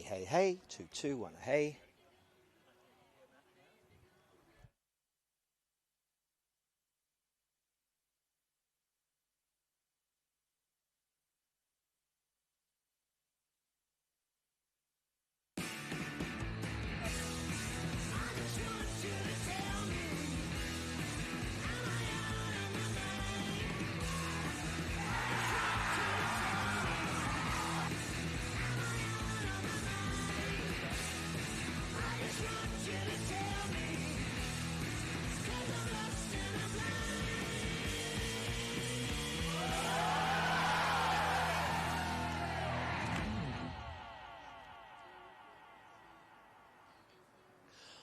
hey, hey, 2, 2, 1, hey.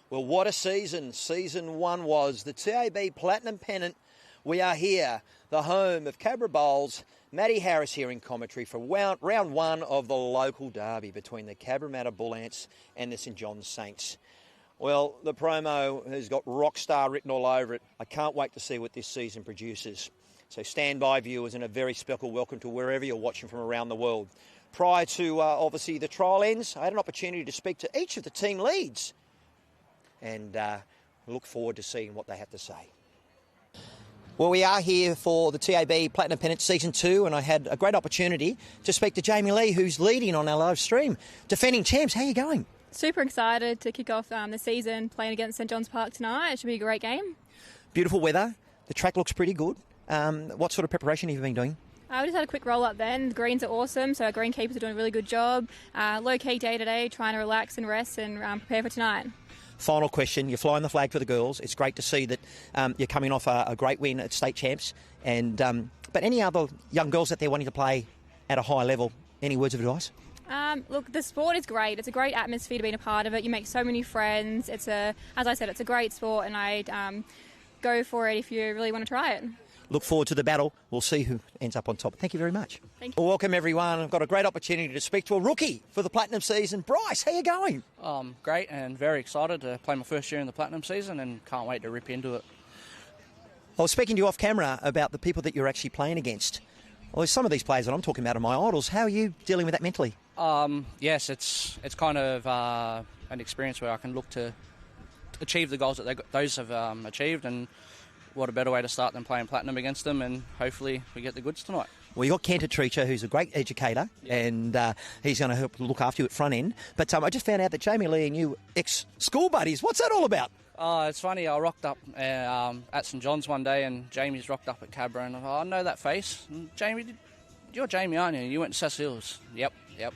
Well, what a season. Season 1 was. The TAB Platinum Pennant. We are here, the home of Cabramatta's Matty Harris here in commentary for round 1 of the local derby between the Cabramatta Bullants and the St John's Saints. Well, the promo has got Rockstar written all over it. I can't wait to see what this season produces. So stand by, viewers, and a very special welcome to wherever you're watching from around the world. Prior to, obviously, the trial ends, I had an opportunity to speak to each of the team leads and look forward to seeing what they have to say. Well, we are here for the TAB Platinum Pennant Season 2, and I had a great opportunity to speak to Jamie Lee, who's leading on our live stream. Defending champs, how are you going? Super excited to kick off the season playing against St John's Park tonight. It should be a great game. Beautiful weather. The track looks pretty good. What sort of preparation have you been doing? We just had a quick roll up then. The greens are awesome, so our greenkeepers are doing a really good job. Low-key day to day, trying to relax and rest and prepare for tonight. Final question. You're flying the flag for the girls. It's great to see that you're coming off a great win at state champs. And but any other young girls out there wanting to play at a high level, any words of advice? Look, the sport is great. It's a great atmosphere to be a part of it. You make so many friends. As I said, it's a great sport, and I'd go for it if you really want to try it. Look forward to the battle. We'll see who ends up on top. Thank you very much. Thank you. Well, welcome, everyone. I've got a great opportunity to speak to a rookie for the Platinum season. Bryce, how you going? Great, and very excited to play my first year in the Platinum season and can't wait to rip into it. I was speaking to you off camera about the people that you're actually playing against. Well, some of these players that I'm talking about are my idols. How are you dealing with that mentally? Yes, it's kind of an experience where I can look to achieve the goals that those have achieved, and what a better way to start than playing Platinum against them, and hopefully we get the goods tonight. Well, you've got 𝗟𝗓𝗡, who's a great educator, and he's going to help look after you at front end. But I just found out that Jamie Lee and you ex-school buddies. What's that all about? It's funny, I rocked up at St John's one day, and Jamie's rocked up at Cabra, and I know that face. And Jamie, you're Jamie, aren't you? You went to South Hills. Yep.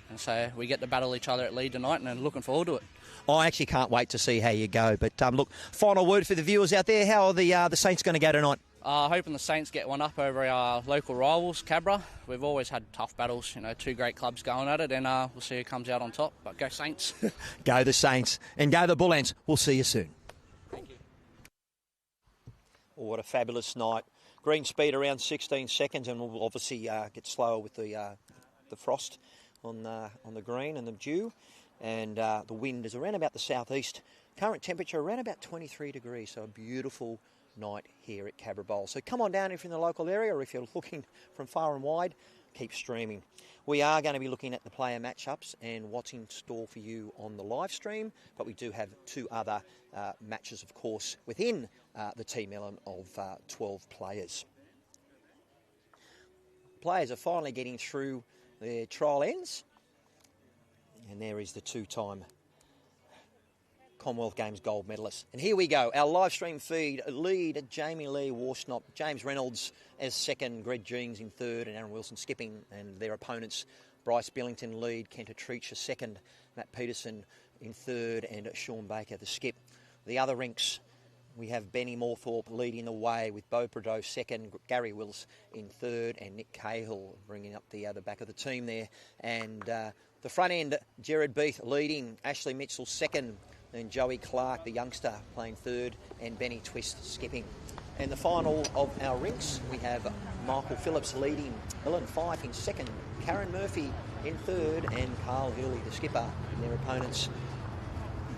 And so we get to battle each other at Leeds tonight, and I'm looking forward to it. I actually can't wait to see how you go. But look, final word for the viewers out there. How are the Saints going to go tonight? Hoping the Saints get one up over our local rivals, Cabra. We've always had tough battles, two great clubs going at it, and we'll see who comes out on top. But go Saints. Go the Saints and go the Bullants. We'll see you soon. Thank you. Oh, what a fabulous night. Green speed around 16 seconds, and we'll obviously get slower with the frost on the green and the dew. And the wind is around about the southeast. Current temperature around about 23 degrees, so a beautiful night here at Cabramatta. So come on down if you're in the local area, or if you're looking from far and wide, keep streaming. We are going to be looking at the player matchups and what's in store for you on the live stream, but we do have 2 other matches, of course, within the team element of 12 players. Players are finally getting through their trial ends. And there is the 2-time Commonwealth Games gold medalist. And here we go, our live stream feed, lead Jamie Lee Warsnop, James Reynolds as second, Greg Jeans in third, and Aaron Wilson skipping, and their opponents, Bryce Billington lead, 𝗟𝗓𝗡 second, Matt Peterson in third, and Sean Baker the skip. The other rinks, we have Benny Moorthorpe leading the way with Beau Prideaux second, Gary Wills in third, and Nick Cahill bringing up the back of the team there. And the front end, Jared Beath leading, Ashley Mitchell second, and Joey Clark, the youngster, playing third, and Benny Twist skipping. And the final of our rinks, we have Michael Phillips leading, Ellen Fife in second, Karen Murphy in third, and Carl Hurley, the skipper, and their opponents.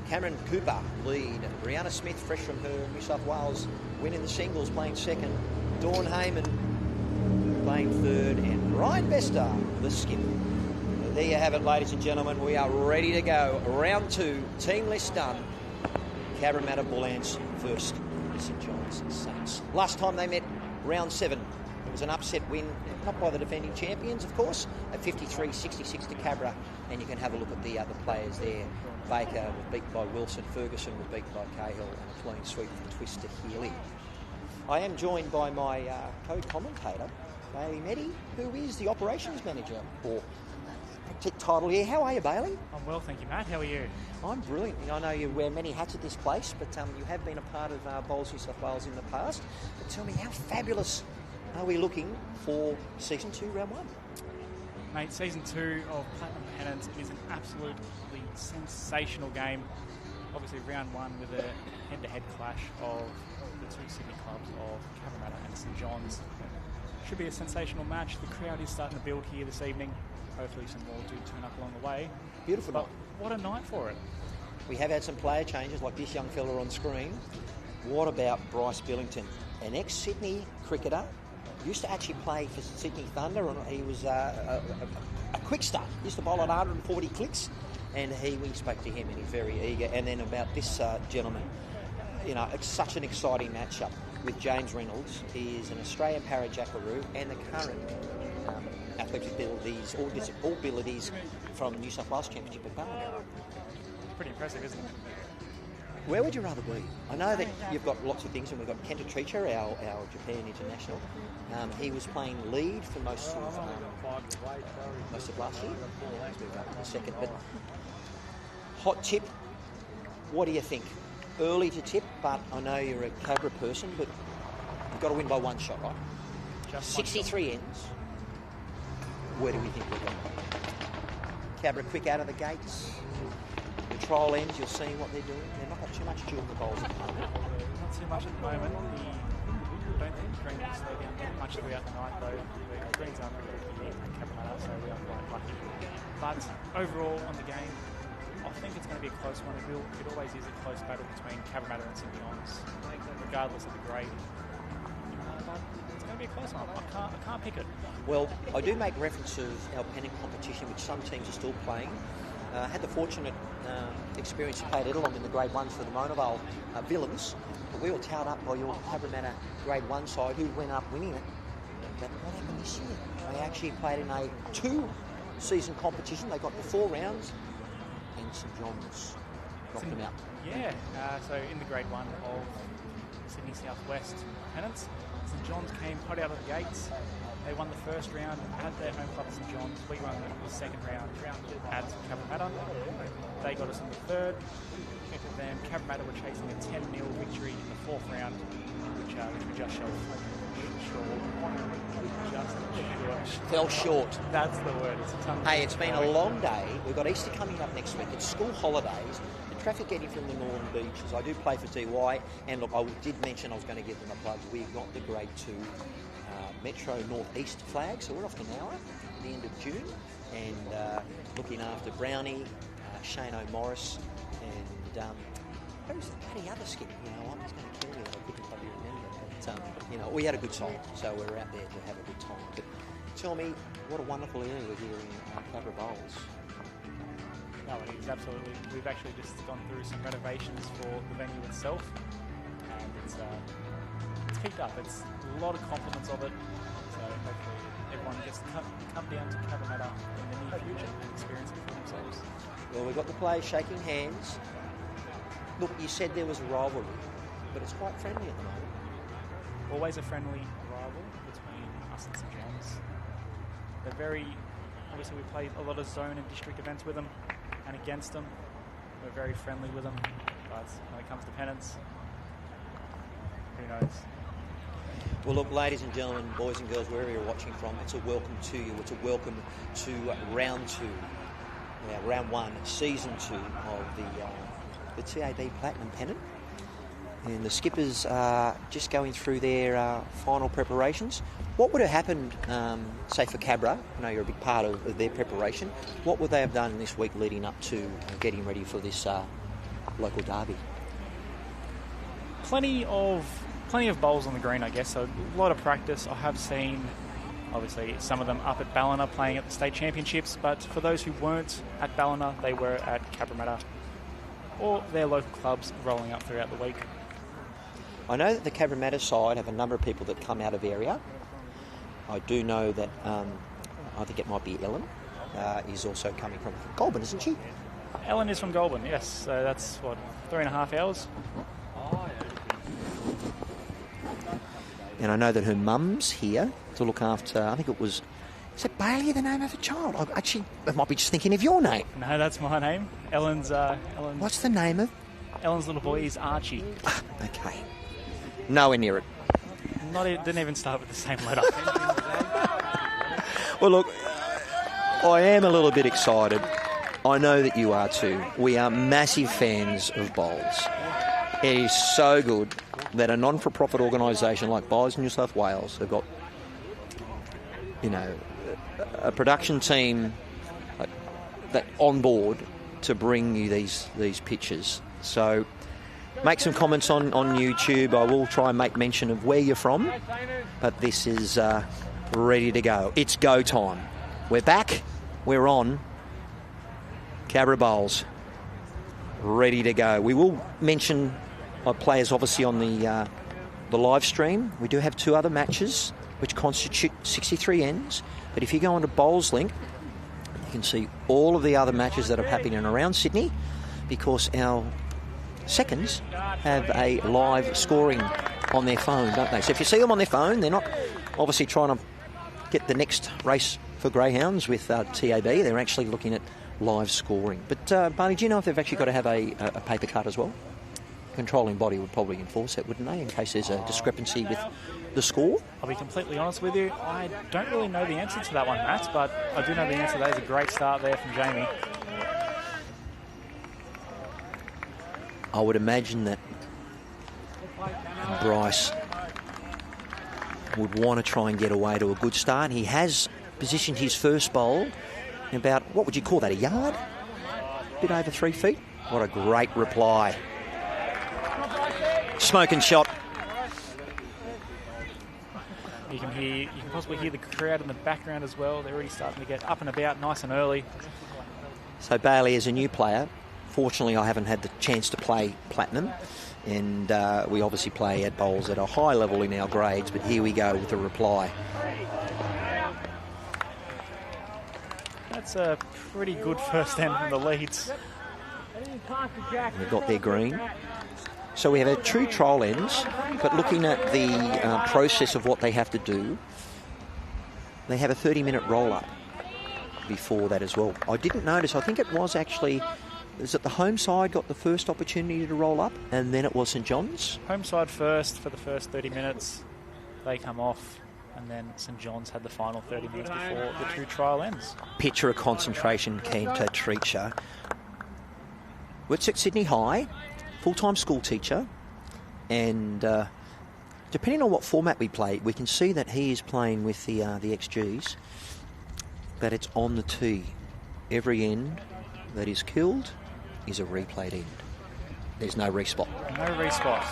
Cameron Cooper lead, Brianna Smith, fresh from her New South Wales win in the singles, playing second, Dawn Heyman playing third, and Ryan Bester, the skip. There you have it, ladies and gentlemen. We are ready to go. Round 2, team list done. Cabramatta Bullants first, St John's Saints. Last time they met, round 7. It was an upset win, not by the defending champions, of course, at 53-66 to Cabra. And you can have a look at the other players there. Baker was beaten by Wilson, Ferguson was beaten by Cahill, and a clean sweep from Twist to Healy. I am joined by my co-commentator, 𝗟𝗟𝗡𝗍𝗍, who is the operations manager for title here. How are you, Bailey? I'm well, thank you, Matt. How are you? I'm brilliant. I know you wear many hats at this place, but you have been a part of Bowls New South Wales in the past. But tell me, how fabulous are we looking for Season 2, Round 1? Mate, Season 2 of Platinum Pennant is an absolutely sensational game. Obviously, Round 1 with a head-to-head clash of the two Sydney clubs of Cabramatta and St John's. Should be a sensational match. The crowd is starting to build here this evening. Hopefully some more do turn up along the way. Beautiful But night. what a night for it. We have had some player changes, like this young fella on screen. What about Bryce Billington? An ex-Sydney cricketer. Used to actually play for Sydney Thunder, and he was a quick start. Used to bowl at 140 clicks, and we spoke to him, and he's very eager. And then about this gentleman, it's such an exciting matchup with James Reynolds. He is an Australian para jackaroo and the current athletic abilities, all abilities from New South Wales Championship at Pennant. Pretty impressive, isn't it? Where would you rather be? I know that you've got lots of things, and we've got 𝗟𝗓𝗡𝗍𝗓, our Japan international. He was playing lead for most of last year. Let's move up in a second. But hot tip, what do you think? Early to tip, but I know you're a Cabra person, but you've got to win by one shot, right? Just 63 ends. Where do we think we're going? Cabra quick out of the gates. The trial ends, you're seeing what they're doing. They're not got too much dual the bowls at the moment. Not too much at the moment. I don't think the Greens will slow down much throughout the night, though. The Greens aren't really good at Cabramatta, so we are quite lucky. But overall, on the game, I think it's going to be a close one. It always is a close battle between Cabramatta and St John's, regardless of the grade. But it's going to be a close one. I can't pick it. Well, I do make reference of our Pennant competition, which some teams are still playing. I had the fortunate experience to play at Edelong in the Grade 1 for the Monavale Villains, but we were towed up by your Cabramatta Grade 1 side, who went up winning it. But what happened this year? They actually played in a 2-season competition. They got to 4 rounds, and St John's knocked them out. Yeah, so in the Grade 1 of Sydney Southwest Pennants, St John's came hot out of the gates. They won the first round at their home club at St John's. We won the second round at Cabramatta. They got us in the third. Then Cabramatta were chasing a 10-0 victory in the fourth round, which we just Fell short. That's the word. Hey, it's been a long day. We've got Easter coming up next week. It's school holidays. The traffic getting from the northern beaches. I do play for DY, and look, I did mention I was going to give them a plug. We've got the Grade 2 Metro Northeast flag, so we're off to Nowra at the end of June, and looking after Brownie, Shane O'Morris, and who's the bloody other skip? I'm just going to kill you. I couldn't bloody remember. But we had a good time, so we're out there to have a good time. But tell me, what a wonderful area we're here in Cabra Bowls. No, it is absolutely. We've actually just gone through some renovations for the venue itself, and it's picked up. It's a lot of compliments of it, so hopefully everyone gets to come down to Cabramatta in the near future and experience it for themselves. Well, we've got the players shaking hands. Look, you said there was a rivalry, but it's quite friendly at the moment. Always a friendly rival between us and St John's. Obviously we play a lot of zone and district events with them and against them. We're very friendly with them, but when it comes to pennants, who knows? Well, look, ladies and gentlemen, boys and girls, wherever you're watching from, it's a welcome to you. It's a welcome to round 2, round 1, season 2 of the TAB Platinum Pennant. And the skippers are just going through their final preparations. What would have happened, say for Cabra? I know you're a big part of their preparation. What would they have done this week leading up to getting ready for this local derby? Plenty of bowls on the green, I guess. So a lot of practice. I have seen Obviously, some of them up at Ballina playing at the state championships, but for those who weren't at Ballina, they were at Cabramatta or their local clubs rolling up throughout the week. I know that the Cabramatta side have a number of people that come out of area. I do know that, I think it might be Ellen, is also coming from Goulburn, isn't she? Ellen is from Goulburn, yes. So that's, 3.5 hours? And I know that her mum's here to look after, I think it was, is it Bailey the name of the child? I might be just thinking of your name. No, that's my name. Ellen's... What's the name of? Ellen's little boy is Archie. Okay. Nowhere near it. Didn't even start with the same letter. Well, look, I am a little bit excited. I know that you are too. We are massive fans of bowls. It is so good that a non-for-profit organisation like Bowls New South Wales have got, a production team that on board to bring you these pictures. So make some comments on YouTube. I will try and make mention of where you're from, but this is ready to go. It's go time. We're back. We're on. Cabra Bowls. Ready to go. We will mention our players obviously on the live stream. We do have 2 other matches which constitute 63 ends. But if you go onto Bowls Link, you can see all of the other matches that are happening around Sydney, because our seconds have a live scoring on their phone, don't they? So if you see them on their phone, they're not obviously trying to get the next race for greyhounds with TAB. They're actually looking at live scoring. But Barney, do you know if they've actually got to have a paper cut as well? Controlling body would probably enforce that, wouldn't they, in case there's a discrepancy with the score? I'll be completely honest with you, I don't really know the answer to that one, Matt, but I do know the answer. That is a great start there from Jamie. I would imagine that Bryce would want to try and get away to a good start. He has positioned his first bowl in about, what would you call that, a yard? A bit over 3 feet. What a great reply. Smoking shot. You can possibly hear the crowd in the background as well. They're already starting to get up and about nice and early. So Bailey is a new player. Fortunately, I haven't had the chance to play Platinum, and we obviously play at bowls at a high level in our grades, but here we go with the reply. That's a pretty good first end from the leads. They've got their green. So we have a true trial ends, but looking at the process of what they have to do, they have a 30-minute roll-up before that as well. I didn't notice, I think it was actually, is it the home side got the first opportunity to roll up, and then it was St John's? Home side first for the first 30 minutes. They come off, and then St John's had the final 30 minutes before the true trial ends. Picture of concentration, 𝗟𝗓𝗡. Works at Sydney High, full-time school teacher, and depending on what format we play, we can see that he is playing with the XGs, but it's on the tee. Every end that is killed is a replayed end. There's no respot. No respot.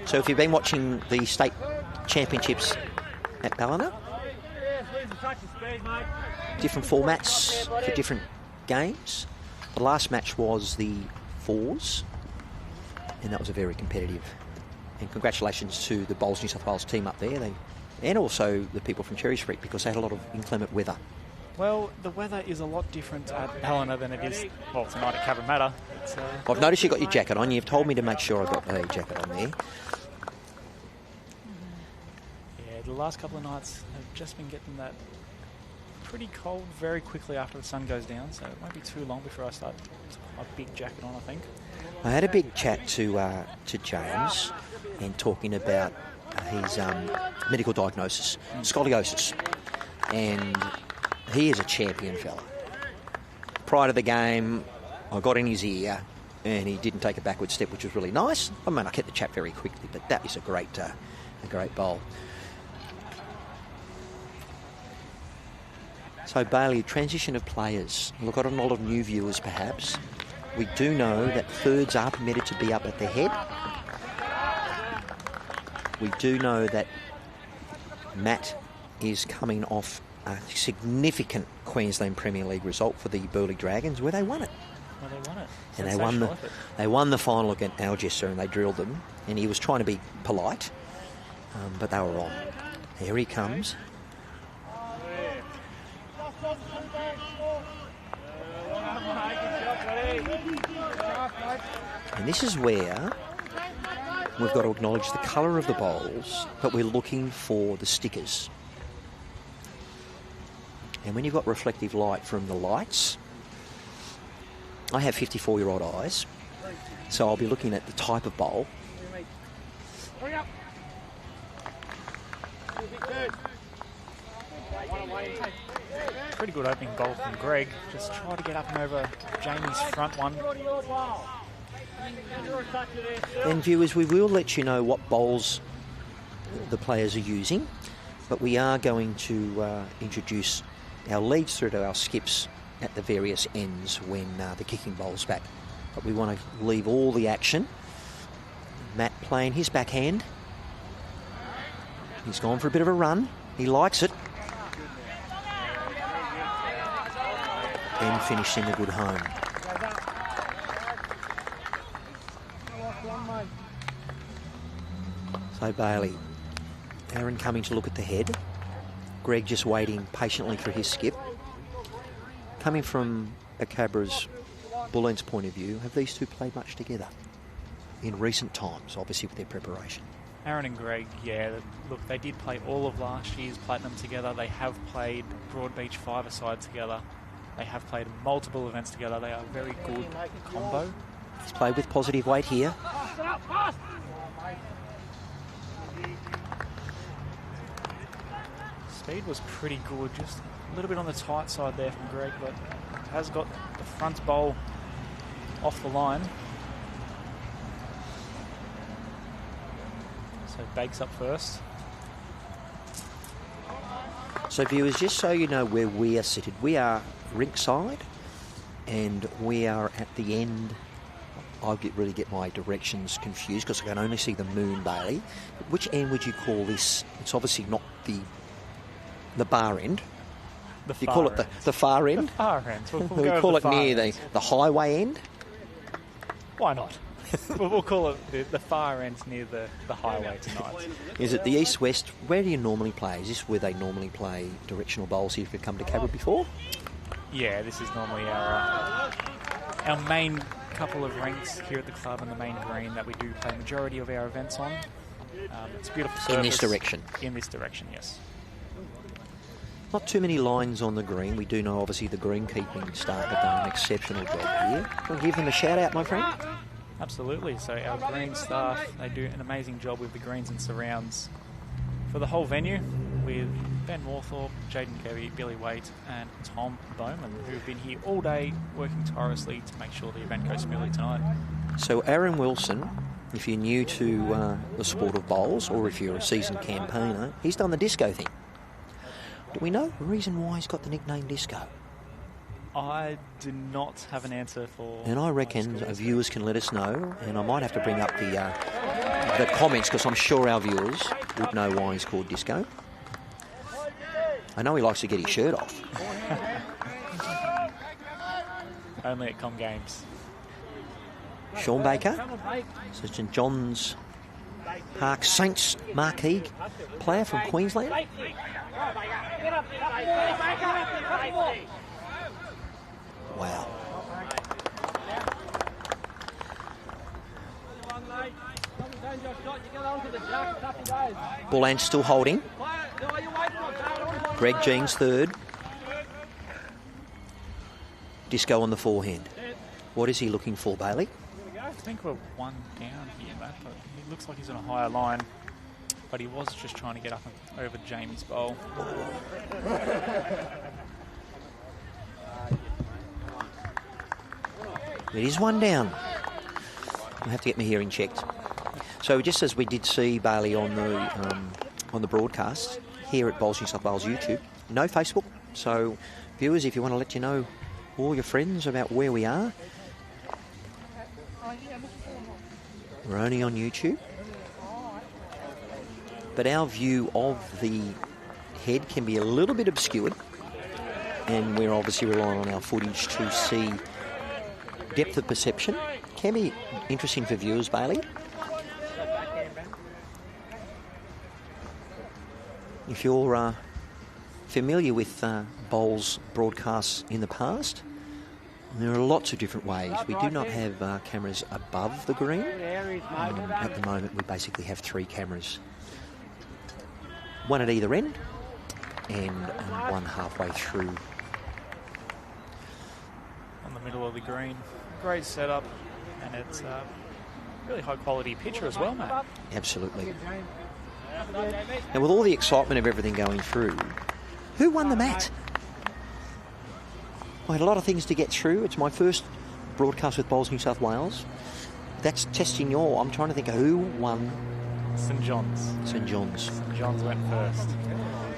So if you've been watching the state championships at Ballina, different formats for different games. The last match was the 4s, and that was a very competitive. And congratulations to the Bowls New South Wales team up there, and also the people from Cherry Street, because they had a lot of inclement weather. Well, the weather is a lot different at Ballina than it is, well, tonight at Cabramatta. I've noticed you got your jacket on. You've told me to make sure I got the jacket on there. Yeah, the last couple of nights have just been getting that pretty cold very quickly after the sun goes down, so it won't be too long before I start a big jacket on, I think. I had a big chat to James, and talking about his medical diagnosis, scoliosis, and he is a champion fella. Prior to the game, I got in his ear, and he didn't take a backward step, which was really nice. I mean, I kept the chat very quickly, but that is a great bowl. So Bailey, transition of players. We've got a lot of new viewers perhaps. We do know that thirds are permitted to be up at the head. We do know that Matt is coming off a significant Queensland Premier League result for the Burleigh Dragons, where they won it. Well, they won it. And Sensational they won the final against 𝗟𝗓𝗓, and they drilled them. And he was trying to be polite, but they were wrong. Here he comes. And this is where we've got to acknowledge the colour of the bowls, but we're looking for the stickers. And when you've got reflective light from the lights, I have 54-year-old eyes, so I'll be looking at the type of bowl. Pretty good opening bowl from Greg. Just try to get up and over Jamie's front one. And viewers, we will let you know what bowls the players are using, but we are going to introduce our leads through to our skips at the various ends when the kicking bowl's back. But we want to leave all the action. Matt playing his backhand. He's gone for a bit of a run. He likes it. And finishing a good home. So Bailey, Aaron coming to look at the head. Greg just waiting patiently for his skip. Coming from a Cabra's Bullants point of view, have these two played much together in recent times, obviously with their preparation? Aaron and Greg, yeah, look, they did play all of last year's Platinum together. They have played Broadbeach five-a-side together. They have played multiple events together. They are a very good combo. He's played with positive weight here. Speed was pretty good, just a little bit on the tight side there from Greg, but has got the front bowl off the line. So Bakes up first. So viewers, just so you know where we are seated, we are rinkside and we are at the end. I really get my directions confused because I can only see the moon, Bailey. But which end would you call this? It's obviously not the bar end. You call it the far end? The far end. We call it near the highway end? Why not? We'll call it the far end near the highway tonight. Is it the east-west? Where do you normally play? Is this where they normally play directional bowls if you've come to Cabra before? Yeah, this is normally our main couple of rinks here at the club and the main green that we do play majority of our events on. It's a beautiful surface. In this direction? In this direction, yes. Not too many lines on the green. We do know, obviously, the greenkeeping staff have done an exceptional job here. Can I give them a shout-out, my friend? Absolutely. So our green staff, they do an amazing job with the greens and surrounds for the whole venue, with Ben Warthorpe, Jaden Kevy, Billy Waite and Tom Bowman, who've been here all day working tirelessly to make sure the event goes smoothly tonight. So Aaron Wilson, if you're new to the sport of bowls or if you're a seasoned campaigner, he's done the disco thing. Do we know the reason why he's got the nickname Disco? I do not have an answer for... And I reckon viewers can let us know, and I might have to bring up the comments because I'm sure our viewers would know why he's called Disco. I know he likes to get his shirt off. Only at Com Games. Sean Baker, St John's Park Saints marquee player from Queensland. Wow. Bullants still holding. Greg Jeans third. Disco on the forehand. What is he looking for, Bailey? I think we're one down here, Matt, but he looks like he's on a higher line. But he was just trying to get up and over Jamie's bowl. It is one down. I have to get my hearing checked. So just as we did see Bailey on the broadcast here at Bowls New South Wales YouTube, no Facebook. So viewers, if you want to let you know all your friends about where we are, we're only on YouTube. but our view of the head can be a little bit obscured, and we're obviously relying on our footage to see depth of perception. Can be interesting for viewers, Bailey. If you're familiar with bowls broadcasts in the past, there are lots of different ways. We do not have cameras above the green. At the moment, we basically have 3 cameras. One at either end and one halfway through. On the middle of the green. Great setup, and it's a really high-quality picture as well, mate. Absolutely. And with all the excitement of everything going through, who won the mat? I had a lot of things to get through. It's my first broadcast with Bowls New South Wales. That's testing your... I'm trying to think of who won. St John's. St John's. St John's went first.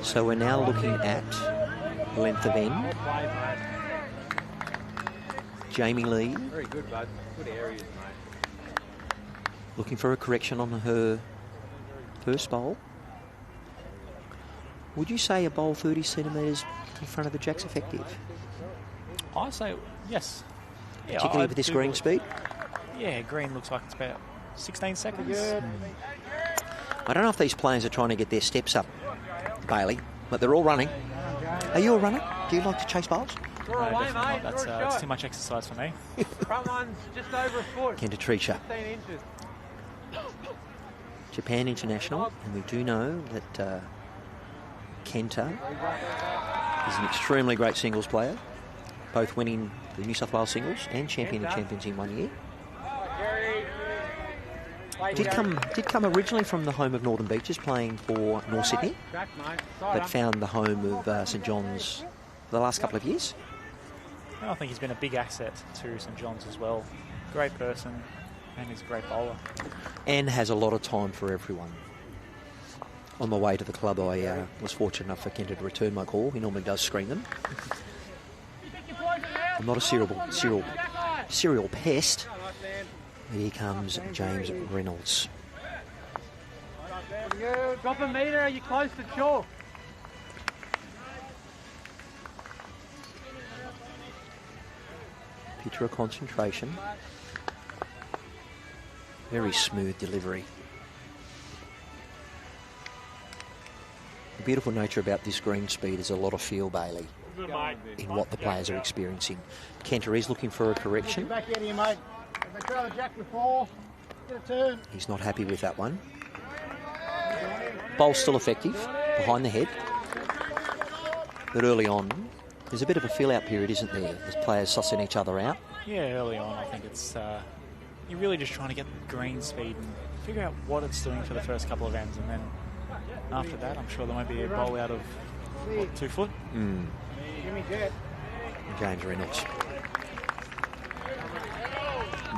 So we're now looking at length of end. Jamie Lee. Very good, bud. Good areas, mate. Looking for a correction on her first bowl. Would you say a bowl 30 centimetres in front of the jack's effective? I say yes. Yeah, Particularly with this green speed? Yeah, green looks like it's about 16 seconds. I don't know if these players are trying to get their steps up, Bailey, but they're all running. Are you a runner? Do you like to chase bowls? No, definitely not. That's too much exercise for me. Front one's just over a foot. 𝗟𝗓𝗡𝗡. 15 inches. Japan International, and we do know that Kenta is an extremely great singles player, both winning the New South Wales singles and championing champions in 1 year. Did come originally from the home of Northern Beaches, playing for North Sydney, but found the home of St John's for the last couple of years. I think he's been a big asset to St John's as well. Great person, and he's a great bowler. And has a lot of time for everyone. On my way to the club, I was fortunate enough for Kenta to return my call. He normally does screen them. I'm not a serial pest. Here comes James Reynolds. Drop a metre, are you close to chalk? Picture of concentration. Very smooth delivery. The beautiful nature about this green speed is a lot of feel, Bailey, in what the players are experiencing. Kenta is looking for a correction. He's not happy with that one. Bowl's still effective, behind the head. But early on, there's a bit of a feel-out period, isn't there? As players sussing each other out. Yeah, early on, I think it's... you're really just trying to get the green speed and figure out what it's doing for the first couple of ends, and then after that, I'm sure there might be a bowl out of, 2 foot? James Reynolds.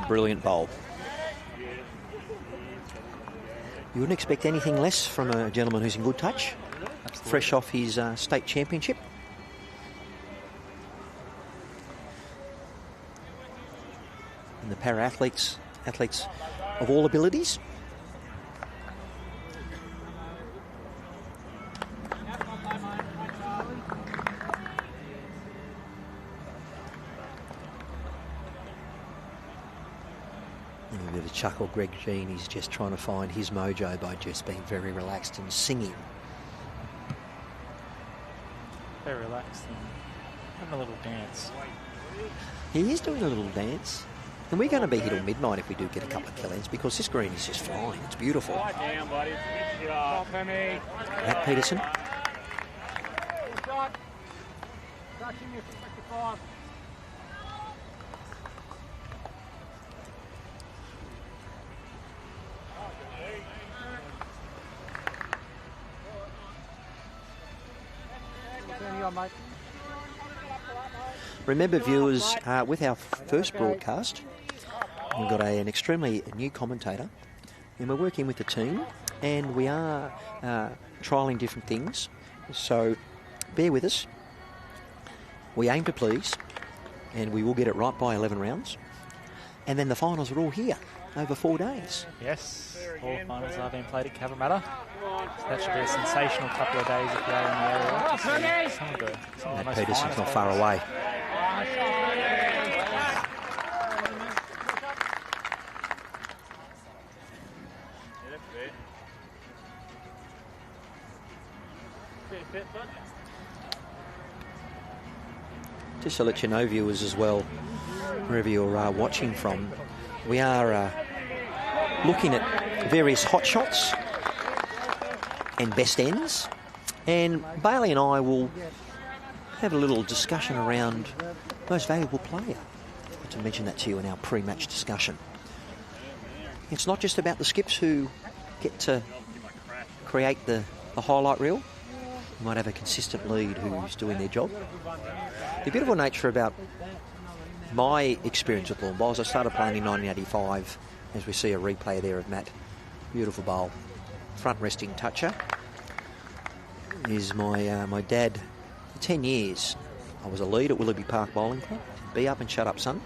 Brilliant bowl. You wouldn't expect anything less from a gentleman who's in good touch. Absolutely. Fresh off his state championship. And the para-athletes, athletes of all abilities. A bit of a chuckle. Greg Jean is just trying to find his mojo by just being very relaxed and singing. Very relaxed and having a little dance. He is doing a little dance. And we're going to be here till midnight if we do get a couple of kill-ins, because this green is just flying. It's beautiful. Matt Peterson. Remember, viewers, with our first broadcast, we've got an extremely new commentator, and we're working with the team, and we are trialling different things, so bear with us. We aim to please, and we will get it right by 11 rounds, and then the finals are all here over 4 days. Yes, all finals are being played at Cabramatta. So that should be a sensational couple of days if you are in the area to see some of the most Peterson's finest not far bowlers. away. Just to let you know, viewers, as well, wherever you're watching from, we are looking at various hot shots and best ends, and Bailey and I will have a little discussion around most valuable player. I forgot to mention that to you in our pre-match discussion. It's not just about the skips who get to create the highlight reel. You might have a consistent lead who's doing their job. The beautiful nature about my experience with lawn bowls, I started playing in 1985, as we see a replay there of Matt. Beautiful bowl. Front resting toucher is my dad. For 10 years, I was a lead at Willoughby Park Bowling Club. Be up and shut up, son.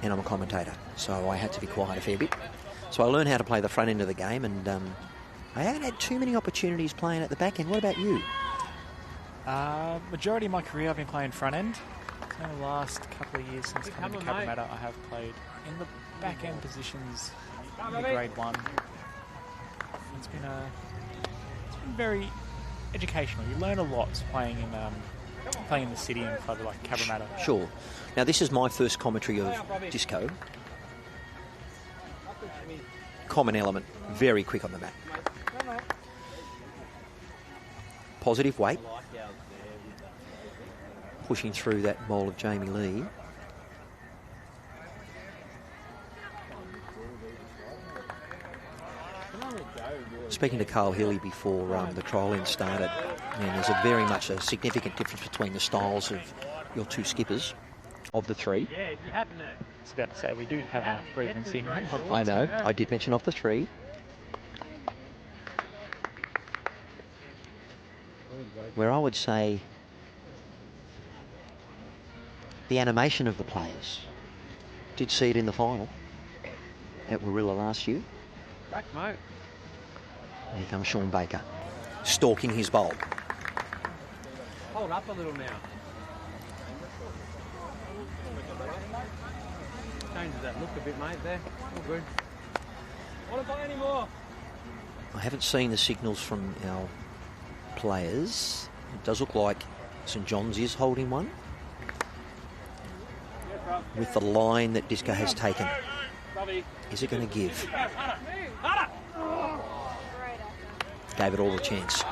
And I'm a commentator, so I had to be quiet a fair bit. So I learned how to play the front end of the game, and I haven't had too many opportunities playing at the back end. What about you? Majority of my career I've been playing front end. In the last couple of years since coming to Cabramatta, I have played in the back end positions in the grade 1. It's been very educational. You learn a lot playing in the city and club like Cabramatta. Sure. Now this is my first commentary of disco. Common element, very quick on the mat. Positive weight. Pushing through that bowl of Jamie Lee. Speaking to Carl Healy before the trial end started, and there's very much a significant difference between the styles of your two skippers, of the three. I was about to say, we do have a frequency. I know, I did mention of the three. Where I would say the animation of the players. Did see it in the final at Warilla last year. Back, mate. Here comes Sean Baker, stalking his bowl. Hold up a little now. Changes that look a bit, mate, there. All good. Want to play any more? I haven't seen the signals from our players. It does look like St John's is holding one, with the line that Disco has taken. Is it going to give? Gave it all a chance.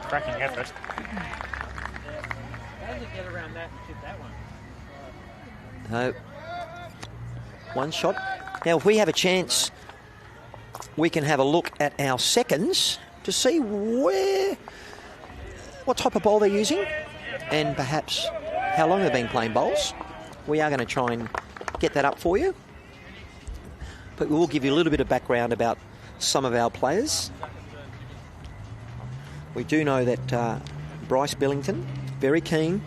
Cracking effort. How does it get around that and hit that one? No. One shot. Now, if we have a chance, we can have a look at our seconds to see what type of bowl they're using, and perhaps how long they've been playing bowls. We are going to try and get that up for you. But we will give you a little bit of background about some of our players. We do know that Bryce Billington, very keen,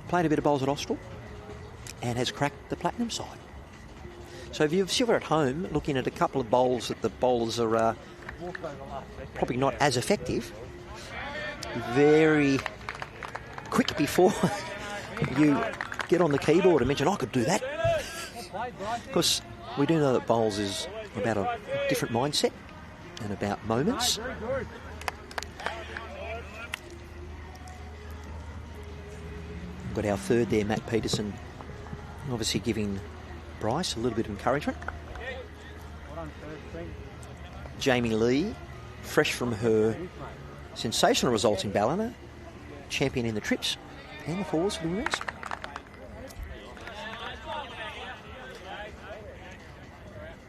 played a bit of bowls at Austral and has cracked the platinum side. So if you're still at home looking at a couple of bowls that the bowlers are probably not as effective, very quick before you get on the keyboard and mention, I could do that. Because we do know that bowls is about a different mindset and about moments. We've got our third there, Matt Peterson, obviously giving Bryce a little bit of encouragement. Jamie Lee, fresh from her sensational results in Ballina, champion in the trips and the fours for the women's.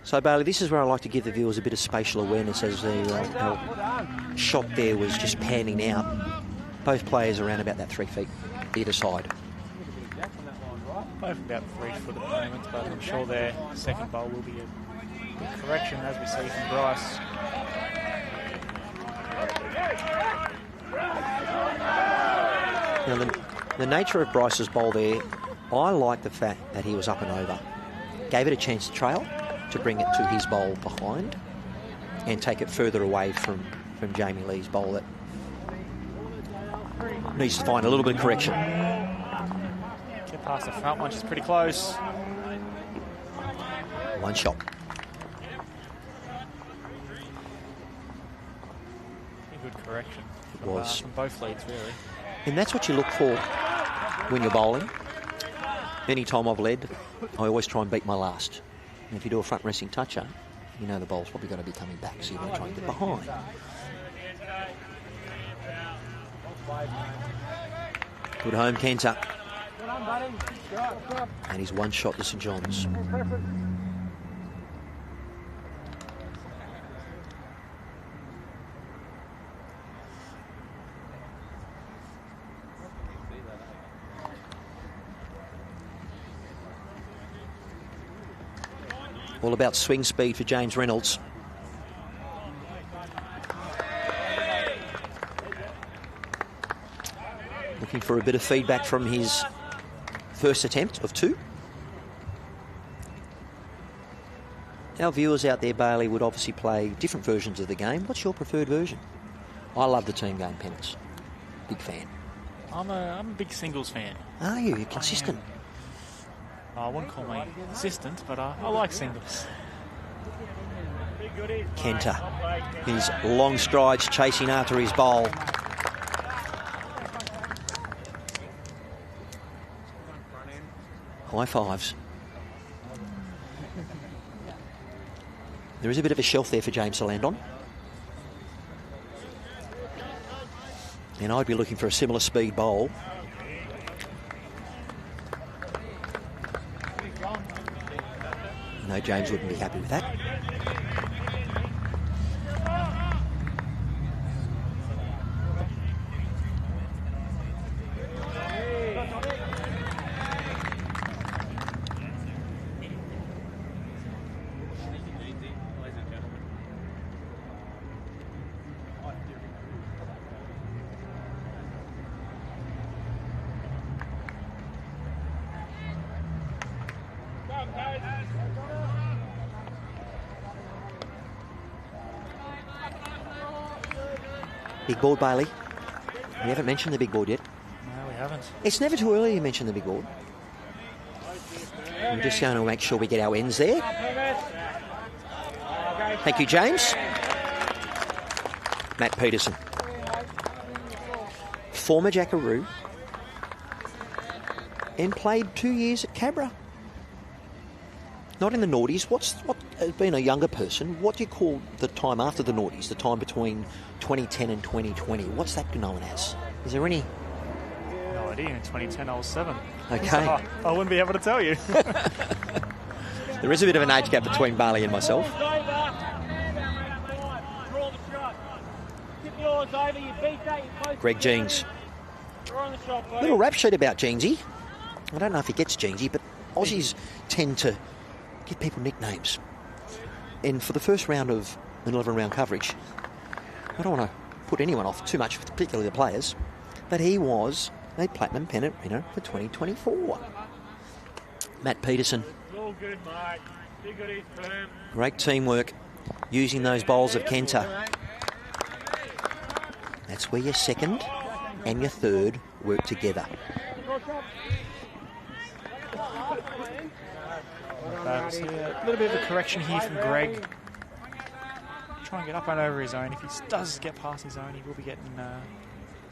So, Bailey, this is where I like to give the viewers a bit of spatial awareness as the shot there was just panning out. Both players around about that 3 feet either side. Both about 3 foot at the moment, but I'm sure their second bowl will be a good correction, as we see from Bryce. Now, the nature of Bryce's bowl there, I like the fact that he was up and over. Gave it a chance to trail, to bring it to his bowl behind and take it further away from Jamie Lee's bowl that needs to find a little bit of correction. Get past the front one, she's pretty close. One shot. Good correction. It was. From both leads, really. And that's what you look for when you're bowling. Any time I've led, I always try and beat my last. And if you do a front resting toucher, you know the bowl's probably going to be coming back, so you want to try and get behind. Good home, 𝗟𝗓𝗡. And he's one shot to St John's. All about swing speed for James Reynolds. Looking for a bit of feedback from his first attempt of 2. Our viewers out there, Bailey, would obviously play different versions of the game. What's your preferred version? I love the team game, Pennant. Big fan. I'm a big singles fan. Are you? You're consistent. I wouldn't call me consistent, but I like singles. 𝗟𝗓𝗡. His long strides chasing after his bowl. High fives. There is a bit of a shelf there for James to land on. And I'd be looking for a similar speed bowl. No, James wouldn't be happy with that. Big board, Bailey. We haven't mentioned the big board yet. No, we haven't. It's never too early to mention the big board. I'm just going to make sure we get our ends there. Thank you, James. Matt Peterson. Former Jackaroo. And played 2 years at Cabra. Not in the noughties. What, being a younger person, what do you call the time after the noughties, the time between 2010 and 2020? What's that known as? Is there any? No idea. In 2010, I was 7. Okay. So I wouldn't be able to tell you. There is a bit of an age gap between Bailey and myself. 𝗥𝗢𝗨𝗡𝗗𝗏. Little rap sheet about Jeansy. I don't know if he gets Jeansy, but Aussies tend to give people nicknames. And for the first round of an 11-round coverage, I don't want to put anyone off too much, particularly the players, but he was a Platinum Pennant winner for 2024. Matt Peterson. Great teamwork using those bowls of 𝗟𝗓𝗡. That's where your second and your third work together. A little bit of a correction here from Greg. Try and get up and over his zone. If he does get past his zone, he will be getting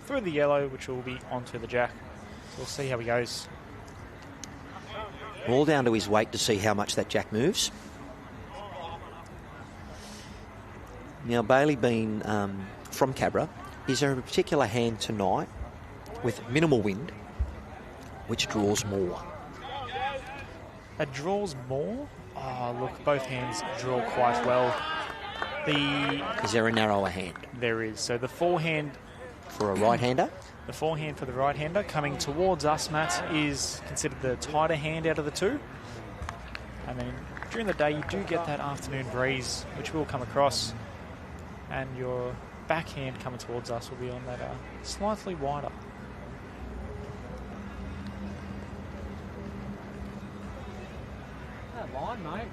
through the yellow, which will be onto the jack. So we'll see how he goes. All down to his weight to see how much that jack moves. Now, Bailey being from Cabra, is there a particular hand tonight with minimal wind which draws more? It draws more? Oh, look, both hands draw quite well. Is there a narrower hand? There is. So the forehand... For a right-hander? The forehand for the right-hander coming towards us, Matt, is considered the tighter hand out of the two. And then during the day, you do get that afternoon breeze, which will come across. And your backhand coming towards us will be on that slightly wider. That line, mate.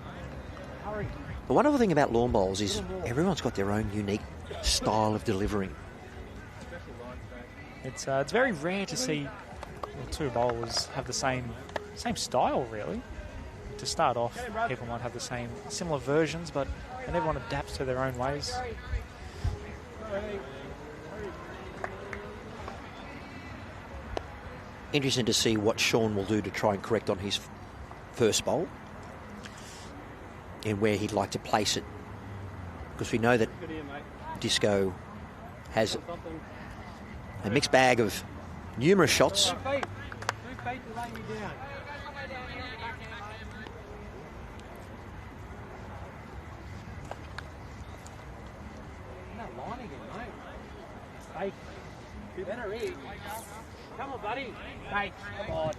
Hurry. The wonderful thing about lawn bowls is everyone's got their own unique style of delivering. It's very rare to see two bowlers have the same style, really. To start off, people might have the similar versions, but and everyone adapts to their own ways. Interesting to see what Sean will do to try and correct on his first bowl and where he'd like to place it. Because we know that Disco has a mixed bag of numerous shots. You better eat. Come on, buddy. Hey, come on.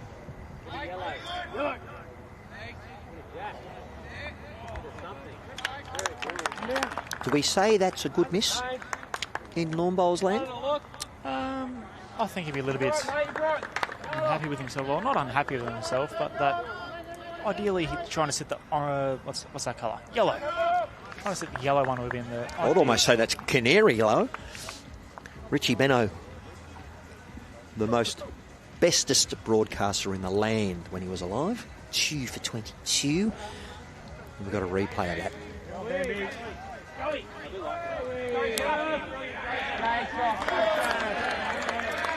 Yellow. Look. Do we say that's a good miss in lawn bowls land? I think he'd be a little bit unhappy with himself. Well, not unhappy with himself, but that ideally he's trying to sit the what's that colour? Yellow. Trying to sit the yellow one within the. I would almost say that's canary yellow. Richie Benno, the most bestest broadcaster in the land when he was alive. 2 for 22. We've got a replay of that.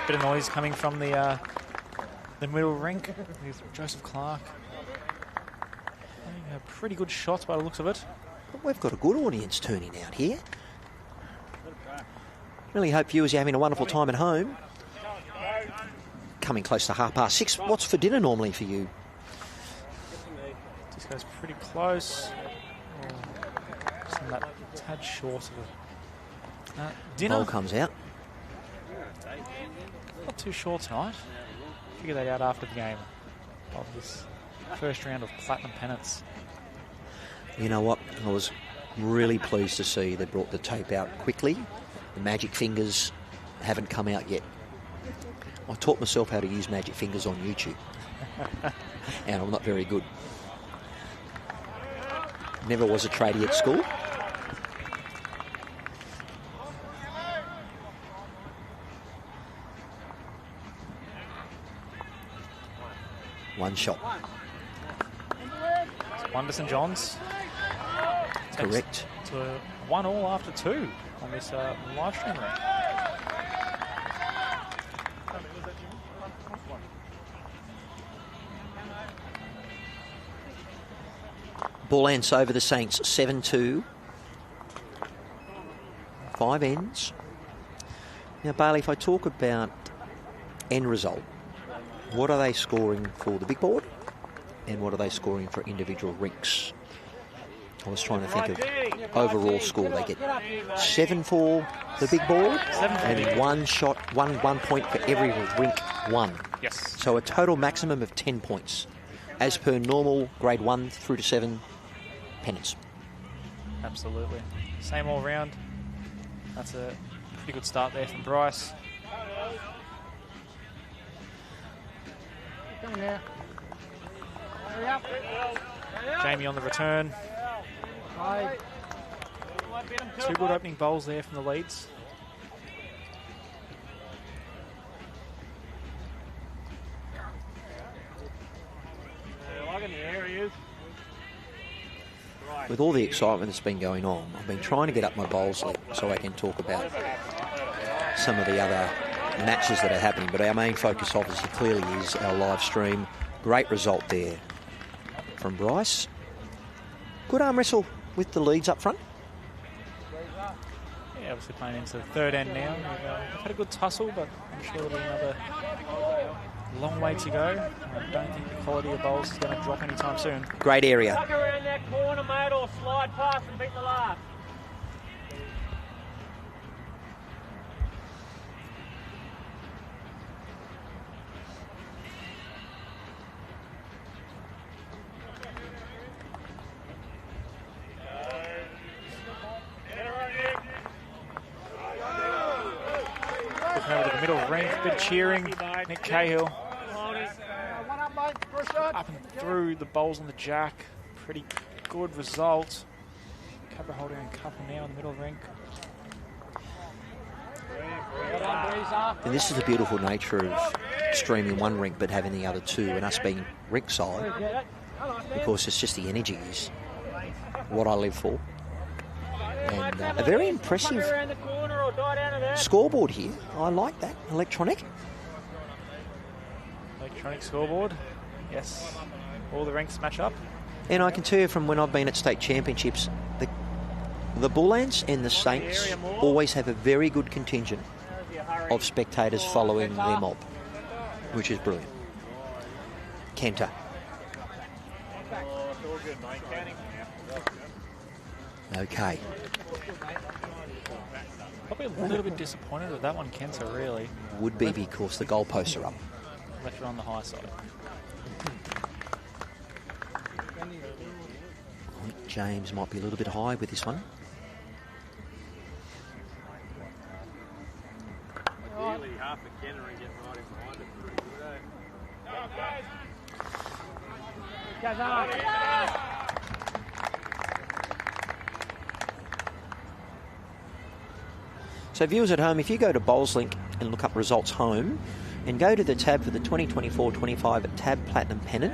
Bit of noise coming from the middle rink with Joseph Clark. A pretty good shot by the looks of it. But we've got a good audience turning out here. Really hope viewers are having a wonderful time at home. Coming close to 6:30. What's for dinner normally for you? This goes pretty close. Just that tad short of it. Dinner. Bowl comes out. Not too short tonight. Figure that out after the game of this first round of Platinum Pennants. You know what? I was really pleased to see they brought the tape out quickly. The magic fingers haven't come out yet. I taught myself how to use magic fingers on YouTube. And I'm not very good. Never was a tradie at school. One shot. Wonderson Johns. Correct. To 1-1 after 2 on this live stream. Bullants over the Saints, 7-2. 5 ends. Now, Bailey, if I talk about end result, what are they scoring for the big board and what are they scoring for individual rinks? I was trying to think of overall score. They get 7 for the big board and 1 shot, one point for every rink won. Yes. So a total maximum of 10 points as per normal grade 1 through to 7 pennants. Absolutely. Same all round. That's a pretty good start there from Bryce. Come here. Hurry up. Jamie on the return. Hi. 2 good opening bowls there from the leads. With all the excitement that's been going on, I've been trying to get up my bowls so I can talk about some of the other matches that are happening. But our main focus obviously clearly is our live stream. Great result there from Bryce. Good arm wrestle with the leads up front. Yeah, obviously playing into the third end now. We've had a good tussle, but I'm sure there'll be another long way to go. I don't think the quality of bowls is going to drop anytime soon. Great area. Tuck around that corner, mate, or slide past and beat the last. Over to the middle rink, bit of cheering. Nick Cahill up and through the bowls on the jack. pretty good result. Cabra holding a couple now in the middle of the rink. And this is the beautiful nature of streaming one rink but having the other two, and us being rink side, because it's just the energy is what I live for. And a very impressive scoreboard here. I like that. Electronic scoreboard. Yes. All the ranks match up. And I can tell you from when I've been at state championships, the Bullants and the Saints always have a very good contingent of spectators following their mob, which is brilliant. Kenta. Okay. Probably a little bit disappointed with that one, Kenta, really. Would be because the goalposts are up. Left it on the high side. I think James might be a little bit high with this one. Ideally, half a Kenner and get right in behind it. Pretty good, So viewers at home, if you go to BowlsLink and look up results home and go to the tab for the 2024-25 at Tab Platinum Pennant,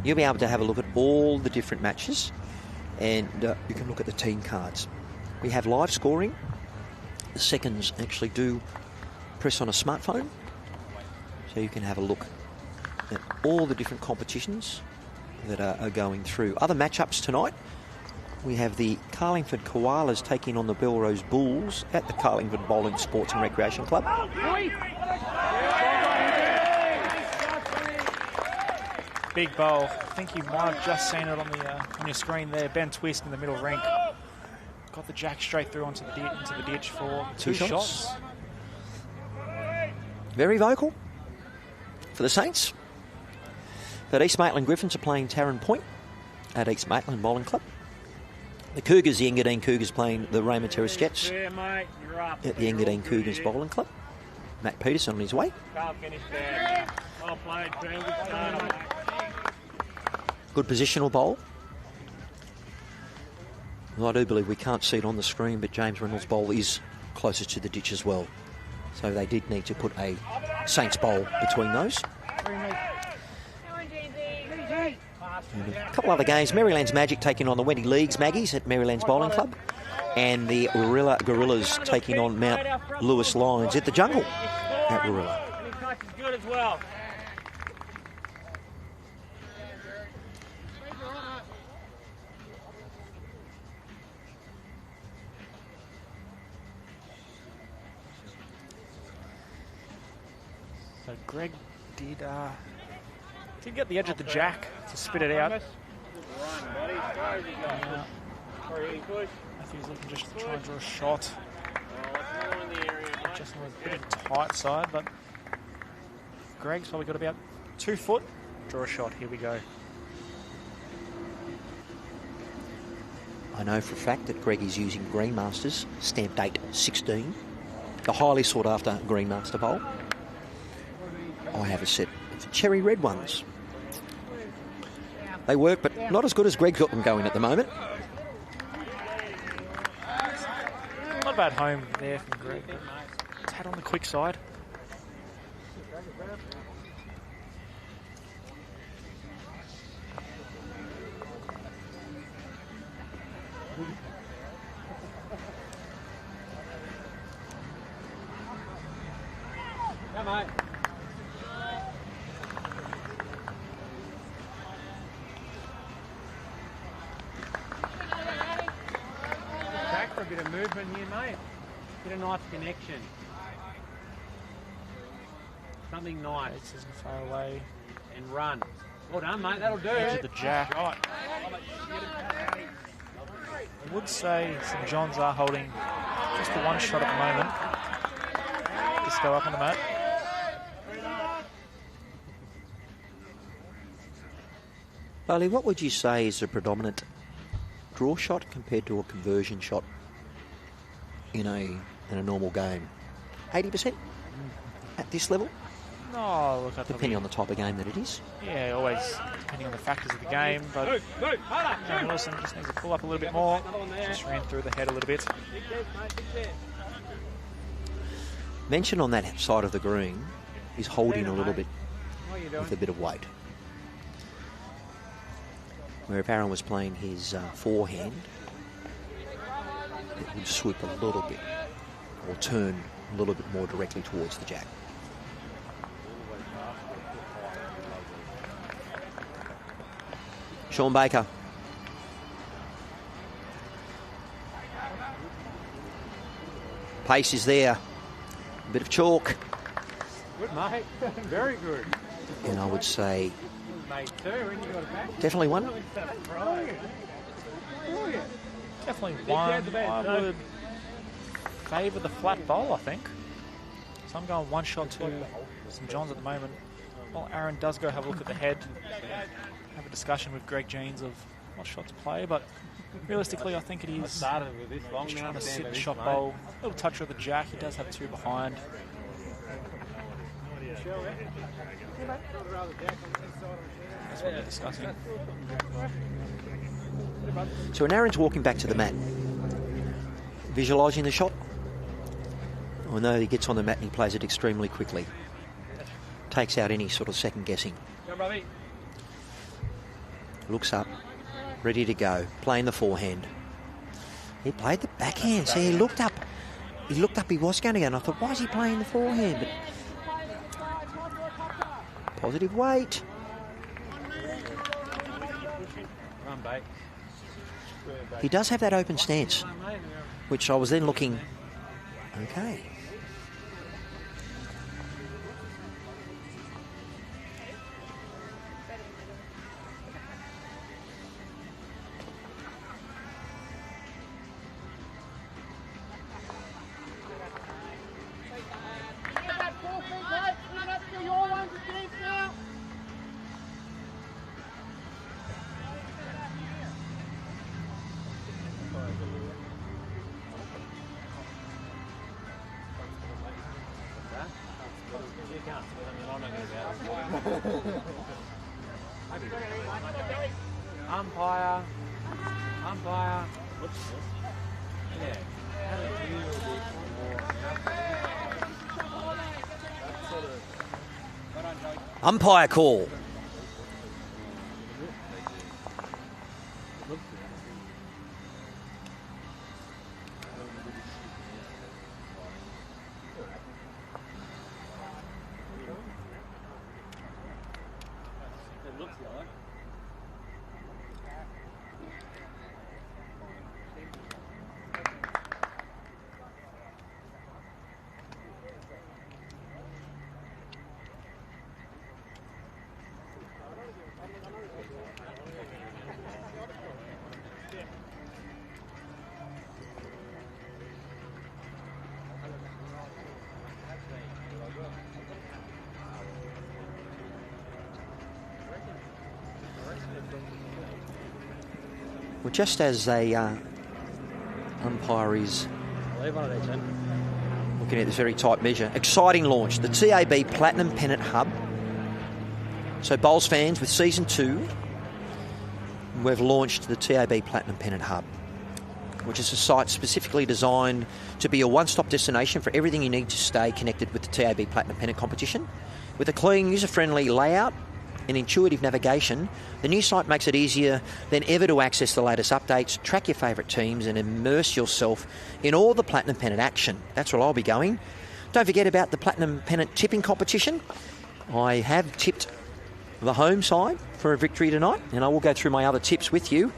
you'll be able to have a look at all the different matches, and you can look at the team cards. We have live scoring. The seconds actually do press on a smartphone, so you can have a look at all the different competitions that are going through. Other matchups tonight, we have the Carlingford Koalas taking on the Belrose Bulls at the Carlingford Bowling Sports and Recreation Club. Big bowl. I think you might have just seen it on your screen there. Ben Twist in the middle rink. Got the jack straight through into the ditch for two shots. Very vocal for the Saints. But East Maitland Griffins are playing Tarrant Point at East Maitland Bowling Club. The Cougars, the Engadine Cougars, playing the Raymond Terrace Jets at the Engadine Cougars Bowling Club. Matt Peterson on his way. Good positional bowl. Well, I do believe we can't see it on the screen, but James Reynolds' bowl is closer to the ditch as well. So they did need to put a Saints bowl between those. And a couple other games. Maryland's Magic taking on the Wendy League's Maggies at Maryland's Bowling Club. And the Warilla Gorillas taking on Mount Lewis Lions at the Jungle at Warilla. Good as well. So Greg did get the edge of the jack to spit it out. Matthew's looking just to try and draw a shot. Just on a bit of tight side, but Greg's probably got about 2 foot. Draw a shot. Here we go. I know for a fact that Greg is using Greenmasters, stamp date 16, the highly sought after Greenmaster bowl. I have a set of cherry red ones. They work, but not as good as Greg's got them going at the moment. Not a bad home there from Greg. Tad on the quick side. Come on. Back for a bit of movement here, mate. Get a nice connection. Something nice. This isn't far away. And run. Well done, mate. That'll do. Edge of the jack. I would say St John's are holding just the one shot at the moment. Just go up on the mat. Bailey, what would you say is the predominant draw shot compared to a conversion shot in a normal game? 80% at this level? No, look, Depending on the type of game that it is. Yeah, always depending on the factors of the game. But Wilson just needs to pull up a little bit more. Just ran through the head a little bit. Mention on that side of the green is holding a little bit with a bit of weight. Where if Aaron was playing his forehand, it would swoop a little bit or turn a little bit more directly towards the jack. Sean Baker. Pace is there. A bit of chalk. Good, mate. Very good. And I would say Mate, too, when you got it back. definitely one. Definitely one. I would favour the flat bowl, I think. So I'm going one shot to St John's at the moment. Well, Aaron does go have a look at the head. Have a discussion with Gsg of what shot to play, but realistically, I think it is just trying to sit the shot bowl. A little touch with the jack. He does have two behind. That's what they're discussing. So when Aaron's walking back to the mat, visualising the shot, I know he gets on the mat and he plays it extremely quickly. Takes out any sort of second guessing. Looks up, ready to go, playing the forehand. He played the backhand. See, he looked up. He was going to go, and I thought, why is he playing the forehand? But positive weight. He does have that open stance, which I was then looking, okay. Umpire. Umpire call. Well, just as a umpire is looking at this very tight measure, exciting launch, the TAB Platinum Pennant Hub. So Bowls fans, with Season 2, we've launched the TAB Platinum Pennant Hub, which is a site specifically designed to be a one-stop destination for everything you need to stay connected with the TAB Platinum Pennant competition. With a clean, user-friendly layout and intuitive navigation, the new site makes it easier than ever to access the latest updates, track your favourite teams and immerse yourself in all the Platinum Pennant action. That's where I'll be going. Don't forget about the Platinum Pennant tipping competition. I have tipped the home side for a victory tonight, and I will go through my other tips with you.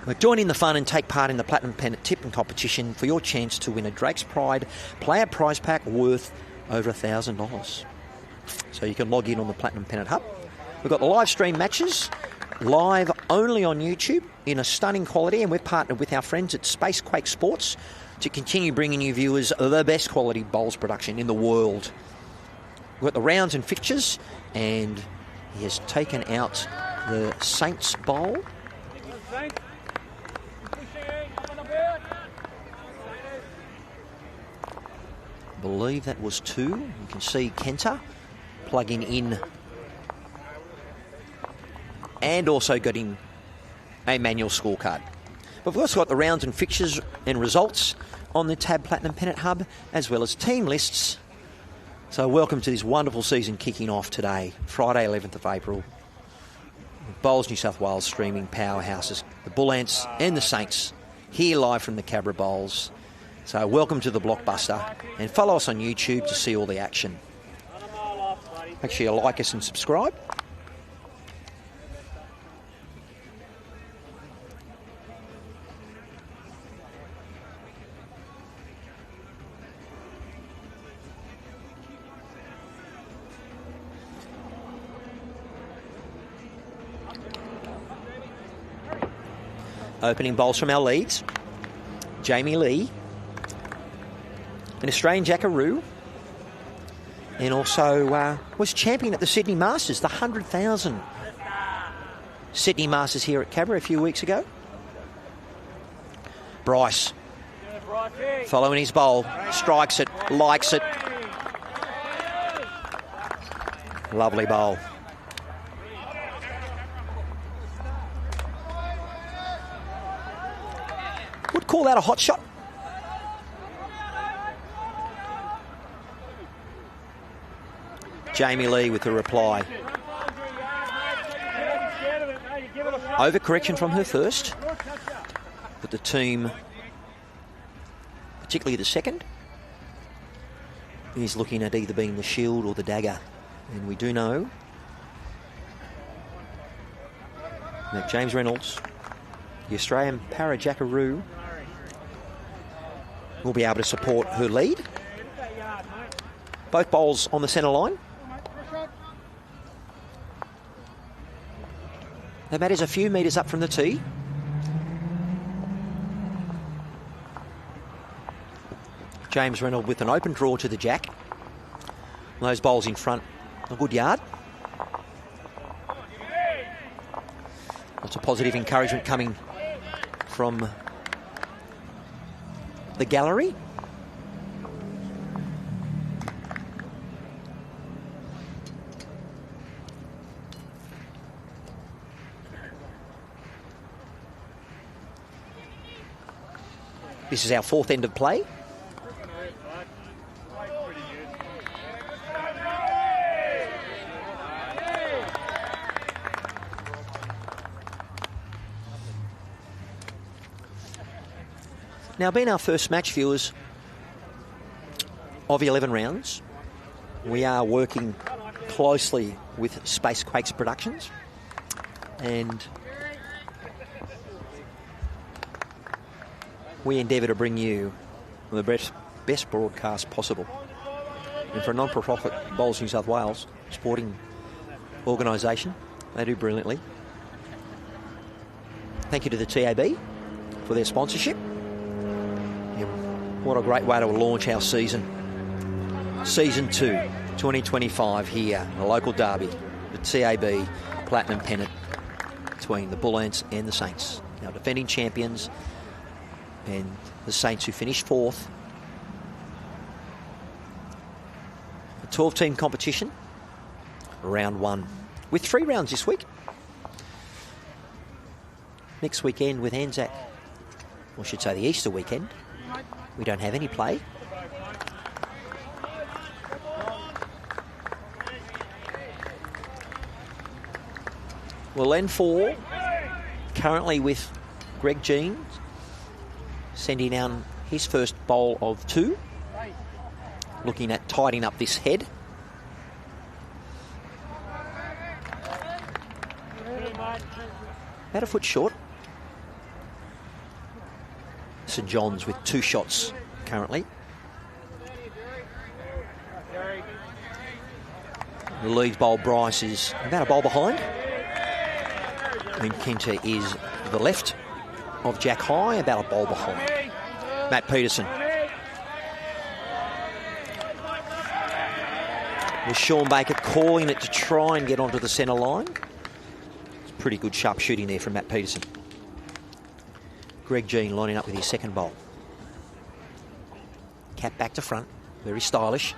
But join in the fun and take part in the Platinum Pennant tipping competition for your chance to win a Drake's Pride player prize pack worth over $1,000. So you can log in on the Platinum Pennant Hub. We've got the live stream matches, live only on YouTube in a stunning quality, and we've partnered with our friends at Spacequake Sports to continue bringing you viewers the best quality bowls production in the world. We've got the rounds and fixtures, and he has taken out the Saints bowl. I believe that was 2. You can see Kenta plugging in and also getting a manual scorecard. We've also got the rounds and fixtures and results on the Tab Platinum Pennant Hub, as well as team lists. So welcome to this wonderful season kicking off today, Friday 11th of April. Bowls New South Wales streaming powerhouses, the Bullants and the Saints, here live from the Cabra Bowls. So welcome to the blockbuster, and follow us on YouTube to see all the action. Make sure you like us and subscribe. Opening bowls from our leads. Jamie Lee, an Australian Jackaroo, and also was champion at the Sydney Masters, the 100,000 Sydney Masters here at Cabra a few weeks ago. Bryce, following his bowl, strikes it, likes it. Lovely bowl. Would call that a hot shot. Jamie Lee with the reply. Overcorrection from her first, but the team, particularly the second, is looking at either being the shield or the dagger. And we do know that James Reynolds, the Australian Para Jackaroo, will be able to support her lead. Both bowls on the centre line. The mat is a few metres up from the tee. James Reynolds with an open draw to the jack. Those bowls in front, a good yard. Lots of positive encouragement coming from the gallery. This is our fourth end of play. Now, being our first match, viewers, of 11 rounds, we are working closely with Space Quakes Productions, and we endeavour to bring you the best broadcast possible. And for a non-profit Bowls New South Wales sporting organisation, they do brilliantly. Thank you to the TAB for their sponsorship. What a great way to launch our season. Season 2, 2025 here, a local derby, the TAB Platinum Pennant between the Bullants and the Saints. Our defending champions and the Saints, who finished fourth. A 12-team competition, round 1, with 3 rounds this week. Next weekend with Anzac, or I should say the Easter weekend, we don't have any play. Well, N4 currently with 𝗥𝗢𝗓𝗓 sending out his first bowl of 2, looking at tidying up this head. About a foot short. St John's with 2 shots currently. The lead bowl, Bryce, is about a bowl behind. And Kenta is the left of Jack High, about a bowl behind. Matt Peterson. With Sean Baker calling it to try and get onto the centre line. It's pretty good sharp shooting there from Matt Peterson. 𝗥𝗢𝗓𝗓 lining up with his second bowl. Cap back to front, very stylish.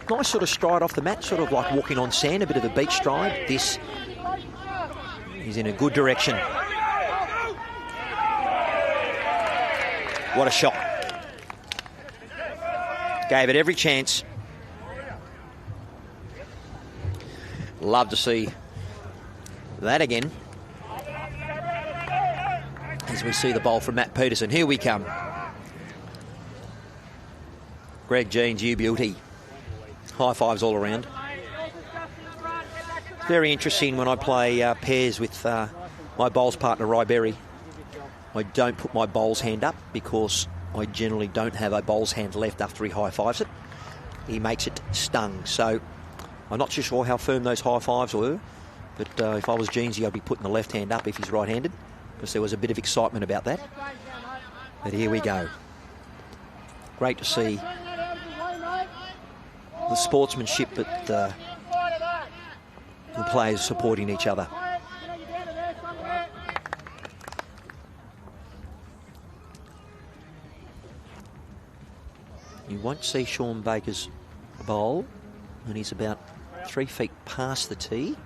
Nice sort of stride off the mat, sort of like walking on sand, a bit of a beach stride. This is in a good direction. What a shot. Gave it every chance. Love to see that again. As we see the bowl from Matt Peterson. Here we come. 𝗟𝗓𝗓𝗡, you beauty. High fives all around. Very interesting when I play pairs with my bowls partner, Ry Berry. I don't put my bowls hand up because I generally don't have a bowls hand left after he high fives it. He makes it stung. So I'm not too sure how firm those high fives were, but if I was Jeansy, I'd be putting the left hand up if he's right-handed, because there was a bit of excitement about that. But here we go. Great to see the sportsmanship, but the players supporting each other. You won't see Sean Baker's bowl, and he's about 3 feet past the tee.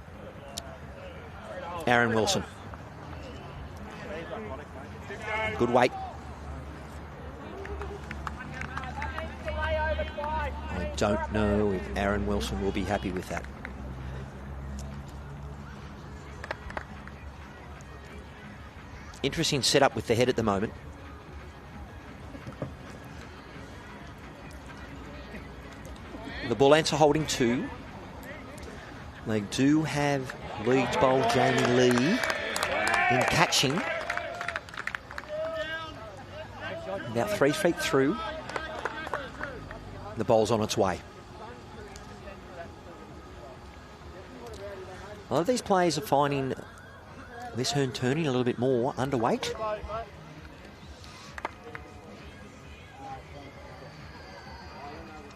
Aaron Wilson. Good weight. I don't know if Aaron Wilson will be happy with that. Interesting setup with the head at the moment. The Bullants are holding 2. They do have Leeds bowl Jamie Lee in catching. About 3 feet through. The bowl's on its way. A lot of these players are finding this Hearn turning a little bit more underweight.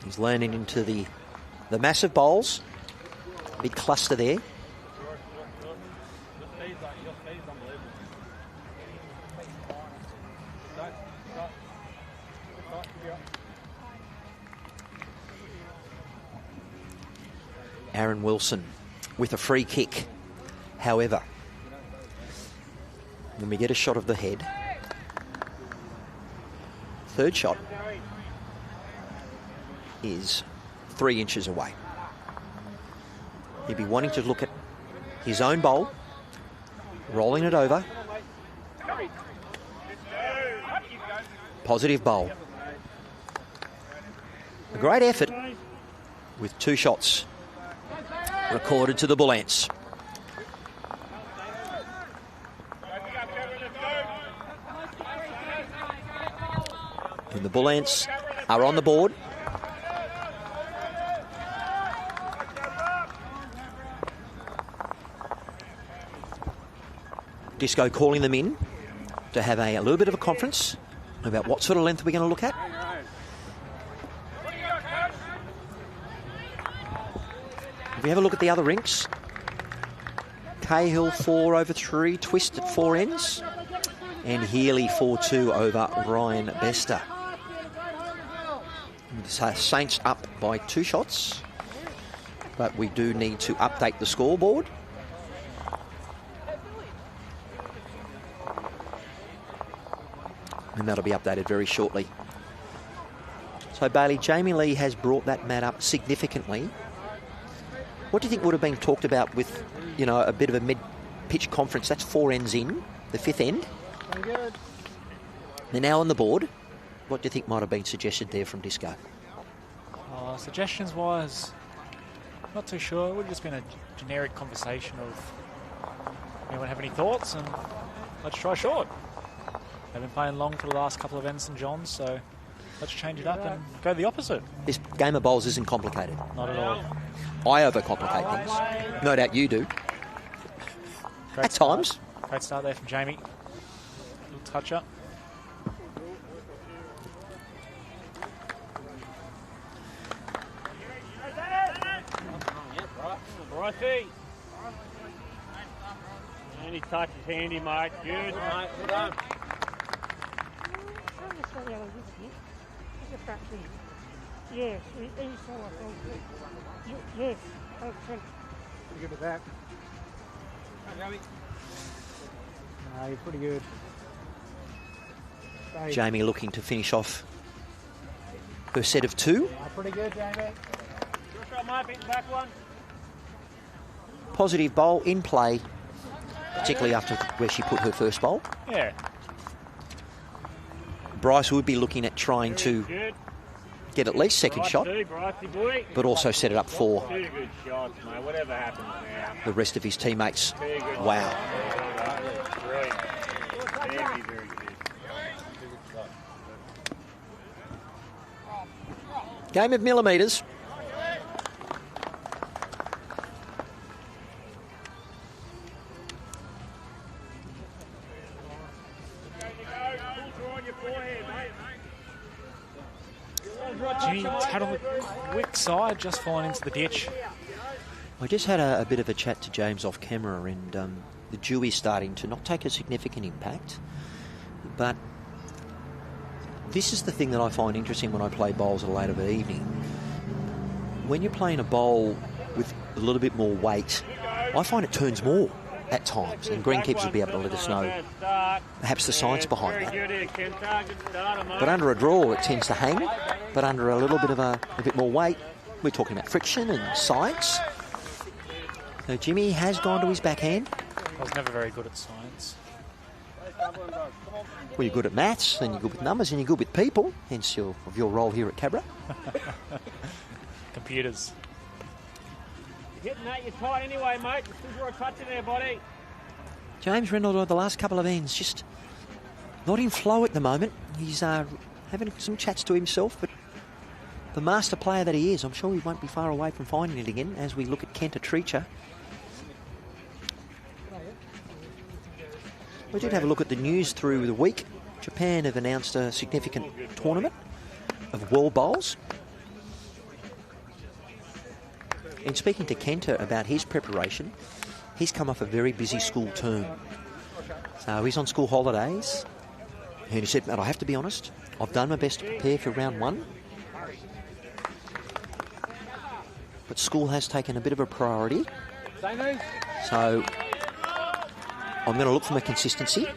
He's landing into the massive bowls. Big cluster there. Aaron Wilson with a free kick. However, when we get a shot of the head, third shot is 3 inches away. He'd be wanting to look at his own bowl, rolling it over. Positive bowl. A great effort with 2 shots recorded to the Bullants. And the Bullants are on the board. Disco calling them in to have a little bit of a conference about what sort of length we're going to look at. If we have a look at the other rinks, Cahill 4/3, twist at 4 ends, and Healy 4-2 over Ryan Bester. So Saints up by 2 shots, but we do need to update the scoreboard. And that'll be updated very shortly. So Bailey, Jamie Lee has brought that mat up significantly. What do you think would have been talked about with, you know, a bit of a mid-pitch conference? That's 4 ends in, the 5th end. Very good. They're now on the board. What do you think might have been suggested there from Disco? Suggestions-wise, not too sure. It would have just been a generic conversation of, anyone have any thoughts? And let's try short. They've been playing long for the last couple of ends St John's, so let's change it up and go the opposite. This game of bowls isn't complicated. Not at all. I overcomplicate things. No doubt you do. Great At start. times. Great start there from Jamie. Little touch up. Righty. Any touch is handy, mate. Good, mate. Well done. Yes, he's yes, excellent. Pretty good with that. No, you're pretty good. Jamie looking to finish off her set of 2. Pretty good, Jamie. Back one. Positive bowl in play, particularly after where she put her first bowl. Yeah. Bryce would be looking at trying to get at least second shot, but also set it up for Two good shots, mate. Whatever happens now. the rest of his teammates. Wow. Brilliant. Very, very good. Game of millimetres. Jimmy had on the quick side, just falling into the ditch. I just had a bit of a chat to James off camera, and the dew is starting to not take a significant impact, but this is the thing that I find interesting when I play bowls at a later evening. When you're playing a bowl with a little bit more weight, I find it turns more at times, and greenkeepers will be able to let us know perhaps the science behind that. But under a draw, it tends to hang, but under a little bit of a bit more weight, we're talking about friction and science. So Jimmy has gone to his backhand. I was never very good at science. Well, you're good at maths, and you're good with numbers, and you're good with people, hence your role here at Cabra. Computers. Hitting that, you're tight anyway, mate. Just draw a touch in there, buddy. James Reynolds, the last couple of ends, just not in flow at the moment. He's having some chats to himself, but the master player that he is, I'm sure he won't be far away from finding it again as we look at 𝗟𝗓𝗡𝗏. We did have a look at the news through the week. Japan have announced a significant tournament of world bowls. In speaking to Kenta about his preparation, he's come off a very busy school term. So he's on school holidays. And he said, "Matt, I have to be honest, I've done my best to prepare for round 1. But school has taken a bit of a priority. So I'm going to look for my consistency."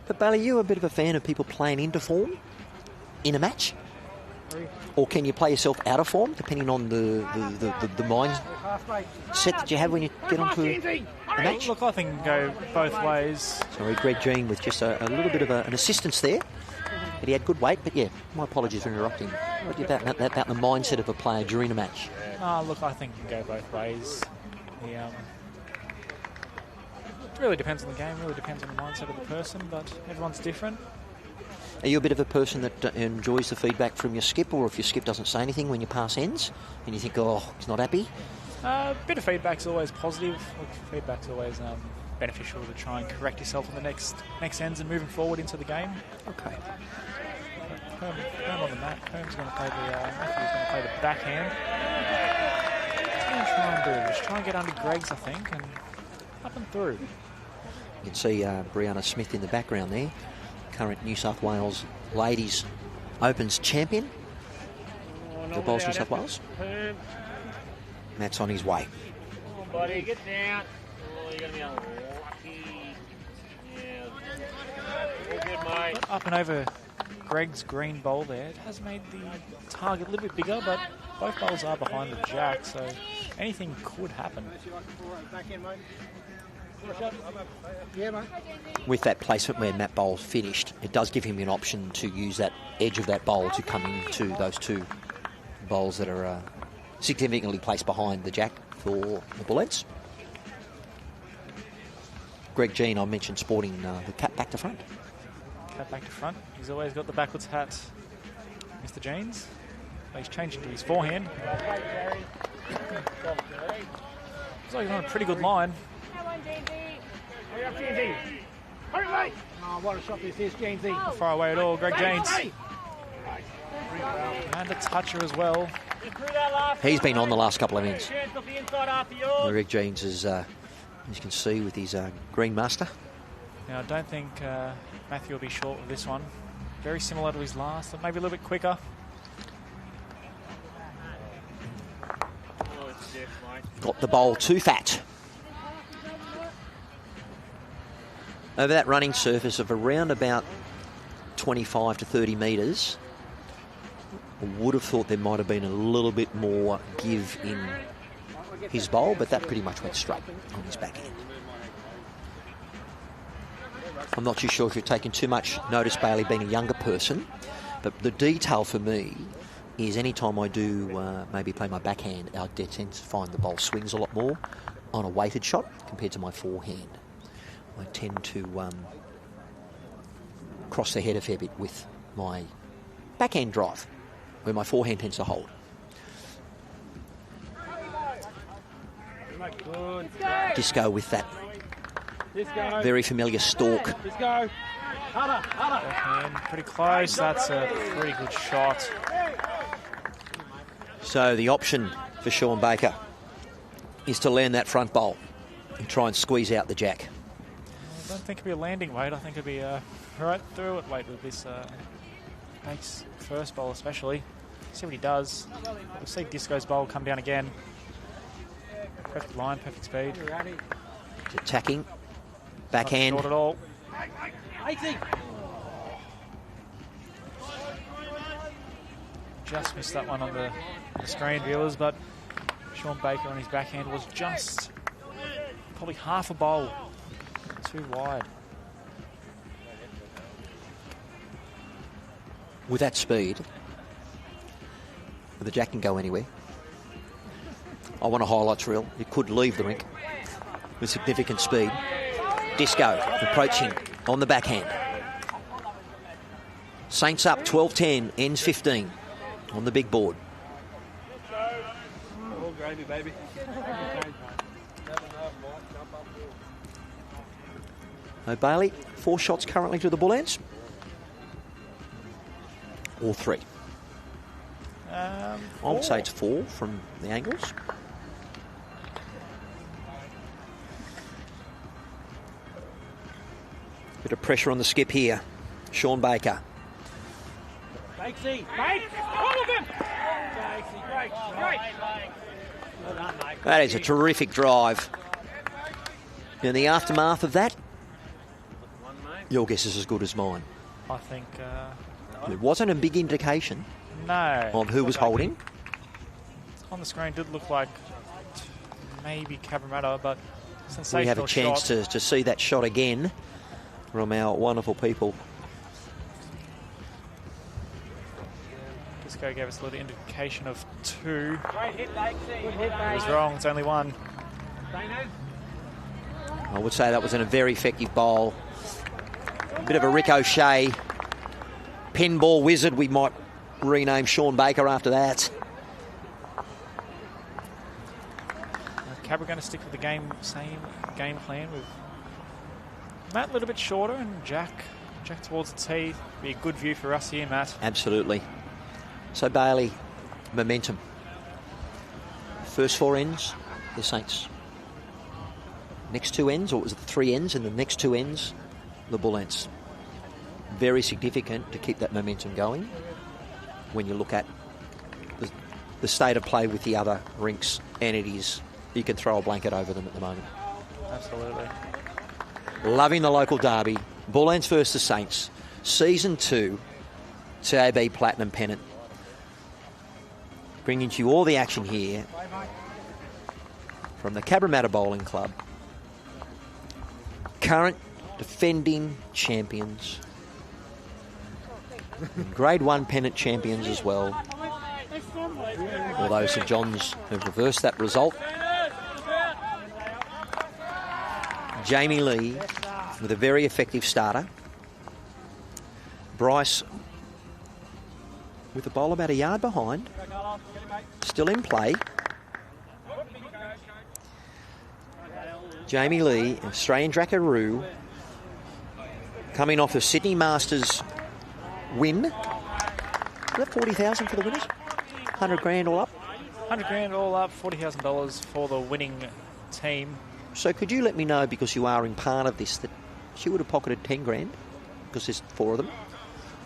But Bailey, you a bit of a fan of people playing into form in a match? Or can you play yourself out of form, depending on the mindset that you have when you get onto a match? Look, I think it can go both ways. Sorry, Greg Jean with just a little bit of an assistance there. But he had good weight, but yeah, my apologies for interrupting. What do you about the mindset of a player during a match? Look, I think it can go both ways. It really depends on the game, really depends on the mindset of the person, but everyone's different. Are you a bit of a person that enjoys the feedback from your skip, or if your skip doesn't say anything when you pass ends and you think, oh, he's not happy? A bit of feedback's always positive. Feedback's always beneficial to try and correct yourself on the next ends and moving forward into the game. Okay. Perm on the mat. Perm's going to play Matthew's going to play the backhand. What's he going to try and do? Just try and get under Greg's, I think, and up and through. You can see Brianna Smith in the background there, current New South Wales Ladies Opens champion. The Bowls New South Wales. Matt's on his way. Come on, buddy, get down. Oh, you're going to be unlucky. Yeah. All good, mate. Up and over Greg's green bowl there. It has made the target a little bit bigger, but both bowls are behind the jack, so anything could happen. With that placement where Matt Bowles finished, it does give him an option to use that edge of that bowl to come into those two bowls that are significantly placed behind the jack for the Bullants. Greg Jean, I mentioned sporting the cap back to front. Cap back to front. He's always got the backwards hat, Mr. Jeans. He's changing to his forehand. Looks like he's on a pretty good line. Hurry up, Jeansy. Hurry, mate. Oh, what a shot this is, Jeansy. Not far away at all, Greg James. And a toucher as well. He's been on the last couple of ends. The Greg Jeans is, as you can see, with his green master. Now, I don't think Matthew will be short with this one. very similar to his last, but maybe a little bit quicker. Got the bowl too fat. Over that running surface of around about 25 to 30 metres, I would have thought there might have been a little bit more give in his bowl, but that pretty much went straight on his backhand. I'm not too sure if you're taking too much notice, Bailey, being a younger person, but the detail for me is any time I do maybe play my backhand, I tend to find the bowl swings a lot more on a weighted shot compared to my forehand. I tend to cross the head a fair bit with my backhand drive, where my forehand tends to hold. Disco with that very familiar stalk. Backhand pretty close. That's a pretty good shot. So the option for Sean Baker is to land that front bowl and try and squeeze out the jack. I don't think it'll be a landing weight. I think it'll be right through it weight with this Bake's first bowl especially. See what he does. We'll see Disco's bowl come down again. Perfect line, perfect speed. It's attacking. Backhand. Not short at all. Just missed that one on the screen, viewers, but Sean Baker on his backhand was just probably half a bowl too wide. With that speed, the jack can go anywhere. I want a highlights reel. It could leave the rink with significant speed. Disco approaching on the backhand. Saints up 12-10, ends 15 on the big board. All gravy, baby. Bailey, 4 shots currently to the Bullants. Or 3. I would say it's 4 from the angles. Bit of pressure on the skip here. Sean Baker. Bakesy, Bakes, all of them! Bakesy, great, great. Well done, mate. That is a terrific drive. In the aftermath of that, your guess is as good as mine. I think... It wasn't a big indication no. of who was holding. On the screen did look like maybe Cabramatta, but sensational We have a chance shot. to see that shot again from our wonderful people. Disco gave us a little indication of 2. Great hit, Bakesy. Good hit, He was wrong, it's only 1. I would say that was in a very effective bowl. A bit of a ricochet. Pinball wizard, we might rename Sean Baker after that. Cabra going to stick with the same game plan with Matt a little bit shorter and Jack towards the tee. Be a good view for us here, Matt. Absolutely. So Bailey, momentum. First 4 ends, the Saints. Next 2 ends, or was it 3 ends, and the next 2 ends, the Bullants. Very significant to keep that momentum going when you look at the state of play with the other rinks, and it is, you can throw a blanket over them at the moment. Absolutely. Loving the local derby. Bullants versus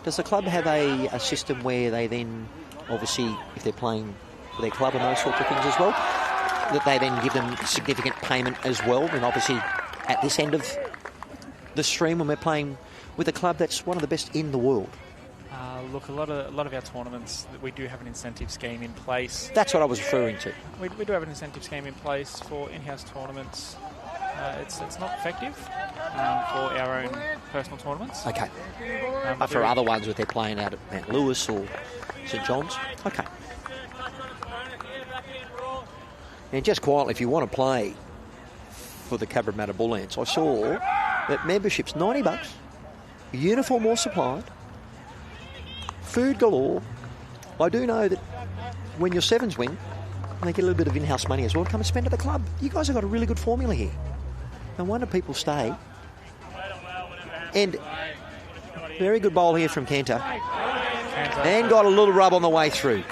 Does the club have a system where they then, obviously, if they're playing for their club and those sorts of things as well, that they then give them significant payment as well? And obviously, at this end of the stream, when we're playing with a club that's one of the best in the world. Look, a lot of our tournaments, we do have an incentive scheme in place. That's what I was referring to. We do have an incentive scheme in place for in-house tournaments. It's not effective for our own personal tournaments. Okay. But for other ones, if they're playing out at Mount Lewis or St John's. Okay. And just quietly, if you want to play for the Cabramatta Bullants, I saw that membership's $90, uniform all supplied, food galore. I do know that when your sevens win, they get a little bit of in-house money as well to come and spend at the club. You guys have got a really good formula here. No wonder people stay. And very good bowl here from Kenta. And got a little rub on the way through.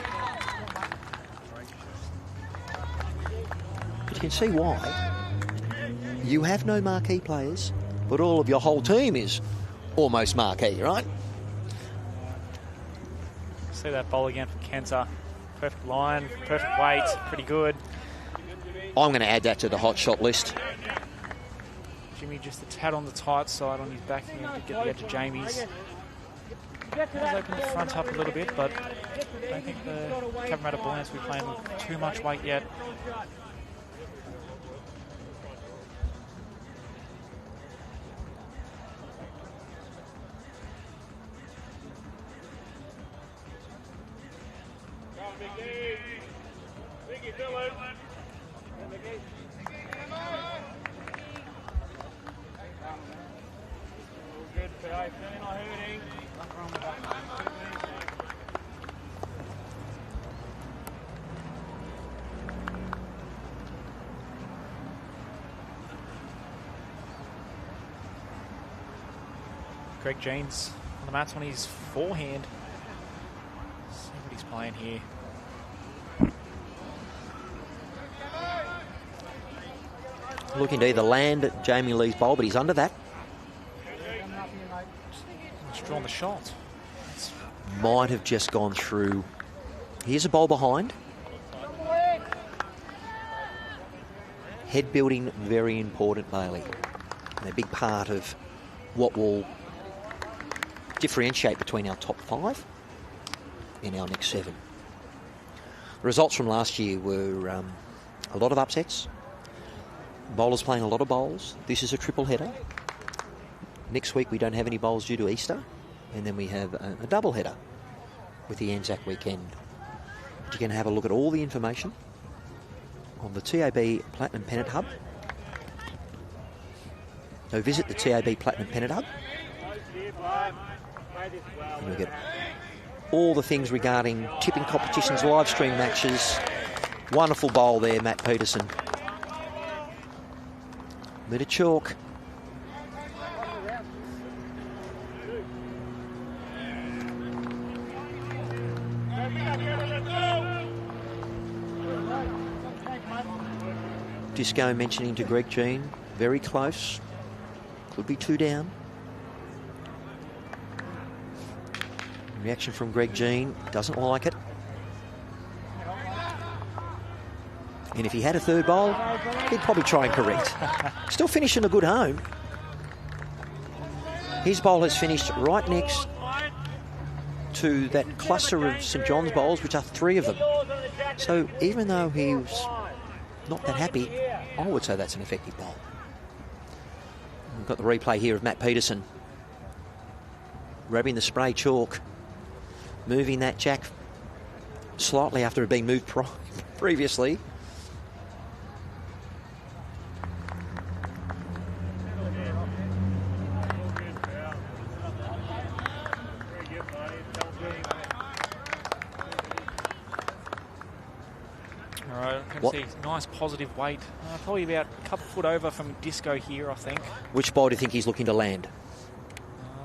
But you can see why. You have no marquee players, but all of your whole team is almost marquee, right? See that bowl again from Kenta. Perfect line, perfect weight, pretty good. I'm going to add that to the hot shot list. Jimmy just a tad on the tight side on his backhand to get the edge of Jamie's. Has opened the front up a little bit, but I don't think the Cabramatta Bullants will be playing with too much weight yet. 𝗥𝗢𝗡𝗡𝗏 on the mats on his forehand. See what he's playing here. Looking to either land at Jamie Lee's bowl, but he's under that. He's drawn the shot. Might have just gone through. Here's a bowl behind. Head building, very important, Bailey. And a big part of what will differentiate between our top 5 and our next 7. The results from last year were a lot of upsets. Bowlers playing a lot of bowls. This is a triple header. Next week we don't have any bowls due to Easter. And then we have a double header with the Anzac weekend. You can have a look at all the information on the TAB Platinum Pennant Hub. So visit the TAB Platinum Pennant Hub. And you'll get all the things regarding tipping competitions, live stream matches. Wonderful bowl there, Matt Peterson. Bit of chalk. Disco mentioning to 𝗥𝗢𝗡𝗏, very close. Could be 2 down. Reaction from 𝗥𝗢𝗡𝗏, doesn't like it. And if he had a third bowl, he'd probably try and correct. Still finishing a good home. His bowl has finished right next to that cluster of St John's bowls, which are 3 of them. So even though he was not that happy, I would say that's an effective bowl. We've got the replay here of Matt Peterson grabbing the spray chalk, moving that jack slightly after it had been moved previously. See, nice positive weight. Probably about a couple foot over from Disco here, I think. Which bowl do you think he's looking to land?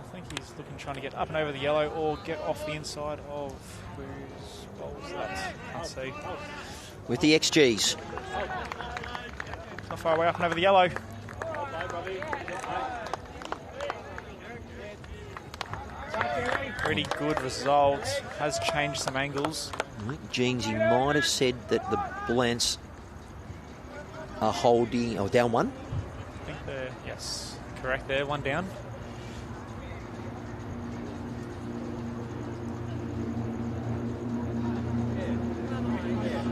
I think he's looking, trying to get up and over the yellow or get off the inside of whose bowl is that? Can't see. With the XGs. Not far away, up and over the yellow. Pretty good result. Has changed some angles. Jeansy might have said that the Bullants are holding, or down one. I think they're, yes, correct there, one down.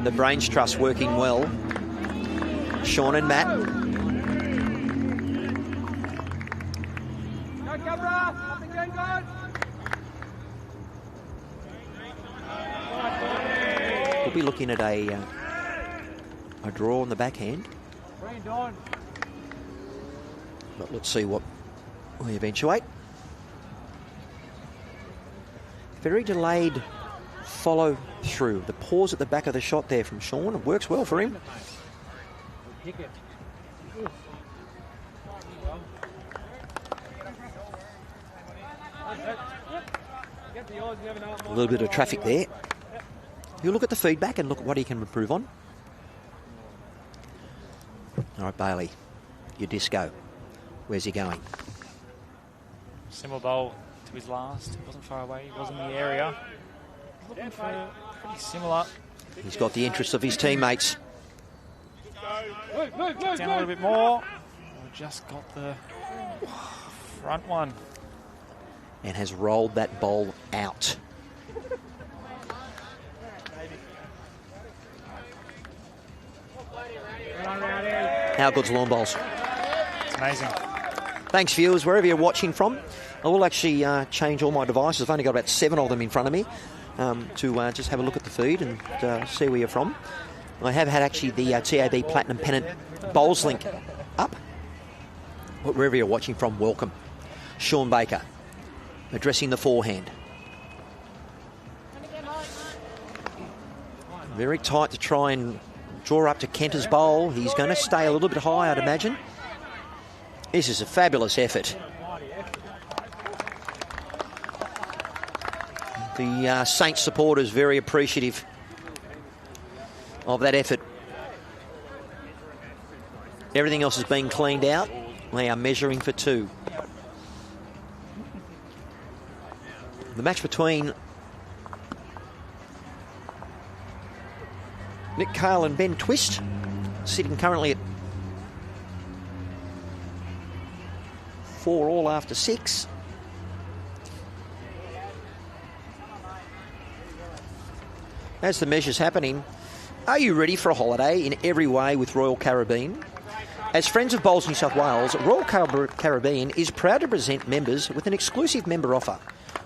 The Brains Trust working well. Sean and Matt. We'll be looking at a draw on the backhand. But let's see what we eventuate. Very delayed follow through. The pause at the back of the shot there from Sean. It works well for him. A little bit of traffic there. You look at the feedback and look at what he can improve on. All right, Bailey, your disco. Where's he going? Similar bowl to his last. He wasn't far away. He was in the area. Looking for pretty similar. He's got the interest of his teammates. Down a little bit more. We just got the front one. And has rolled that bowl out. How good's lawn bowls? It's amazing. Thanks, viewers, wherever you're watching from. I will actually change all my devices. I've only got about 7 of them in front of me to just have a look at the feed and see where you're from. I have had actually the 𝗣𝗟𝗡𝗙 Platinum Pennant Bowls link up. But wherever you're watching from, welcome. Sean Baker addressing the forehand. Very tight to try and draw up to Kenter's bowl. He's going to stay a little bit high, I'd imagine. This is a fabulous effort. The Saints supporters very appreciative of that effort. Everything else is being cleaned out. They are measuring for 2. The match between Nick Cale and Ben Twist, sitting currently at 4 all after 6. As the measure's happening, are you ready for a holiday in every way with Royal Caribbean? As Friends of Bowls New South Wales, Royal Caribbean is proud to present members with an exclusive member offer.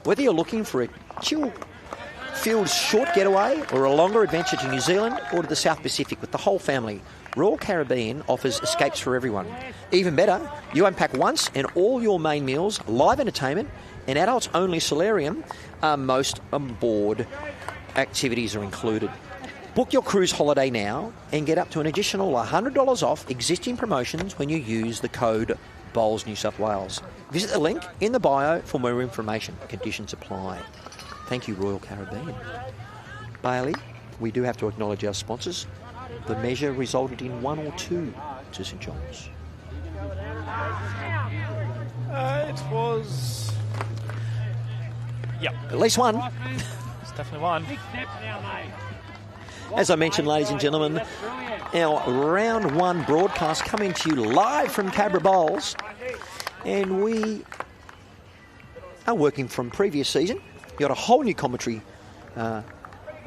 Whether you're looking for a chill-filled short getaway or a longer adventure to New Zealand or to the South Pacific with the whole family, Royal Caribbean offers escapes for everyone. Even better, you unpack once and all your main meals, live entertainment and adults-only solarium are most on-board activities are included. Book your cruise holiday now and get up to an additional $100 off existing promotions when you use the code Bowls New South Wales. Visit the link in the bio for more information. Conditions apply. Thank you, Royal Caribbean. Bailey, we do have to acknowledge our sponsors. The measure resulted in 1 or 2 to St John's. It was... Yep. At least 1. It's definitely 1. As I mentioned, ladies and gentlemen, our round 1 broadcast coming to you live from Cabra Bowls. And we are working from previous season. You got a whole new commentary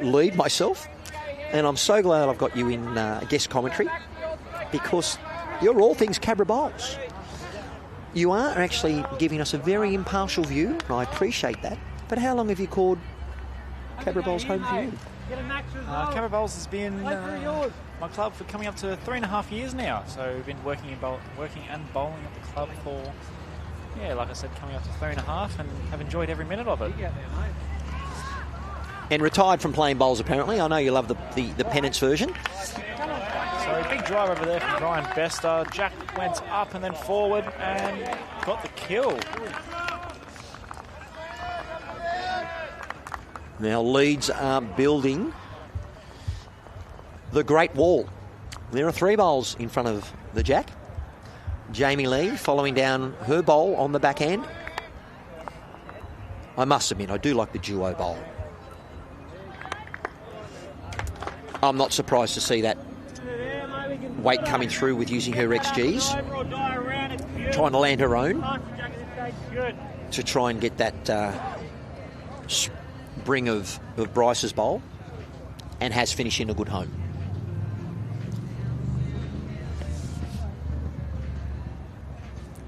lead, myself. And I'm so glad I've got you in guest commentary because you're all things Cabra Bowls. You are actually giving us a very impartial view, and I appreciate that. But how long have you called Cabra Bowls home for you? Cabra Bowls has been my club for coming up to 3.5 years now. So we've been working and bowling at the club for, like I said, coming up to 3.5 and have enjoyed every minute of it. And retired from playing bowls, apparently. I know you love the Pennants version. So big drive over there from Brian Bester. Jack went up and then forward and got the kill. Now Leeds are building the Great Wall. There are 3 bowls in front of the Jack. Jamie Lee following down her bowl on the backhand. I must admit, I do like the duo bowl. I'm not surprised to see that weight coming through with using her XGs, trying to land her own to try and get that spring of Bryce's bowl, and has finished in a good home.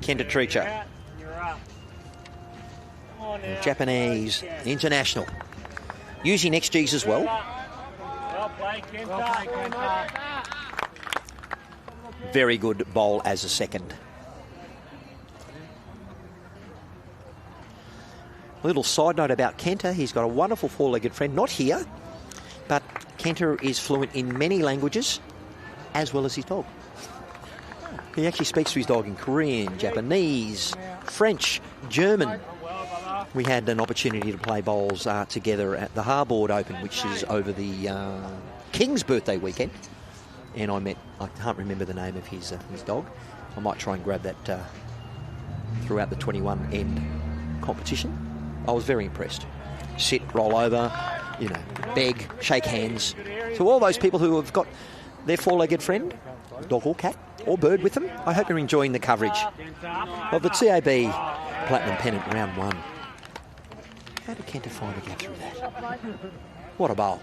𝗟𝗓𝗡𝗡, Japanese international, using XGs as well. Very good bowl as a second. A little side note about Kenta, he's got a wonderful four-legged friend, not here, but Kenta is fluent in many languages, as well as his dog. He actually speaks to his dog in Korean, Japanese, French, German. We had an opportunity to play bowls together at the Harbord Open, which is over the King's birthday weekend. And I can't remember the name of his dog. I might try and grab that throughout the 21 end competition. I was very impressed. Sit, roll over, you know, beg, shake hands. So all those people who have got their four-legged friend, dog or cat or bird with them, I hope you're enjoying the coverage of the TAB Platinum Pennant Round 1. How did Kenta finally get through that? What a bowl.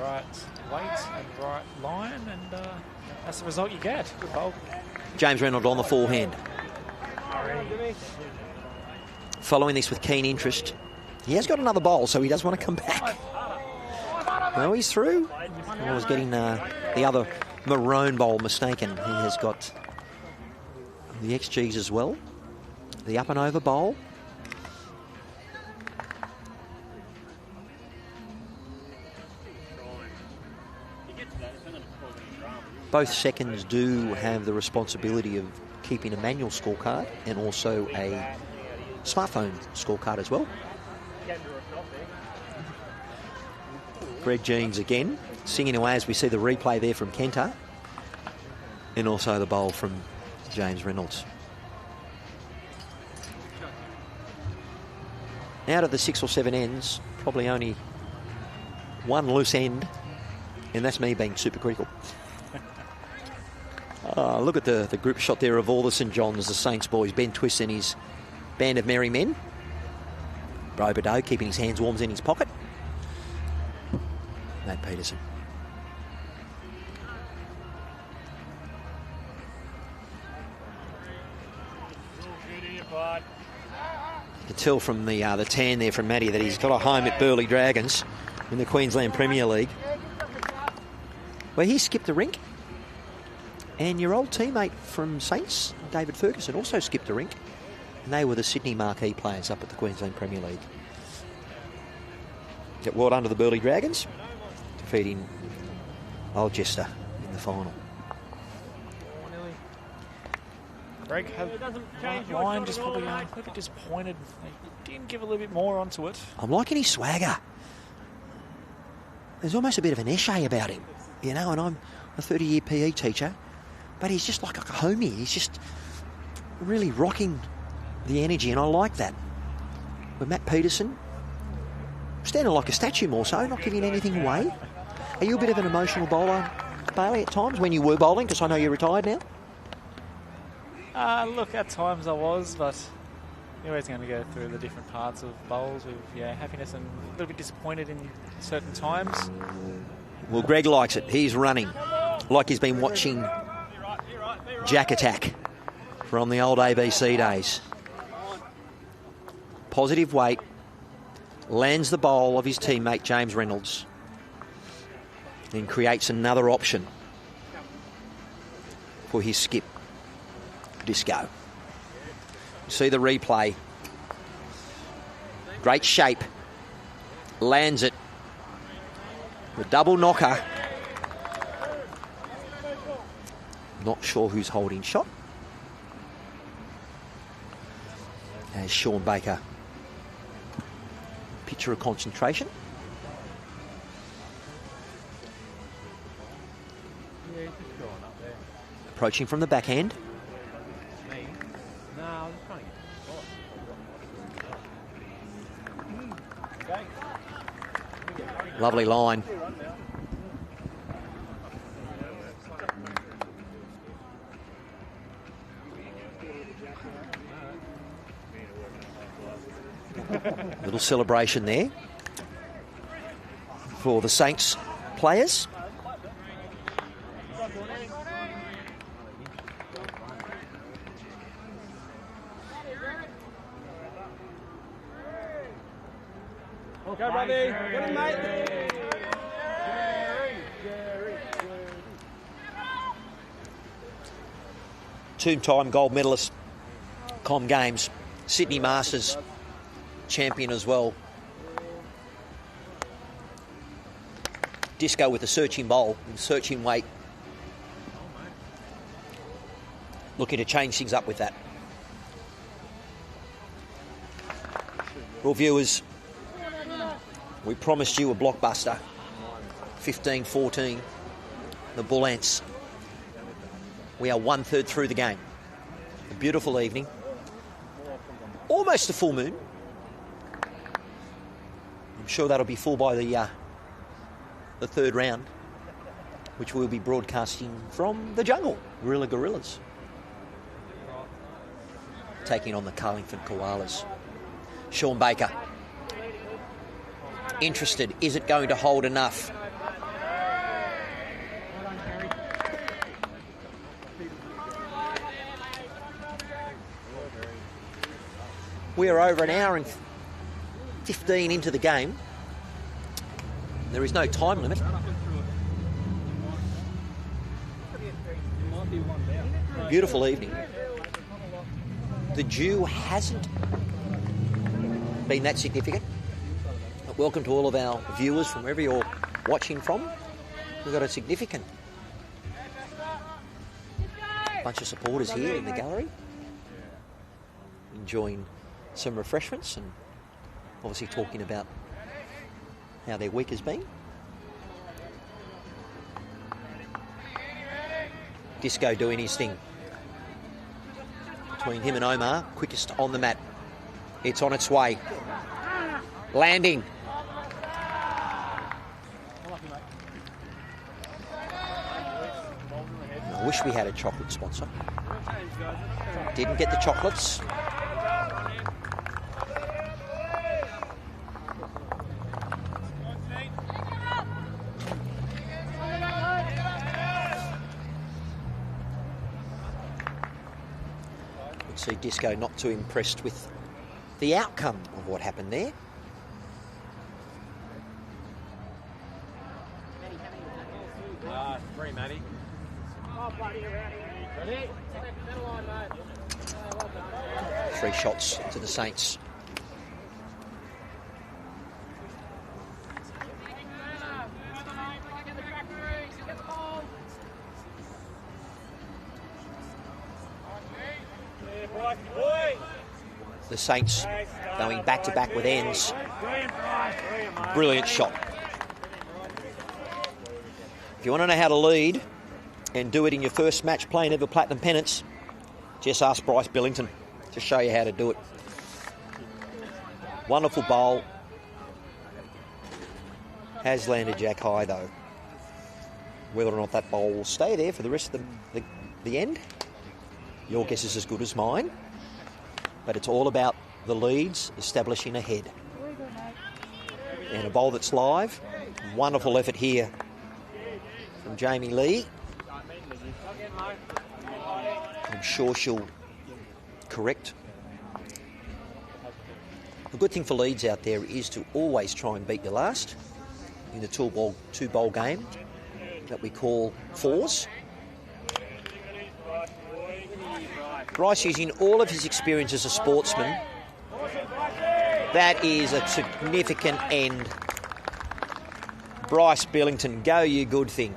Right weight and right line, and that's the result you get. Good bowl. James Reynolds on the forehand. Following this with keen interest. He has got another bowl, so he does want to come back. No, he's through. I was getting the other maroon bowl mistaken. He has got the XGs as well. The up and over bowl. Both seconds do have the responsibility of keeping a manual scorecard and also a smartphone scorecard as well. 𝗟𝗓𝗡𝗡𝗏 again, singing away as we see the replay there from Kenta, and also the bowl from James Reynolds. Out of the 6 or 7 ends, probably only one loose end, and that's me being super critical. Look at the group shot there of all the St John's, the Saints boys, Ben Twist and his band of merry men. Roberdeau keeping his hands warm in his pocket. Matt Peterson. You can tell from the tan there from Matty that he's got a home at Burleigh Dragons in the Queensland Premier League, where he skipped the rink. And your old teammate from Saints, David Ferguson, also skipped the rink. And they were the Sydney marquee players up at the Queensland Premier League. Get well done to the Burleigh Dragons, defeating Alcester in the final. Greg had line just probably a little bit disappointed. He didn't give a little bit more onto it. I'm liking his swagger. There's almost a bit of an echet about him, you know, and I'm a 30-year PE teacher, but he's just like a homie. He's just really rocking the energy, and I like that. With Matt Peterson, standing like a statue more so, not giving anything away. Are you a bit of an emotional bowler, Bailey, at times, when you were bowling? Because I know you're retired now. Look, at times I was, but you're always going to go through the different parts of bowls with happiness and a little bit disappointed in certain times. Well, Greg likes it. He's running like he's been watching Jack Attack from the old ABC days. Positive weight. Lands the bowl of his teammate James Reynolds and creates another option for his skip, Disco. See the replay. Great shape. Lands it. The double knocker. Not sure who's holding shot. As Sean Baker. Picture of concentration. Approaching from the backhand. Lovely line. Little celebration there for the Saints players. Go, Robbie. Get him, mate. Two-time gold medalist, Com Games, Sydney Masters champion as well. Disco with a searching bowl, searching weight. Looking to change things up with that. Well, viewers, we promised you a blockbuster. 15-14, the Bullants. We are 1/3 through the game. A beautiful evening. Almost a full moon. I'm sure that'll be full by the third round, which we'll be broadcasting from the jungle. Gorillas. Taking on the Carlingford Koalas. Sean Baker. Interested. Is it going to hold enough? We're over an hour and 15 into the game. There is no time limit. Beautiful evening. The dew hasn't been that significant. But welcome to all of our viewers from wherever you're watching from. We've got a significant bunch of supporters here in the gallery, enjoying some refreshments and obviously talking about how their week has been. Disco doing his thing. Between him and Omar, quickest on the mat. It's on its way. Landing. I wish we had a chocolate sponsor. Didn't get the chocolates. See Disco not too impressed with the outcome of what happened there. Free, Matty. Ready? 3 shots to the Saints. The Saints going back-to-back with ends. Brilliant shot. If you want to know how to lead and do it in your first match playing ever Platinum Pennants, just ask Bryce Billington to show you how to do it. Wonderful bowl. Has landed jack high though. Whether or not that bowl will stay there for the rest of the end, your guess is as good as mine. But it's all about the leads establishing a head. And a bowl that's live. Wonderful effort here from Jamie Lee. I'm sure she'll correct. The good thing for leads out there is to always try and beat your last in the two bowl game that we call fours. Bryce using all of his experience as a sportsman. That is a significant end. Bryce Billington, go you good thing.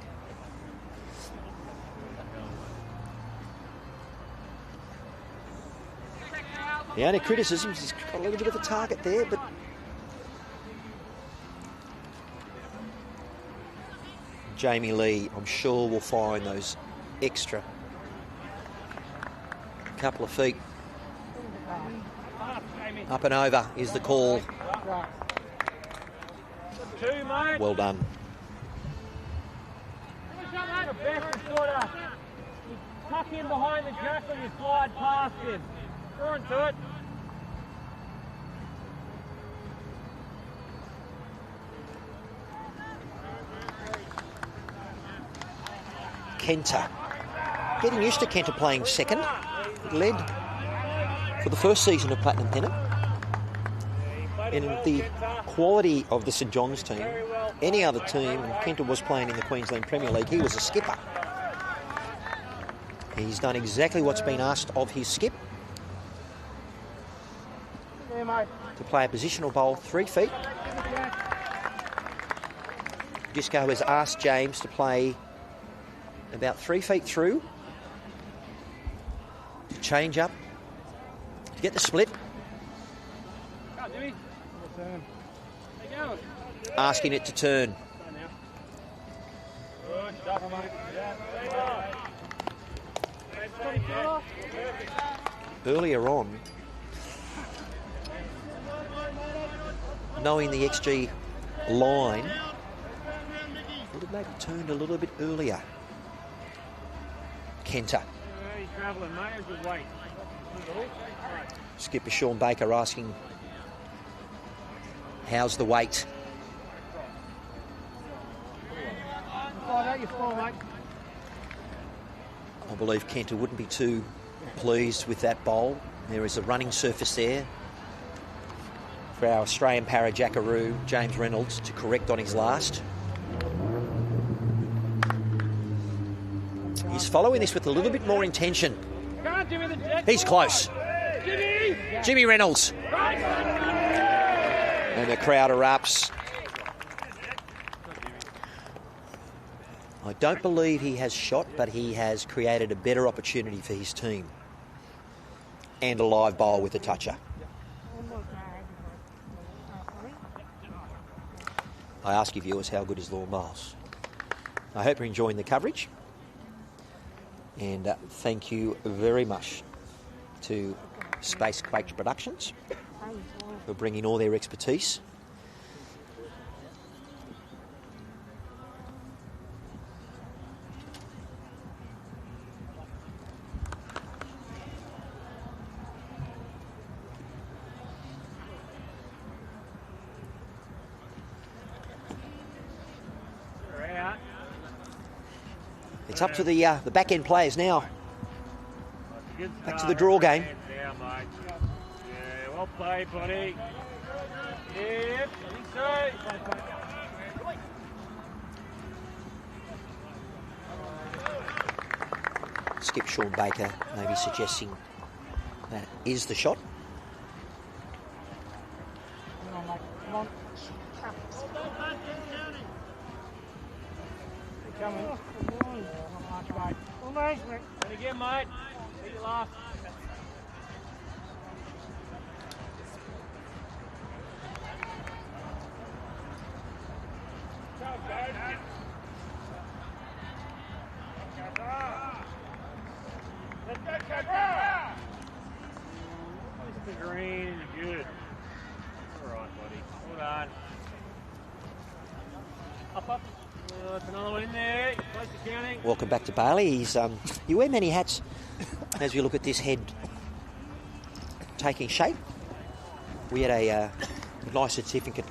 The only criticism is he's got a little bit of a target there, but Jamie Lee, I'm sure, will find those extra couple of feet. Up and over is the call. 2, mate. Well done. The best is sort of you tuck in behind the jack and you slide past him. Go into it. Kenta. Getting used to Kenta playing second. He led for the first season of Platinum Pennant. In the quality of the St John's team, any other team, and Kenta was playing in the Queensland Premier League, he was a skipper. He's done exactly what's been asked of his skip. To play a positional bowl 3 feet. Disco has asked James to play about 3 feet through, to change up, to get the split. Asking it to turn. Earlier on, knowing the XG line, would have maybe turned a little bit earlier. Kenta. Skipper Sean Baker asking, how's the weight? I believe Kenta wouldn't be too pleased with that bowl. There is a running surface there for our Australian para jackaroo, James Reynolds, to correct on his last. He's following this with a little bit more intention. He's close. Jimmy Reynolds. And the crowd erupts. I don't believe he has shot, but he has created a better opportunity for his team. And a live bowl with a toucher. I ask you viewers, how good is lawn bowls? I hope you're enjoying the coverage. And thank you very much to Space Quakes Productions for bringing all their expertise. It's up to the back-end players now. Back to the draw game. Yeah, well played, buddy. Yep, I think so. Skip Sean Baker maybe suggesting that is the shot. And again, mate. See you last. Let's go, Cabramatta! Mr. Green, you're good. All right, buddy. Hold on. Up. That's another one in there. Close to counting. Welcome back to Bailey. He's you wear many hats as we look at this head taking shape. We had a nice certificate.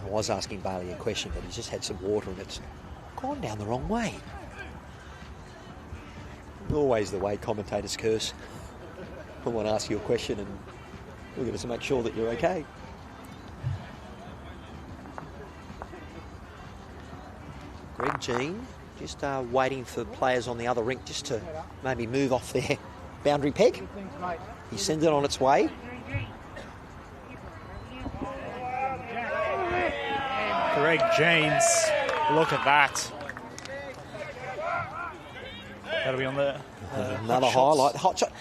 I was asking Bailey a question, but he's just had some water and it's gone down the wrong way. Always the way commentators curse. I want to ask you a question and we're going to make sure that you're okay. Greg Jean just waiting for players on the other rink just to maybe move off their boundary peg. He sends it on its way. Greg Jeans, look at that. That'll be on the another highlight. Hot shot.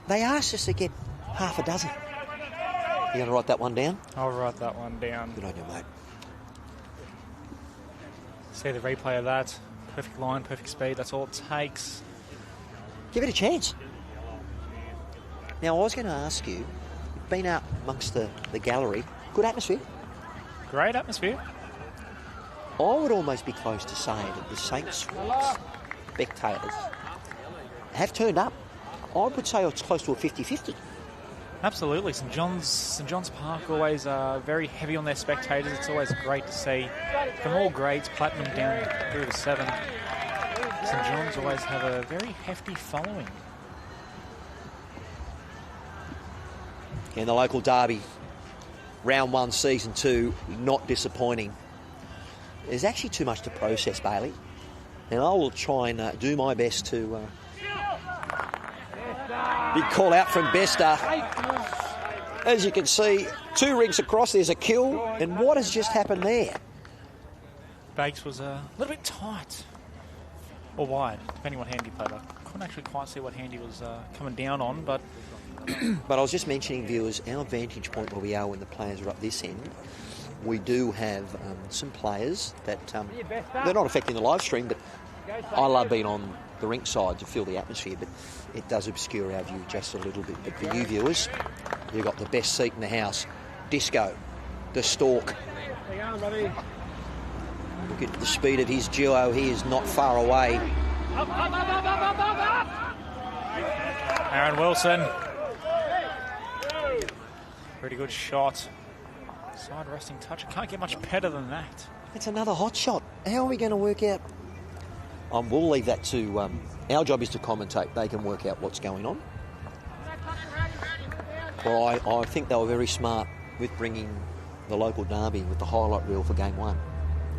They asked us to get half a dozen. You going to write that one down? I'll write that one down. Good on you, mate. See the replay of that. Perfect line, perfect speed. That's all it takes. give it a chance. Now, I was going to ask you, you've been out amongst the gallery, good atmosphere. Great atmosphere. I would almost be close to saying that the Saints spectators have turned up. I would say it's close to a 50-50. Absolutely. St John's Park always very heavy on their spectators. It's always great to see from all grades, platinum down through to 7. St John's always have a very hefty following. In the local derby, round 1, season 2, not disappointing. There's actually too much to process, Bailey. And I will try and do my best to... big call out from Bester. As you can see, 2 rings across, there's a kill. And what has just happened there? Bakes was a little bit tight. Or wide, depending what hand he played. I couldn't actually quite see what hand he was coming down on, but... But I was just mentioning, viewers, our vantage point where we are when the players are up this end, we do have some players that they're not affecting the live stream, but I love being on the rink side to feel the atmosphere, but it does obscure our view just a little bit. But for you viewers, you've got the best seat in the house. Disco, the Stork. Look at the speed of his duo. He is not far away. Aaron Wilson. Pretty good shot. Side resting touch. Can't get much better than that. It's another hot shot. How are we going to work out? We'll leave that to... our job is to commentate. They can work out what's going on. Well, I think they were very smart with bringing the local derby with the highlight reel for game 1.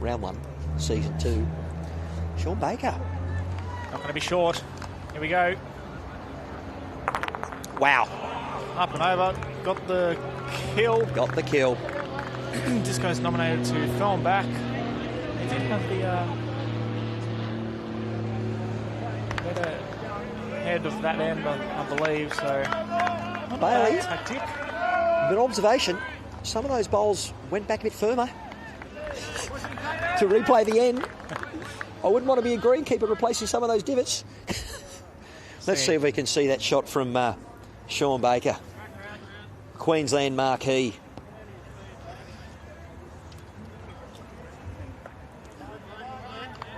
Round 1, season 2. Sean Baker. Not going to be short. Here we go. Wow. Up and over. Got the kill. Got the kill. Disco's nominated to throw him back. He did have the better head of that end, I believe. So, not a Bailey, bad tactic. An observation. Some of those bowls went back a bit firmer to replay the end. I wouldn't want to be a greenkeeper replacing some of those divots. Let's see if we can see that shot from Sean Baker. Queensland marquee.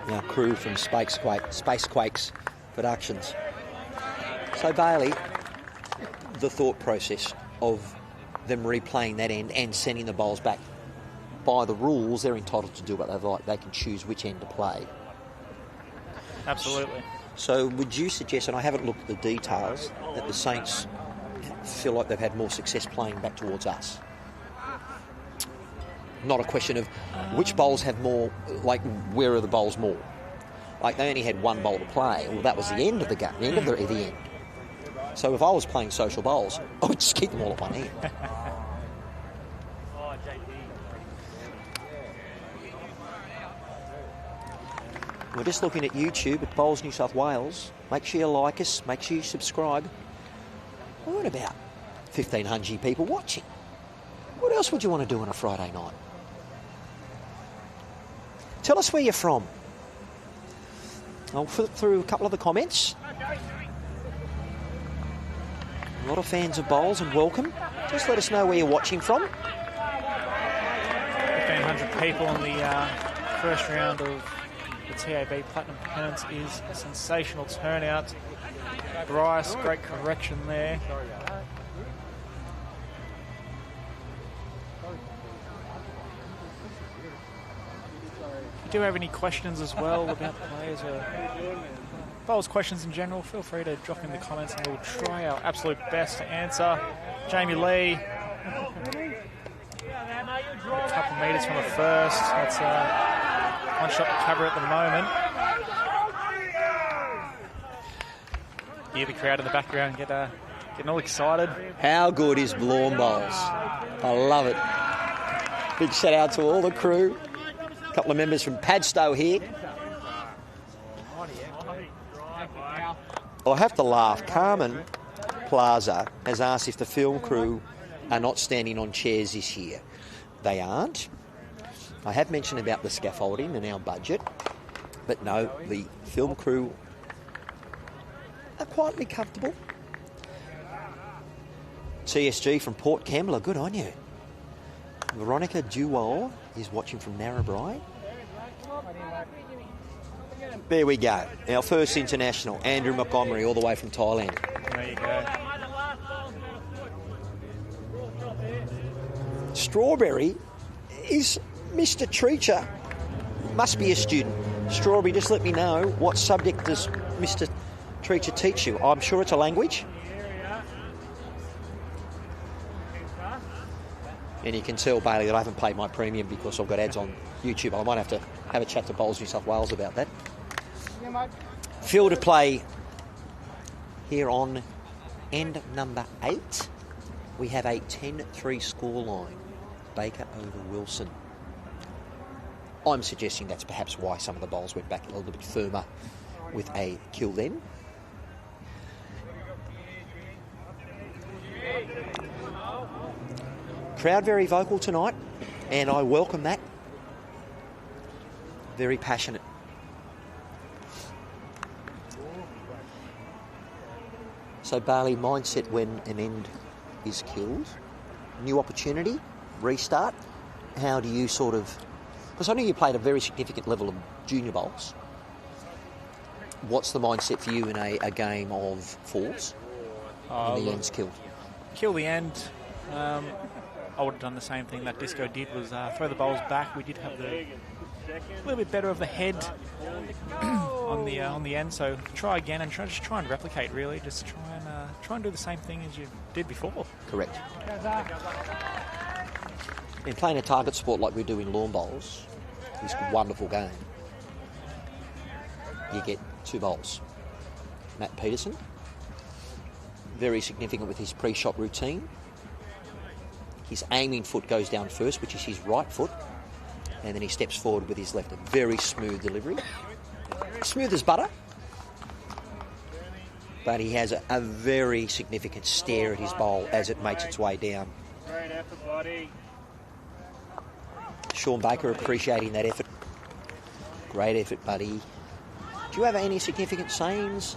Now crew from Space Quakes Productions. So Bailey, the thought process of them replaying that end and sending the bowls back. By the rules, they're entitled to do what they like. They can choose which end to play. Absolutely. So would you suggest, and I haven't looked at the details, that the Saints feel like they've had more success playing back towards us? Not a question of which bowls have more, like where are the bowls more? Like they only had one bowl to play. Well, that was the end of the game, the end of the end. So if I was playing social bowls, I would just keep them all at one end. We're just looking at YouTube at Bowls New South Wales. Make sure you like us. Make sure you subscribe. We're at about 1,500 people watching. What else would you want to do on a Friday night? Tell us where you're from. I'll flip through a couple of the comments. A lot of fans of bowls and welcome. Just let us know where you're watching from. 1,500 people in the first round of the TAB Platinum Pennant is a sensational turnout. Bryce, great correction there. If you do have any questions as well about players or bowls questions in general, feel free to drop in the comments and we'll try our absolute best to answer. Jamie Lee, a couple metres from a first. That's one shot to cover at the moment. Hear the crowd in the background getting all excited. How good is Blawn Bowls? I love it. Big shout out to all the crew. A couple of members from Padstow here. I have to laugh. Carmen Plaza has asked if the film crew are not standing on chairs this year. They aren't. I have mentioned about the scaffolding and our budget, but no, the film crew are quietly comfortable. TSG from Port Kembla, good on you. Veronica Duwal is watching from Narrabri. There we go. Our first international, Andrew Montgomery, all the way from Thailand. There you go. Strawberry is Mr. Treacher. Must be a student. Strawberry, just let me know, what subject does Mr. Treacher teach you? I'm sure it's a language. And you can tell, Bailey, that I haven't paid my premium because I've got ads on YouTube. I might have to have a chat to Bowls New South Wales about that. Field of play here on end number 8. We have a 10-3 scoreline. Baker over Wilson. I'm suggesting that's perhaps why some of the bowls went back a little bit firmer with a kill then. Crowd very vocal tonight, and I welcome that. Very passionate. So Barley, mindset when an end is killed. New opportunity, restart. How do you sort of... Because I know you played a very significant level of junior bowls. What's the mindset for you in a game of fours when the end's killed? Kill the end. I would have done the same thing that Disco did, was throw the bowls back. We did have a little bit better of the head on the end, so try again and try and replicate, really. Just try and do the same thing as you did before. Correct. In playing a target sport like we do in lawn bowls, this wonderful game, you get 2 bowls. Matt Peterson, very significant with his pre-shot routine. His aiming foot goes down first, which is his right foot, and then he steps forward with his left. A very smooth delivery. Smooth as butter. But he has a very significant stare at his bowl as it makes its way down. Great effort, buddy. Sean Baker appreciating that effort. Great effort, buddy. Do you have any significant sayings,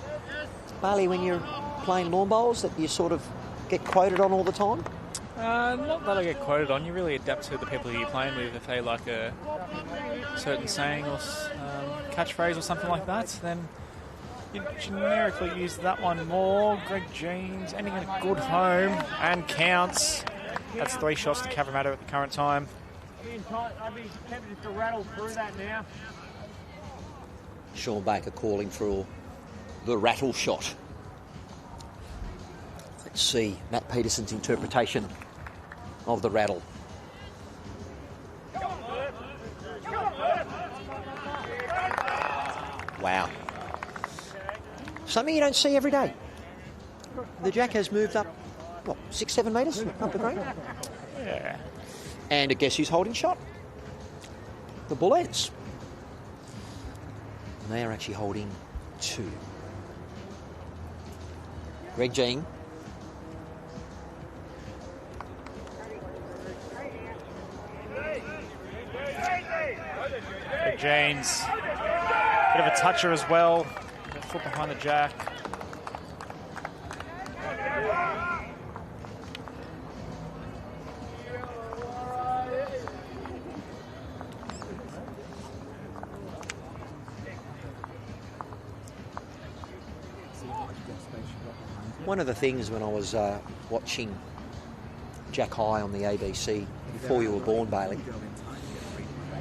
Barley, when you're playing lawn bowls that you sort of get quoted on all the time? Not that I get quoted on. You really adapt to the people you're playing with. If they like a certain saying or catchphrase or something like that, then you generically use that one more. Greg Jeans, ending in a good home and counts. That's 3 shots to Cabramatta at the current time. I'd be tempted to rattle through that now. Sean Baker calling for the rattle shot. Let's see Matt Peterson's interpretation of the rattle. Wow. Something you don't see every day. The jack has moved up, 6-7 metres up the green? Yeah. And guess who's holding shot? The Bullants. And they are actually holding 2. Greg Jean. Greg Jeans. Bit of a toucher as well. Foot behind the jack. One of the things when I was watching Jack High on the ABC before you were born, Bailey.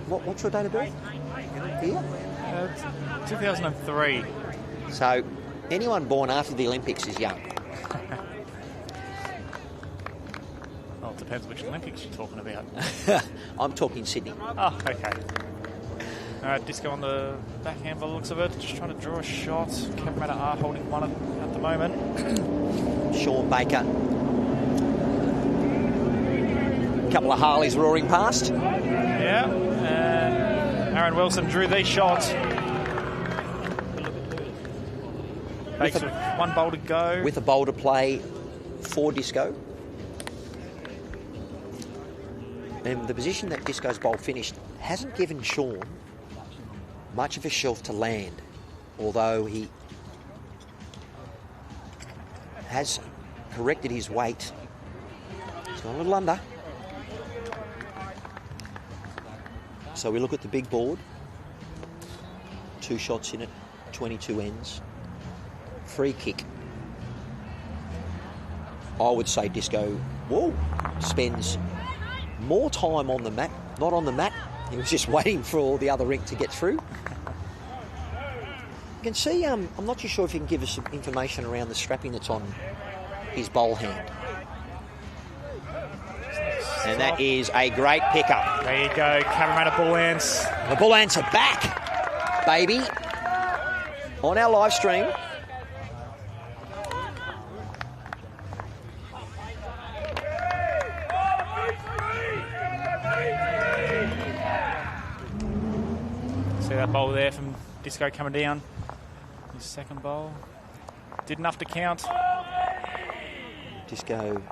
What's your date of birth? Here? 2003. So anyone born after the Olympics is young. Well, it depends which Olympics you're talking about. I'm talking Sydney. Oh, okay. All right, Disco on the backhand by the looks of it. Just trying to draw a shot. Cabramatta are holding one at the moment. Sean Baker. A couple of Harleys roaring past. Yeah, and Aaron Wilson drew the shot. Bakes with 1 bowl to go. With a bowl to play for Disco. And the position that Disco's bowl finished hasn't given Sean much of a shelf to land, although he has corrected his weight. He's gone a little under. So we look at the big board. 2 shots in it, 22 ends. Free kick. I would say Disco, spends more time on the mat, not on the mat. He was just waiting for all the other rink to get through. You can see, I'm not too sure if you can give us some information around the strapping that's on his bowl hand. And that is a great pickup. There you go, Cabramatta Bullants. The Bullants are back, baby, on our live stream. See that bowl there from Disco coming down. His second bowl. Did enough to count. Disco.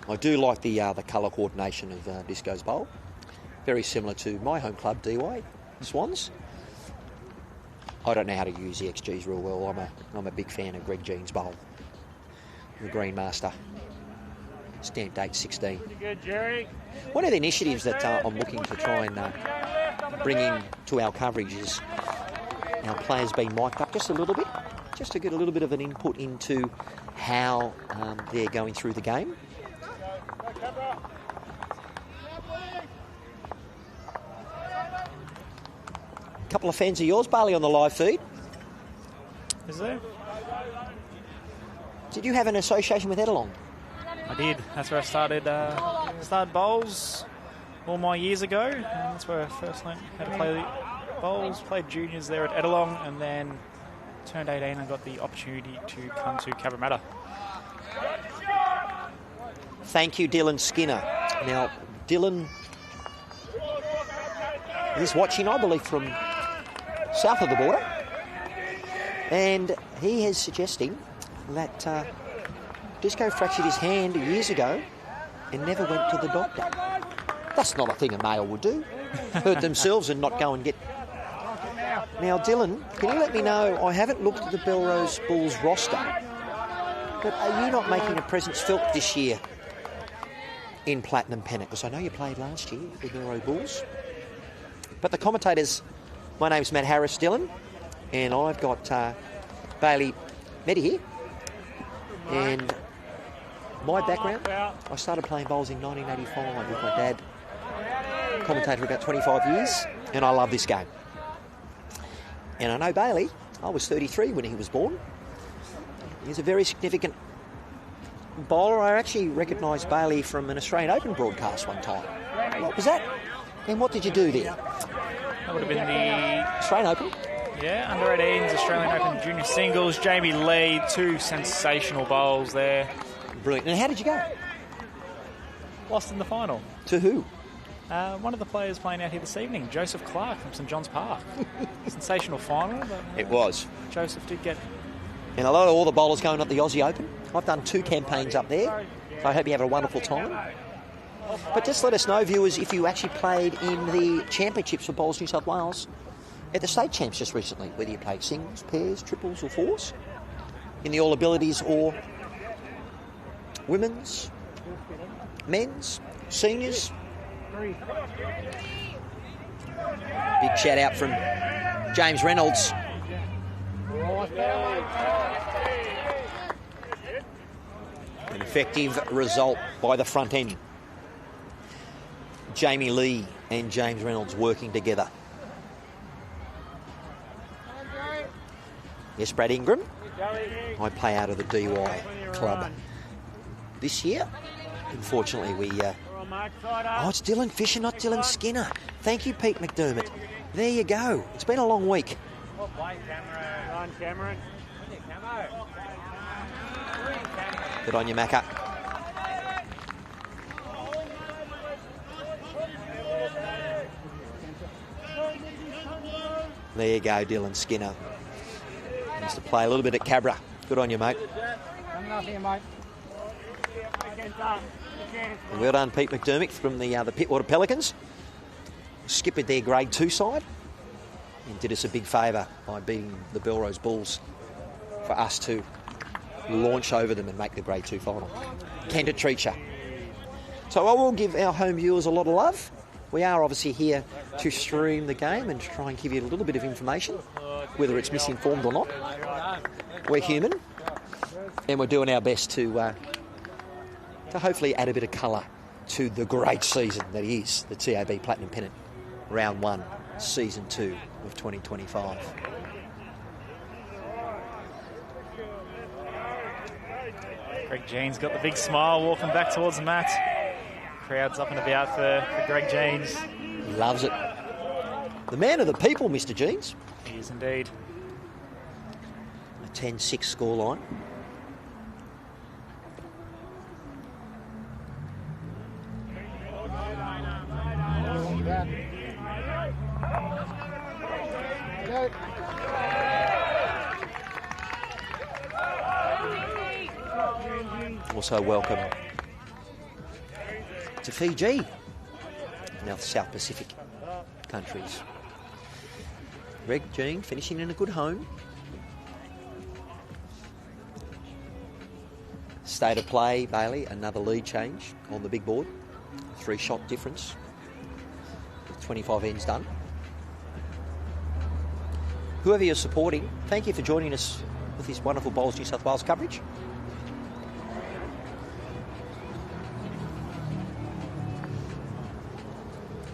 I do like the colour coordination of Disco's bowl. Very similar to my home club, Swans. I don't know how to use the XGs real well. I'm a big fan of 𝗥𝗢𝗡𝗡𝗨𝗠, the Green Master. Stamp date 16. Pretty good, Jerry. One of the initiatives that I'm looking to try and bring in to our coverage is our players being mic'd up just a little bit, just to get a little bit of an input into how they're going through the game. A couple of fans of yours, Bailey, on the live feed. Is there? Did you have an association with 𝗟𝗏𝗡𝗨𝗠? I did. That's where I started bowls all my years ago. And that's where I first learned how to play bowls. Played juniors there at 𝗟𝗏𝗡𝗨 and then turned 18 and got the opportunity to come to Cabramatta. Thank you, Dylan Skinner. Now, Dylan is watching, I believe, from south of the border. And he is suggesting that Disco fractured his hand years ago and never went to the doctor. That's not a thing a male would do. Hurt themselves and not go and get... Now, Dylan, can you let me know, I haven't looked at the Belrose Bulls roster, but are you not making a presence felt this year in Platinum Pennant? Because I know you played last year with the Belrose Bulls. But the commentators, my name's Matt Harris, Dylan, and I've got Bailey Meddy here. And my background, I started playing bowls in 1985 with my dad, commentator for about 25 years, and I love this game. And I know Bailey, I was 33 when he was born. He's a very significant bowler. I actually recognised Bailey from an Australian Open broadcast one time. What was that? And what did you do there? That would have been the Australian Open? Yeah, under 18s, Australian Open Junior Singles. Jamie Lee, 2 sensational bowls there. Brilliant. And how did you go? Lost in the final. To who? One of the players playing out here this evening, Joseph Clark from St John's Park. Sensational final. But, it was. Joseph did get... And a lot of all the bowlers going up the Aussie Open. I've done 2 campaigns up there, so I hope you have a wonderful time. But just let us know, viewers, if you actually played in the championships for Bowls New South Wales at the state champs just recently, whether you played singles, pairs, triples or fours, in the All Abilities or women's, men's, seniors. Big shout out from James Reynolds. An effective result by the front end. Jamie Lee and James Reynolds working together. Yes, Brad Ingram. I play out of the DY club this year. Unfortunately, we... Oh, it's Dylan Fisher, not Dylan Skinner. Thank you, Pete McDermott. There you go. It's been a long week. Good on you, Macca. There you go, Dylan Skinner. Used to play a little bit at Cabra. Good on you, mate. And well done, Pete McDermott from the Pittwater Pelicans. Skippered their Grade 2 side and did us a big favour by beating the Belrose Bulls for us to launch over them and make the Grade 2 final. 𝗟𝗓𝗡𝗧𝗜𝗡. So I will give our home viewers a lot of love. We are obviously here to stream the game and try and give you a little bit of information, whether it's misinformed or not. We're human, and we're doing our best to hopefully add a bit of colour to the great season that is the TAB Platinum Pennant Round 1, Season 2 of 2025. 𝗥𝗢𝗡𝗡𝗧 got the big smile walking back towards the mat. Crowd's up and about for 𝗥𝗢𝗡𝗧. He loves it. The man of the people, Mr. Jeans. He is indeed. A 10-6 scoreline. Also welcome to Fiji, now the South Pacific countries. 𝗥𝗢𝗡𝗧 finishing in a good home. State of play, Bailey, another lead change on the big board. 3-shot difference with 25 ends done. Whoever you're supporting, thank you for joining us with this wonderful Bowls New South Wales coverage.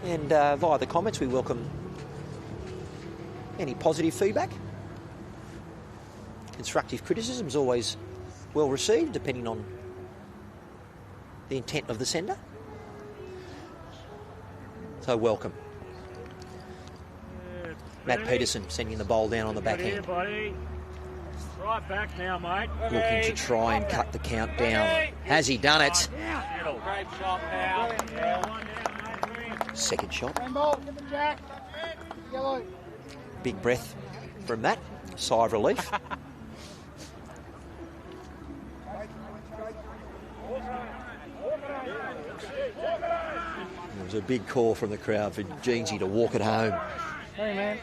And via the comments, we welcome any positive feedback. Constructive criticism is always well received, depending on the intent of the sender. So welcome. Matt Peterson sending the bowl down on the backhand. Right back now, mate. Looking to try and cut the count down. Has he done it? Great shot, pal. Second shot. Rainbow, give it Jack. Yellow. Big breath from Matt. Sigh of relief. There was a big call from the crowd for Jeansy to walk it home. Hey, man.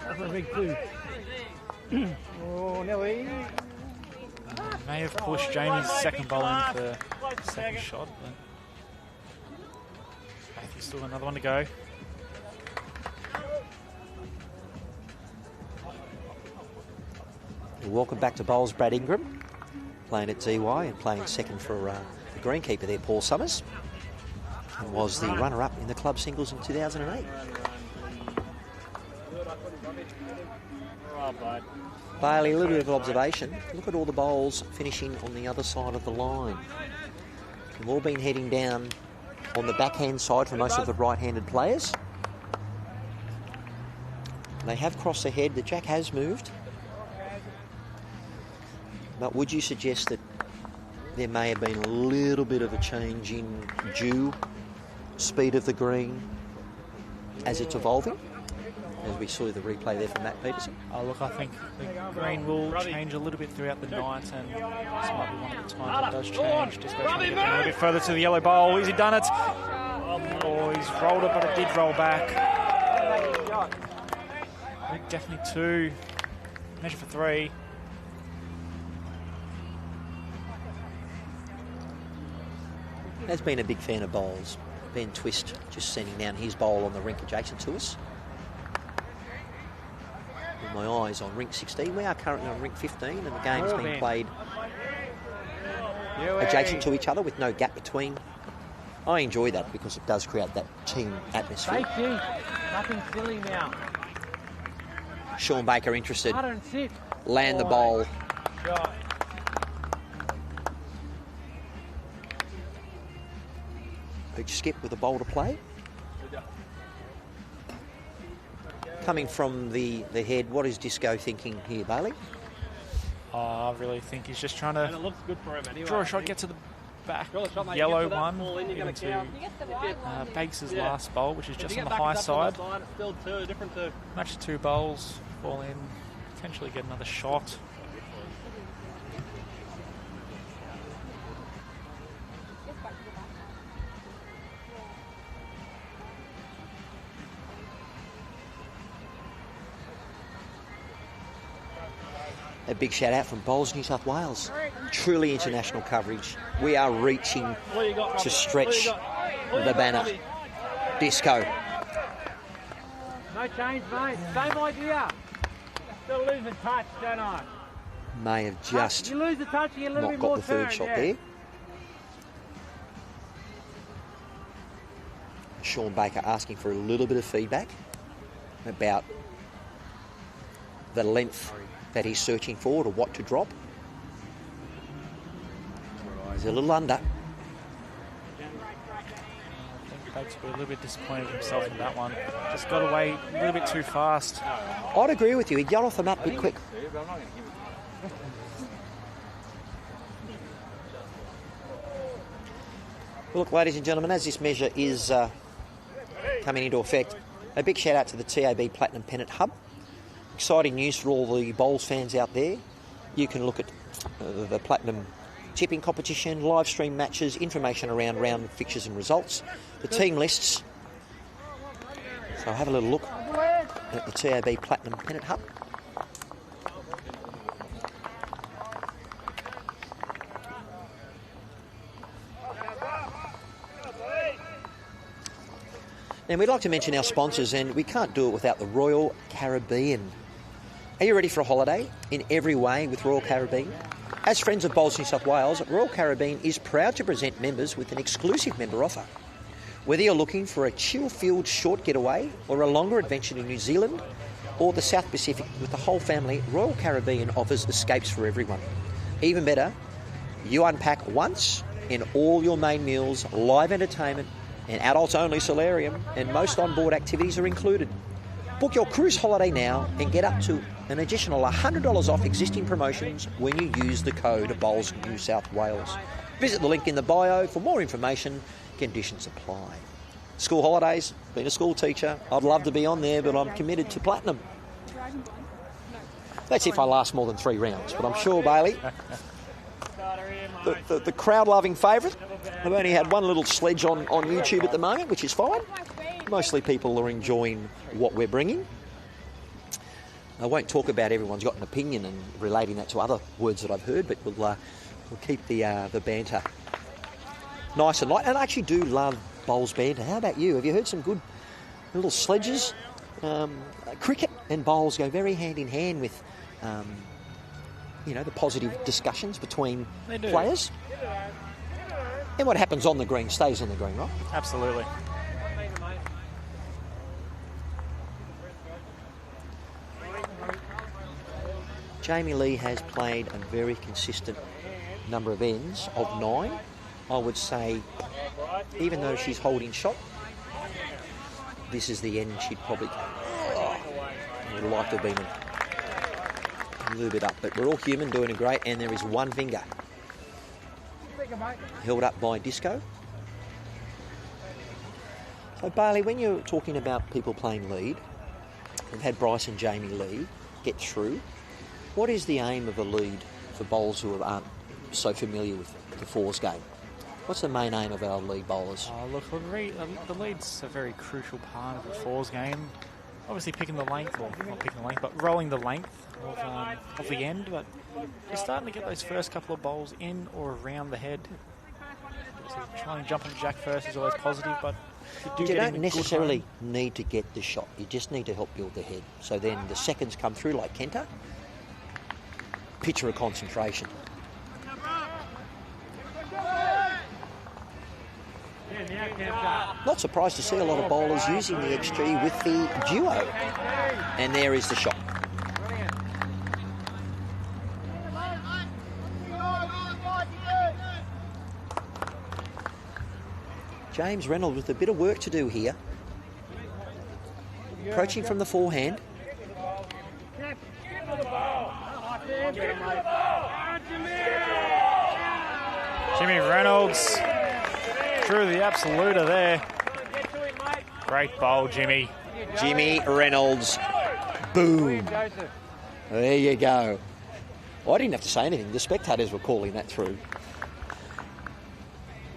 That's a big clue. Oh, Nelly. May have pushed Jamie's second bowl in for the second shot, but Matthew's still got another one to go. Welcome back to bowls, Brad Ingram, playing at ZY and playing second for the greenkeeper there, Paul Summers, and was the runner-up in the club singles in 2008. Bailey, a little bit of observation. Look at all the bowls finishing on the other side of the line. They've all been heading down on the backhand side for most of the right-handed players. They have crossed ahead. The jack has moved. But would you suggest that there may have been a little bit of a change in due speed of the green as it's evolving? As we saw the replay there from Matt Peterson. Oh, look, I think the green will change a little bit throughout the night, and this might be one of the times it does change. Just go a little bit further to the yellow bowl. Has he done it? Oh, he's rolled it, but it did roll back. I think definitely 2. Measure for 3. Has been a big fan of bowls. Ben Twist just sending down his bowl on the rink adjacent to us. With my eyes on rink 16. We are currently on rink 15 and the game's being played adjacent to each other with no gap between. I enjoy that because it does create that team atmosphere. Safety. Nothing silly now. Sean Baker interested. 106. Land the bowl. Shot. Each skip with a bowl to play. Coming from the head, what is Disco thinking here, Bailey? Oh, I really think he's just trying to And it looks good for him anyway. draw a shot, get to the back. Yellow one into Banks' last bowl, which is just on the high side. It's still 2, different 2. Match 2 bowls, fall in, potentially get another shot. A big shout out from Bowls New South Wales. Truly international coverage. We are reaching to stretch the banner. Disco. No change, mate. Same idea. Still losing touch, don't I? May have just You lose the touch, you get a little not bit got more the third turn, shot yeah. there. Sean Baker asking for a little bit of feedback about the length that he's searching for, or what to drop. He's a little under. I think Bates will be a little bit disappointed with himself in that one. Just got away a little bit too fast. I'd agree with you. He got off the mat a bit quick. Well, look, ladies and gentlemen, as this measure is coming into effect, a big shout out to the TAB Platinum Pennant Hub. Exciting news for all the bowls fans out there. You can look at the Platinum tipping competition, live stream matches, information around round fixtures and results, the team lists. So have a little look at the TAB Platinum Pennant Hub. Now, we'd like to mention our sponsors, and we can't do it without the Royal Caribbean. Are you ready for a holiday in every way with Royal Caribbean? As friends of Bowls New South Wales, Royal Caribbean is proud to present members with an exclusive member offer. Whether you're looking for a chill-filled short getaway or a longer adventure to New Zealand or the South Pacific with the whole family, Royal Caribbean offers escapes for everyone. Even better, you unpack once in all your main meals, live entertainment, an adults-only solarium, and most on-board activities are included. Book your cruise holiday now and get up to an additional $100 off existing promotions when you use the code Bowls New South Wales. Visit the link in the bio for more information. Conditions apply. School holidays, being a school teacher, I'd love to be on there, but I'm committed to Platinum. That's if I last more than 3 rounds, but I'm sure, Bailey, the crowd-loving favourite. I've only had one little sledge on YouTube at the moment, which is fine. Mostly people are enjoying what we're bringing. I won't talk about everyone's got an opinion and relating that to other words that I've heard, but we'll keep the banter nice and light. And I actually do love bowls banter. How about you? Have you heard some good little sledges? Cricket and bowls go very hand in hand with, the positive discussions between players. And what happens on the green stays on the green, right? Absolutely. Jamie Lee has played a very consistent number of ends of 9. I would say, even though she's holding shot, this is the end she'd probably would like to have been a little bit up. But we're all human, doing a great, and there is one finger held up by Disco. So, Bailey, when you're talking about people playing lead, we've had Bryce and Jamie Lee get through. What is the aim of a lead for bowlers who aren't so familiar with the fours game? What's the main aim of our lead bowlers? Look, the lead's a very crucial part of the fours game. Obviously picking the length, or not picking the length, but rolling the length of the end. But you're starting to get those first couple of bowls in or around the head. So trying to jump on Jack first is always positive, but you don't necessarily need to get the shot. You just need to help build the head. So then the seconds come through like Kenta. Picture of concentration. Not surprised to see a lot of bowlers using the XG with the duo. And there is the shot. James Reynolds with a bit of work to do here. Approaching from the forehand. Jimmy Reynolds threw the absoluter there. Great bowl, Jimmy. Jimmy Reynolds. Boom. There you go. I didn't have to say anything. The spectators were calling that through.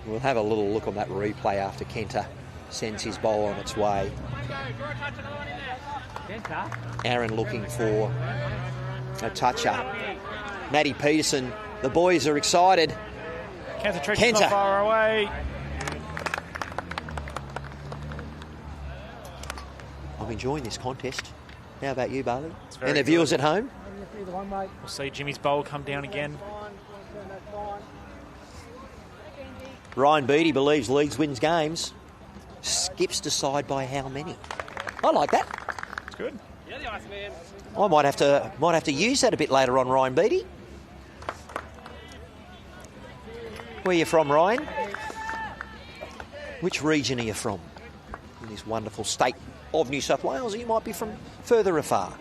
We'll have a little look on that replay after Kenta sends his bowl on its way. Aaron looking for a toucher. Matty Peterson. The boys are excited. 𝗟𝗓𝗡𝗡𝗏 not far away. I'm enjoying this contest. How about you, Bailey? And the viewers at home? We'll see Jimmy's bowl come down again. Ryan Beattie believes Leeds wins games. Skips decide by how many. I like that. It's good. I might have to use that a bit later on, Ryan Beattie. Where are you from, Ryan? Which region are you from? In this wonderful state of New South Wales, or you might be from further afar.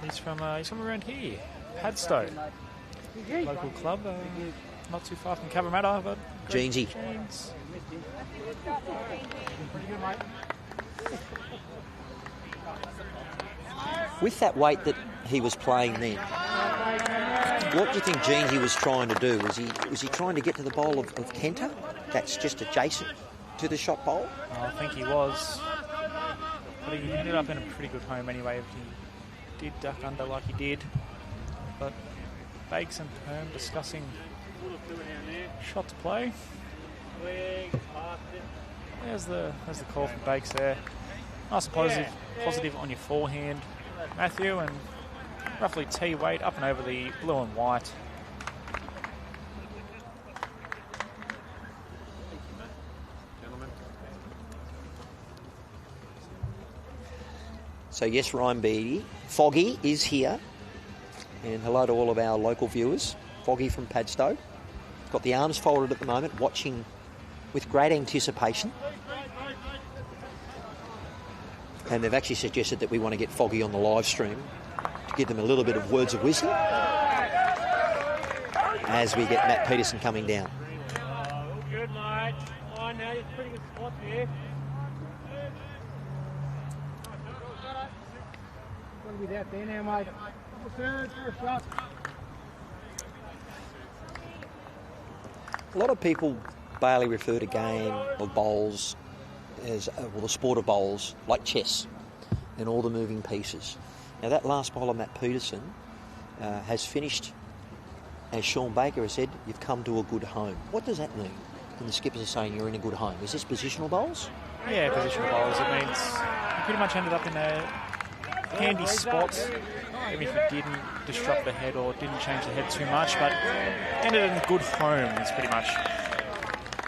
He's from around here, Padstow, local club, not too far from Cabramatta, but Jeansy. With that weight that he was playing then, what do you think Jeansy was trying to do? Was he trying to get to the bowl of 𝗟𝗓𝗡? That's just adjacent to the shot bowl? I think he was. But he ended up in a pretty good home anyway. If he did duck under like he did. But Bakes and Perm discussing shot to play. There's the call from Bakes there. Nice and positive on your forehand, Matthew, and roughly T weight up and over the blue and white. So yes, Ryan Beattie. Foggy is here. And hello to all of our local viewers. Foggy from Padstow. Got the arms folded at the moment, watching with great anticipation. And they've actually suggested that we want to get Foggy on the live stream to give them a little bit of words of wisdom as we get Matt Peterson coming down. Good, mate. Oh, now you're pretty good spot there. Got to be out there now, mate. Third for a shot. A lot of people, Bailey, refer to game of bowls as, well, the sport of bowls, like chess and all the moving pieces. Now, that last bowler, Matt Peterson, has finished, as Sean Baker has said, you've come to a good home. What does that mean when the skippers are saying you're in a good home? Is this positional bowls? Yeah, positional bowls. It means you pretty much ended up in a handy spot, even if you didn't disrupt the head or didn't change the head too much, but ended in a good home is pretty much.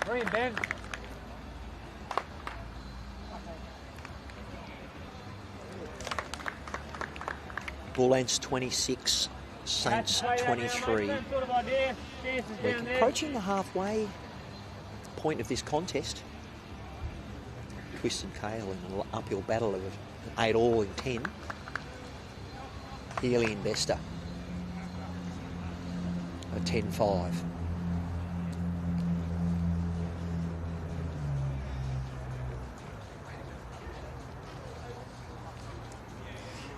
Green, Ben. Bullants 26, Saints 23. We're approaching the halfway point of this contest. Twist and tail in an uphill battle of 8-all in 10. Healy and Bester a 10-5.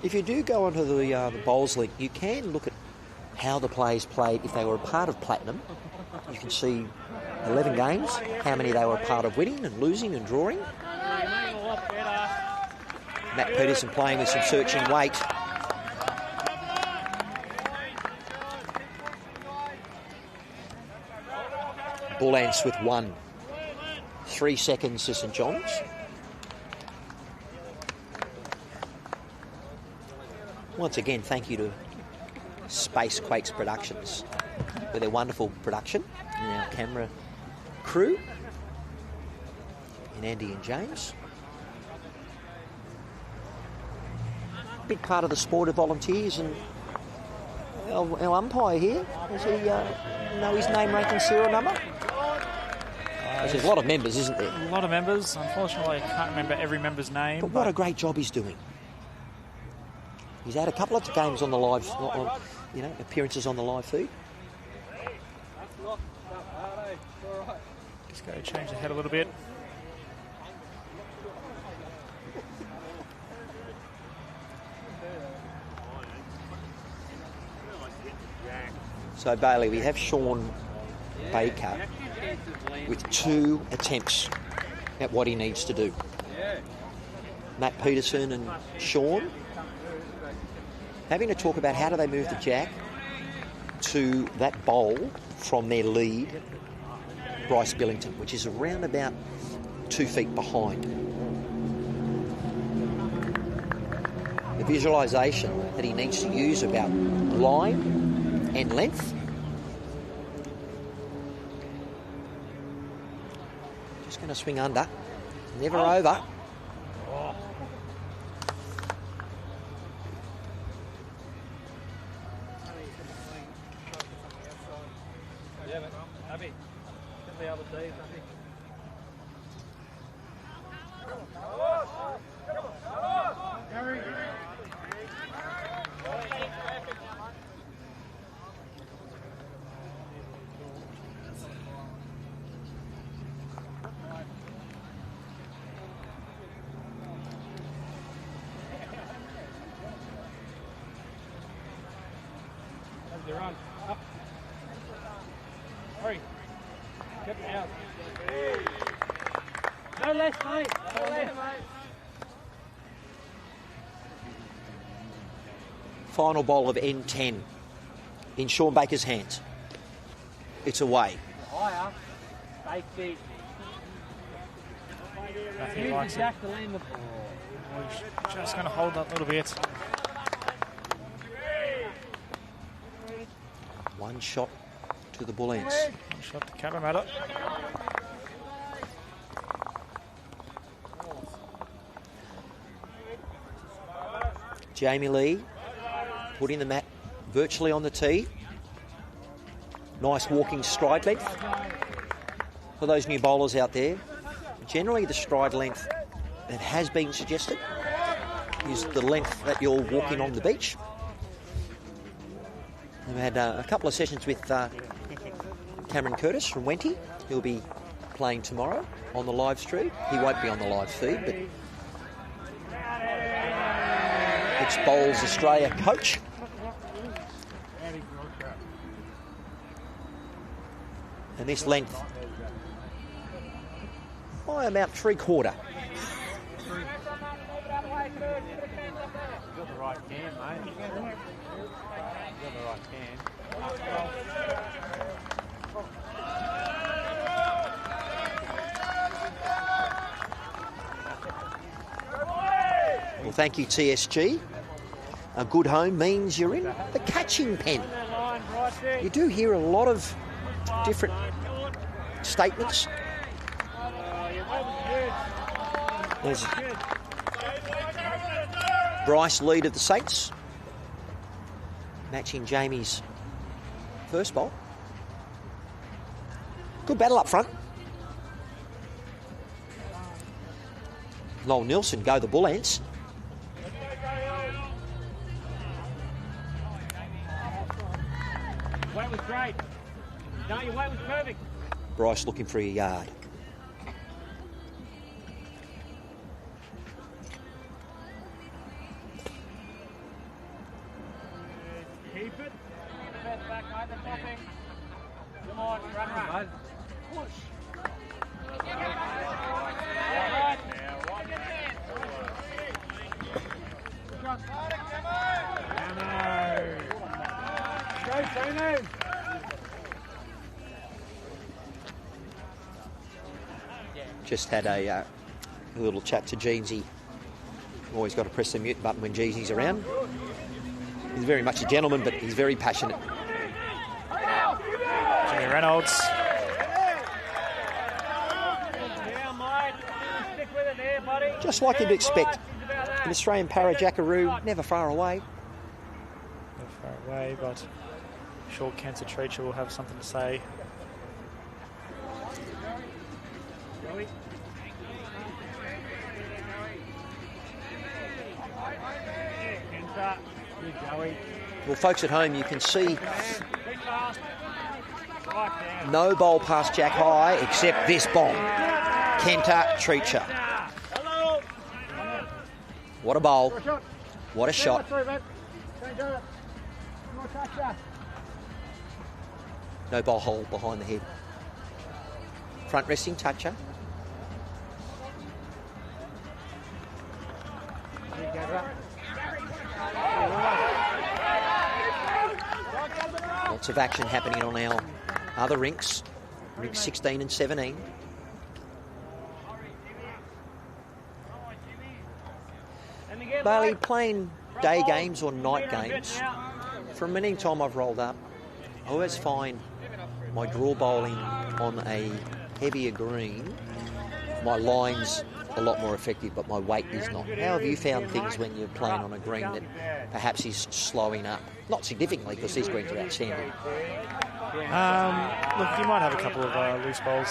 If you do go onto the Bowls League, you can look at how the players played if they were a part of Platinum. You can see 11 games, how many they were a part of winning and losing and drawing. Matt Peterson playing with some searching weight. Bullants with 1. 3 seconds to St John's. Once again, thank you to Space Quakes Productions for their wonderful production and our camera crew and Andy and James. Big part of the sport of volunteers, and our umpire here, does he know his name, rank and serial number? There's a lot of members, isn't there? A lot of members. Unfortunately, I can't remember every member's name. But what a great job he's doing. He's had a couple of games on the live, appearances on the live feed. Just go change the head a little bit. So, Bailey, we have Sean Baker with 2 attempts at what he needs to do. Matt Peterson and Sean having to talk about how do they move the jack to that bowl from their lead, 𝗣𝗟𝗡𝗡𝗡𝗏, which is around about 2 feet behind. The visualisation that he needs to use about line and length. Just going to swing under, never over. Run. Up. Hurry. Get out. No less, mate. No less. Final bowl of N10 in Sean Baker's hands. It's away. Higher. Safety. Nothing like it. Jack to land the ball. We're just going to hold that a little bit. One shot to the Bullants. One shot to Cabramatta. Jamie Lee putting the mat virtually on the tee. Nice walking stride length. For those new bowlers out there, generally the stride length that has been suggested is the length that you're walking on the beach. We've had a couple of sessions with 𝗟𝗓𝗘𝗧 from 𝗣𝗟𝗡𝗡. He'll be playing tomorrow on the live stream. He won't be on the live feed, but it's Bowls Australia coach. And this length by about 3/4. Got the right can, mate. Got the right can. Well, thank you, TSG. A good home means you're in the catching pen. You do hear a lot of different statements. There's Bryce lead of the Saints, matching Jamie's first bowl. Good battle up front. Noel Nilsson go the Bullants. Weight was great. No, your weight was perfect. Bryce looking for a yard. Keep it. Back, mate, the topping. Come on, run. Push. Just had a little chat to Jeansy. Always got to press the mute button when Jeansy's around. He's very much a gentleman, but he's very passionate. Jimmy Reynolds. Just like you'd expect. An Australian 𝗟𝗡𝗡𝗡𝗏, never far away. Never far away, but I'm sure 𝗟𝗡𝗡𝗡𝗏 will have something to say. Well, folks at home, you can see no bowl past Jack High except this bomb. 𝗟𝗡𝗡𝗡𝗏. What a bowl. What a shot. No bowl hole behind the head. Front resting toucher. Lots of action happening on our other rinks, rinks 16 and 17. Bailey, playing day games or night games, from any time I've rolled up, I always find my draw bowling on a heavier green, my line's a lot more effective, but my weight is not. How have you found things when you're playing on a green that perhaps is slowing up? Not significantly, because these greens are outstanding. Look, you might have a couple of loose bowls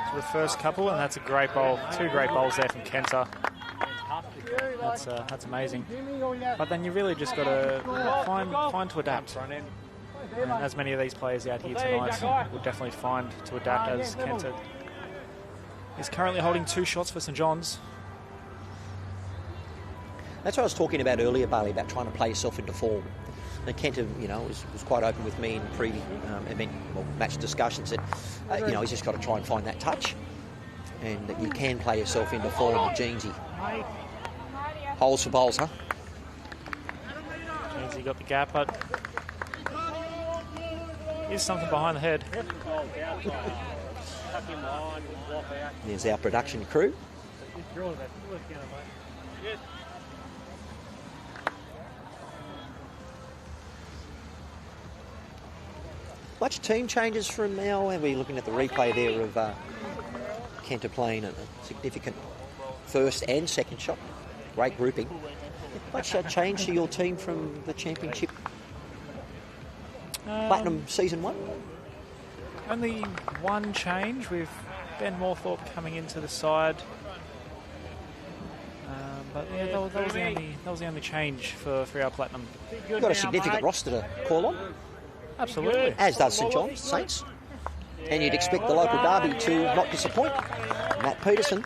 for the first couple, and that's a great bowl. 2 great bowls there from 𝗟𝗓𝗡. That's amazing. But then you really just got to find to adapt. And as many of these players out here tonight will definitely find to adapt, as 𝗟𝗓𝗡 is currently holding 2 shots for St John's. That's what I was talking about earlier, Bailey, about trying to play yourself into form. And 𝗟𝗓𝗡, you know, was quite open with me in match discussions that, you know, he's just got to try and find that touch, and that you can play yourself into form with 𝗟𝗓𝗓. Holes for bowls, huh? 𝗟𝗓𝗓𝗡 got the gap, but here's something behind the head. There's our production crew. Much team changes from now, and we're looking at the replay there of 𝗟𝗓𝗡 playing a significant first and second shot. Great grouping. Much change to your team from the championship Platinum Season 1? Only one change with Ben Moorthorpe coming into the side. But yeah, that was the only change for our Platinum. You've got a significant roster to call on. Absolutely. As does St John's, Saints. And you'd expect the local derby to not disappoint. Matt Peterson.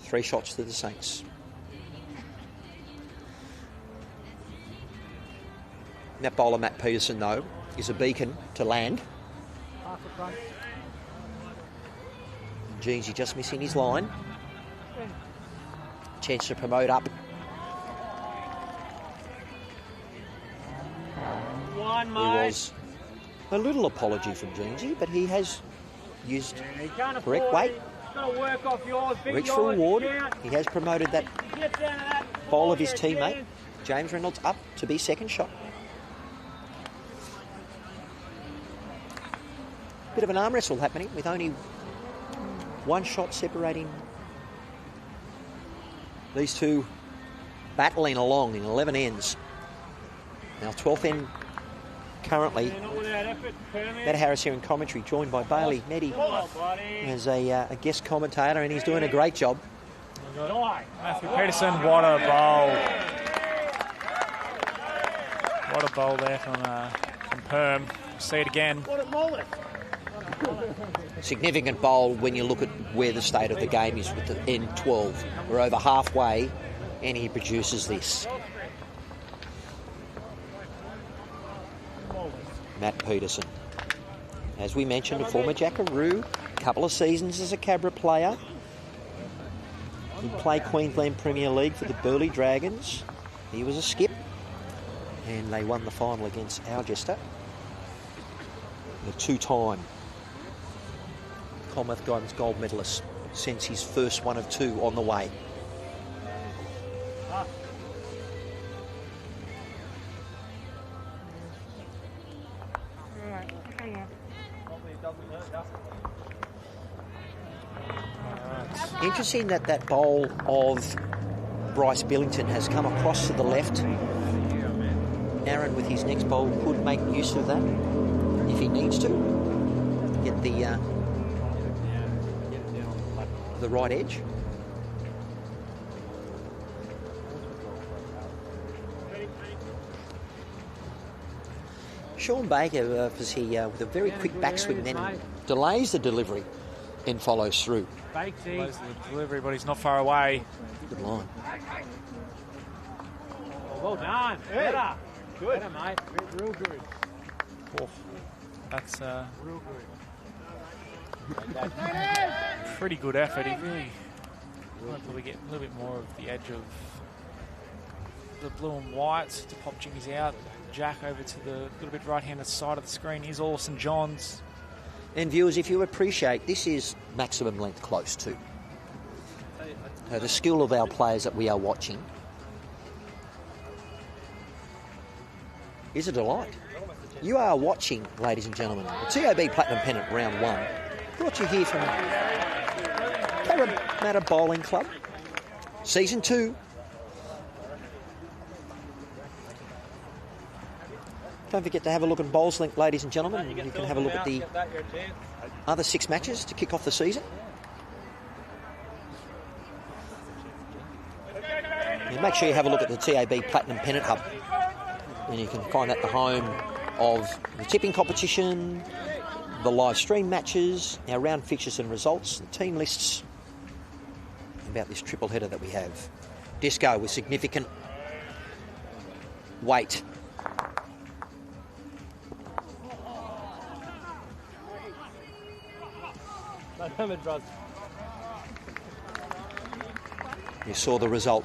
3 shots to the Saints. That bowler, Matt Peterson, though, is a beacon to land. 𝗟𝗓𝗓𝗡 just missing his line. Chance to promote up. There was a little apology from 𝗟𝗓𝗓𝗡, but he has used correct weight. Reach for reward. He has promoted that bowl of his teammate, James Reynolds, up to be second shot. Bit of an arm wrestle happening with only 1 shot separating these two, battling along in 11 ends. Now 12th end currently. Matt Harris here in commentary, joined by Bailey Neddy as a guest commentator, and he's doing a great job. Matthew Peterson, what a bowl. What a bowl there from Perm. See it again. Significant bowl when you look at where the state of the game is with the end 12. We're over halfway, and he produces this. Matt Peterson. As we mentioned, a former Jackaroo, a couple of seasons as a Cabra player. He played Queensland Premier League for the Burleigh Dragons. He was a skip, and they won the final against 𝗟𝗓𝗓𝗡. The 2-time Commonwealth Games gold medalist, sends his first one of 2 on the way. Interesting that bowl of Bryce Billington has come across to the left. Aaron, with his next bowl, could make use of that if he needs to. Get the right edge. Sean Baker was here with a very quick backswing, then delays the delivery and follows through. Delays the delivery, but he's not far away. Good line. Well done. Better. Good. Better, mate. Real good. Oh, that's real good. Pretty good effort. He really might probably get a little bit more of the edge of the blue and white to pop jimmies out. Jack over to the little bit right-handed side of the screen is all St John's. And viewers, if you appreciate, this is maximum length close to. The skill of our players that we are watching is a delight. You are watching, ladies and gentlemen, the 𝗟𝗑𝗩 Platinum Pennant Round 1, brought you here from Cabramatta Bowling Club, Season 2. Don't forget to have a look at Bowls Link, ladies and gentlemen. You can have a look at the other 6 matches to kick off the season. And make sure you have a look at the 𝗟𝗑𝗩 Platinum Pennant Hub. And you can find that the home of the tipping competition, the live stream matches, our round fixtures and results, the team lists, about this triple header that we have. Disco with significant weight. You saw the result.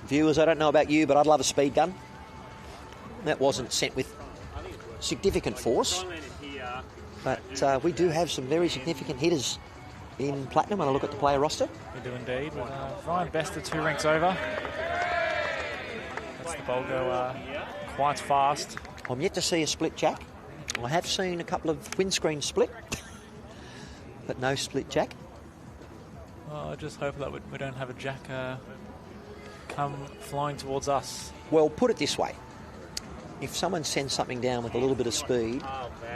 Viewers, I don't know about you, but I'd love a speed gun. That wasn't sent with significant force. But we do have some very significant hitters in Platinum when I look at the player roster. We do indeed. Ryan Bester 2 ranks over. That's the ball go quite fast. I'm yet to see a split jack. I have seen a couple of windscreen split, but no split jack. Well, I just hope that we don't have a jack come flying towards us. Well, put it this way. If someone sends something down with a little bit of speed,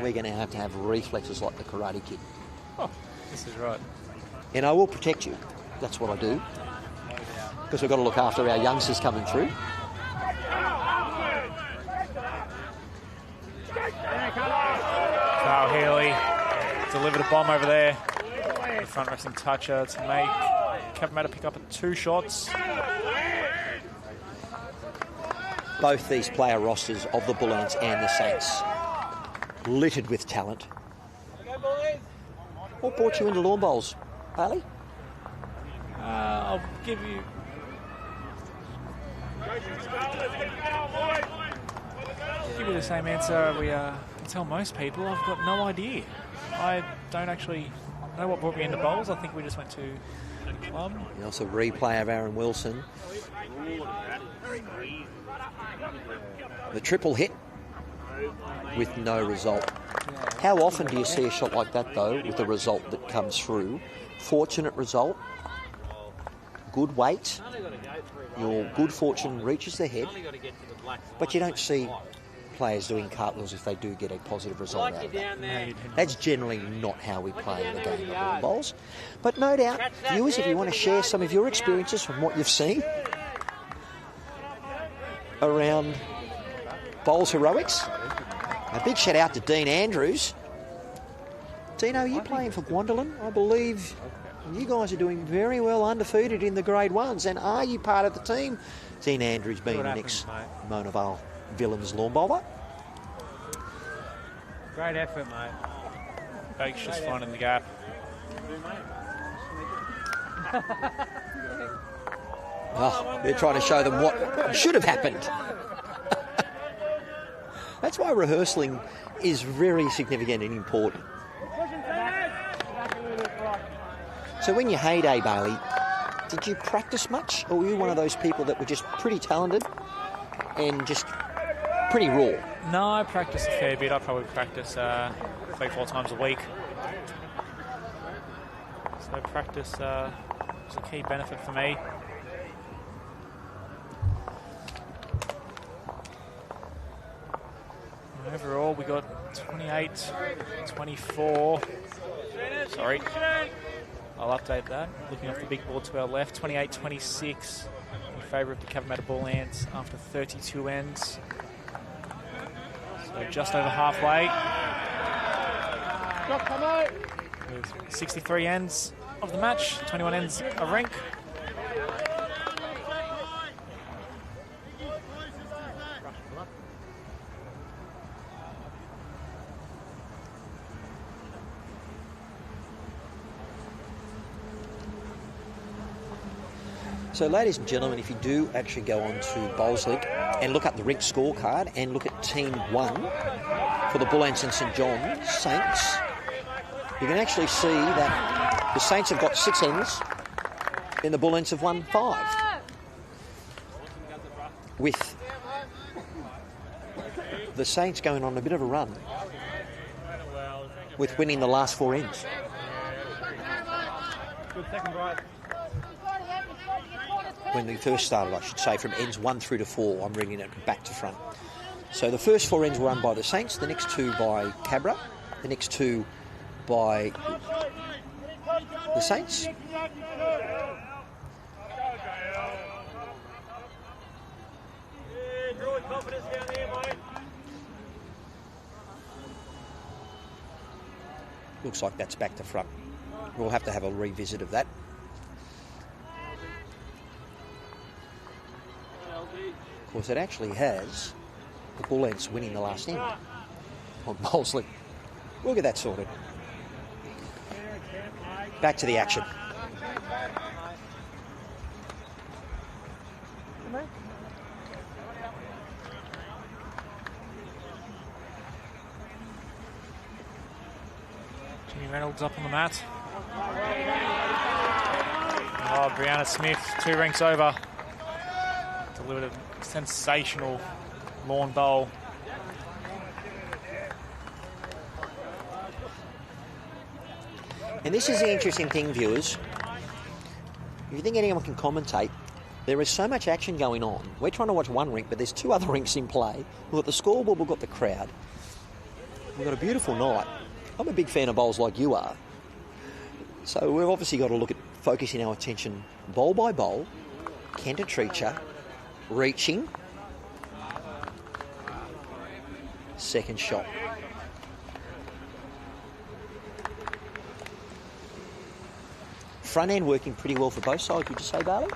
we're going to have reflexes like the Karate Kid. Oh, this is right. And I will protect you. That's what I do. Because we've got to look after our youngsters coming through. Kyle Healy delivered a bomb over there. The front resting toucher to make Cabramatta pick up at 2 shots. Both these player rosters of the Bullants and the Saints littered with talent. What brought you into lawn bowls, Bailey? I'll give you... the same answer we tell most people. I've got no idea. I don't actually know what brought me into bowls. I think we just went to the club. And also replay of Aaron Wilson. The triple hit with no result. How often do you see a shot like that, though, with a result that comes through? Fortunate result, good weight, your good fortune reaches the head, but you don't see players doing cartwheels if they do get a positive result out of that. That's generally not how we play in the game of lawn bowls. But no doubt, viewers, if you want to share some of your experiences from what you've seen around bowls heroics, a big shout out to Dean Andrews. Dino, you playing for Gwendolyn, I believe. You guys are doing very well, undefeated in the Grade 1s. And are you part of the team? Dean Andrews being the next Mona Vale Villains lawn bowler. Great effort, mate. Bake's just finding the gap. Oh, they're trying to show them what should have happened. That's why rehearsing is very significant and important. So when your heyday, Bailey, did you practice much, or were you one of those people that were just pretty talented and just pretty raw? No, I practice a fair bit. I probably practice 3-4 times a week. So practice is a key benefit for me. Overall, we got 28-24. Sorry. I'll update that. Looking off the big board to our left, 28-26 in favour of the Cabramatta Bullants after 32 ends. So just over halfway. With 63 ends of the match, 21 ends a rink. So, ladies and gentlemen, if you do actually go on to Bowls League and look up the rink scorecard and look at Team 1 for the Bullants and St John's Saints, you can actually see that the Saints have got 6 ends and the Bullants have won 5. With the Saints going on a bit of a run with winning the last 4 ends. Good second right. When we first started, I should say, from ends 1 through to 4, I'm reading it back to front. So the first 4 ends were run by the Saints, the next 2 by Cabra, the next 2 by the Saints. Looks like that's back to front. We'll have to have a revisit of that. Of course, it actually has the Bullants winning the last end on Bowlsley. We'll get that sorted. Back to the action. Jimmy Reynolds up on the mat. Oh, Brianna Smith, 2 ranks over. Delivered a sensational lawn bowl. And this is the interesting thing, viewers. If you think anyone can commentate, there is so much action going on. We're trying to watch one rink, but there's 2 other rinks in play. We've got the scoreboard, we've got the crowd. We've got a beautiful night. I'm a big fan of bowls like you are. So we've obviously got to look at focusing our attention bowl by bowl, Kenta Treacher, reaching, second shot. Front end working pretty well for both sides, would you say, Bailey?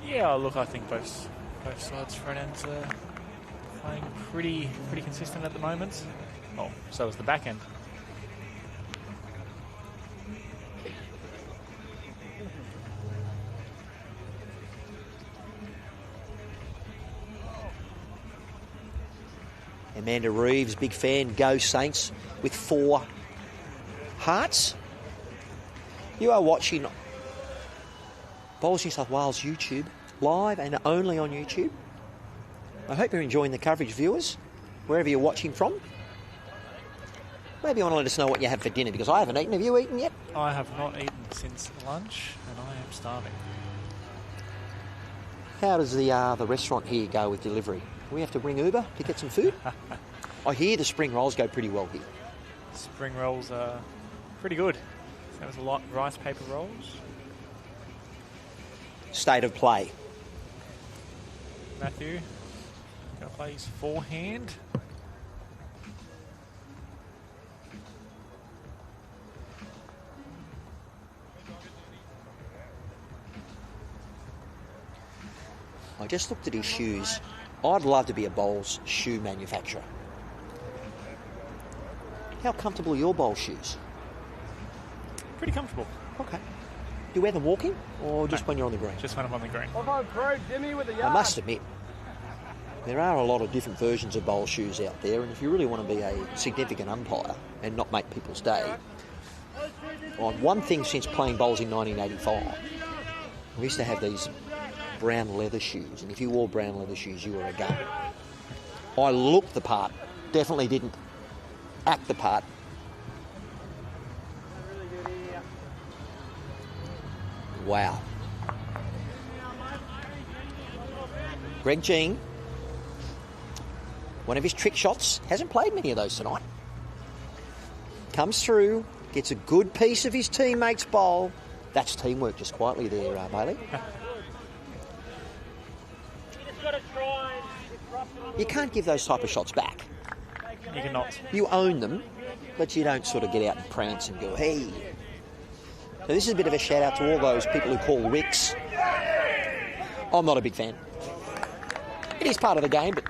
Yeah, look, I think both sides front ends are playing pretty consistent at the moment. Oh, so is the back end. Amanda Reeves, big fan, go Saints, with 4 hearts. You are watching Bowls New South Wales YouTube, live and only on YouTube. I hope you're enjoying the coverage, viewers, wherever you're watching from. Maybe you want to let us know what you had for dinner, because I haven't eaten. Have you eaten yet? I have not eaten since lunch, and I am starving. How does the restaurant here go with delivery? Do we have to ring Uber to get some food? I hear the spring rolls go pretty well here. Spring rolls are pretty good. That was a lot rice paper rolls. State of play. Matthew going to play his forehand. I just looked at his shoes. I'd love to be a bowls shoe manufacturer. How comfortable are your bowl shoes? Pretty comfortable. Okay. Do you wear them walking or just No, when you're on the green? Just when I'm on the green. I must admit, there are a lot of different versions of bowl shoes out there, and if you really want to be a significant umpire and not make people's day, on one thing since playing bowls in 1985, we used to have these brown leather shoes, and if you wore brown leather shoes, you were a gun. I looked the part, definitely didn't act the part. Wow. Greg Jean, one of his trick shots, hasn't played many of those tonight. Comes through, gets a good piece of his teammate's bowl. That's teamwork just quietly there, Bailey. You can't give those type of shots back. You cannot. You own them, but you don't sort of get out and prance and go, hey. So this is a bit of a shout out to all those people who call Ricks. I'm not a big fan. It is part of the game, but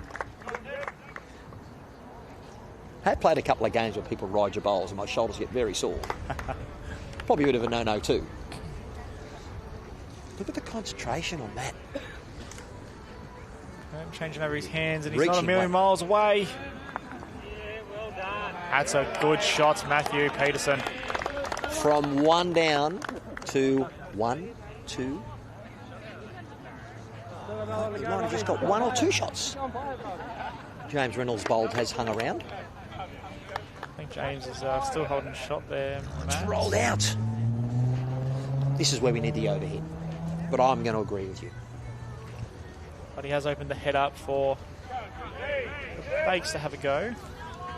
I have played a couple of games where people ride your bowls and my shoulders get very sore. Probably a bit of a no-no too. Look at the concentration on that. Changing over his hands, and he's not a million miles away. That's a good shot, Matthew Peterson. From 1 down to 1, 2. He might have just got 1 or 2 shots. James Reynolds' bowled has hung around. I think James is still holding a shot there. It's rolled out. This is where we need the overhead. But I'm going to agree with you. But he has opened the head up for the Bakes to have a go.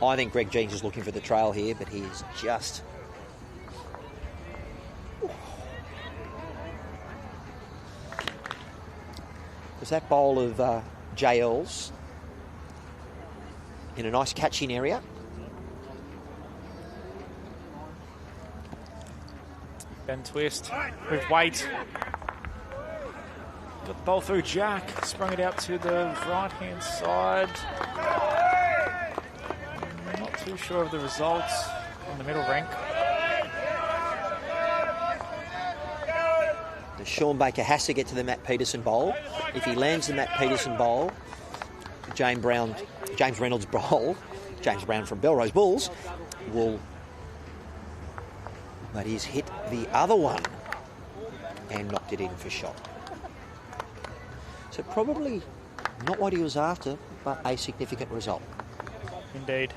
I think 𝗥𝗢𝗡𝗡𝗏 is looking for the trail here, but he is just... There's that bowl of 𝗟𝗓𝗓𝗏s in a nice catching area. Ben Twist with weight. Got the ball through Jack. Sprung it out to the right-hand side. I'm not too sure of the results on the middle rank. The Sean Baker has to get to the Matt Peterson bowl. If he lands the Matt Peterson bowl, James Reynolds bowl, James Brown from Belrose Bulls, will... But he's hit the other one and knocked it in for shot. So probably not what he was after, but a significant result. Indeed.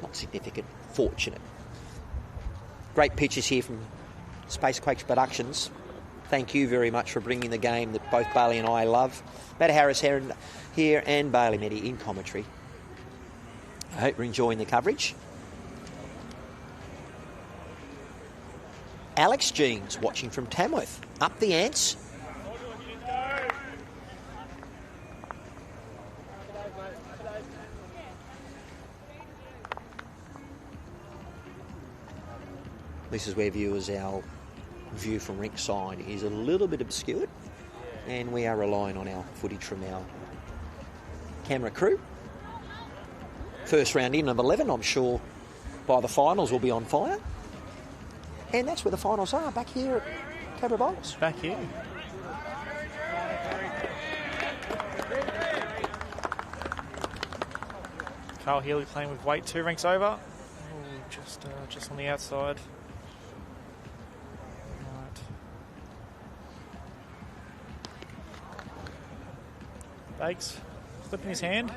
Not significant, fortunate. Great pictures here from Spacequakes Productions. Thank you very much for bringing the game that both Bailey and I love. Matt Harris here and Bailey Meddy in commentary. I hope you're enjoying the coverage. Alex Jeans watching from Tamworth. Up the ants. This is where viewers, our view from ringside is a little bit obscured, and we are relying on our footage from our camera crew. First round in of 11, I'm sure by the finals will be on fire. And that's where the finals are, back here at Cabramatta. Back here. Carl Healy playing with weight, 2 ranks over. Ooh, just on the outside. Right. Bakes flipping his hand.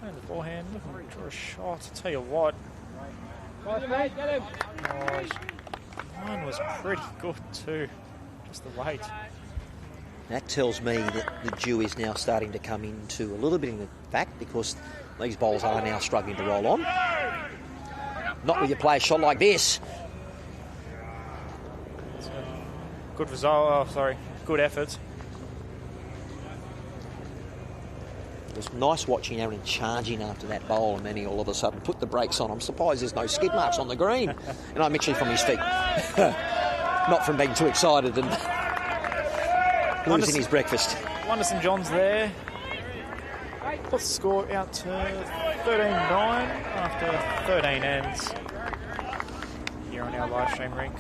And the forehand, looking to draw a shot. I'll tell you what. Oh, mine was pretty good too, just the weight. That tells me that the dew is now starting to come into a little bit in the fact, because these bowls are now struggling to roll on. Not when you play a shot like this. Good result, good effort. It was nice watching Aaron charging after that bowl, and then he all of a sudden put the brakes on. I'm surprised there's no skid marks on the green. And I'm actually from his feet. Not from being too excited and losing his breakfast. St John's there. Puts the score out to 13-9 after 13 ends here on our live stream rink.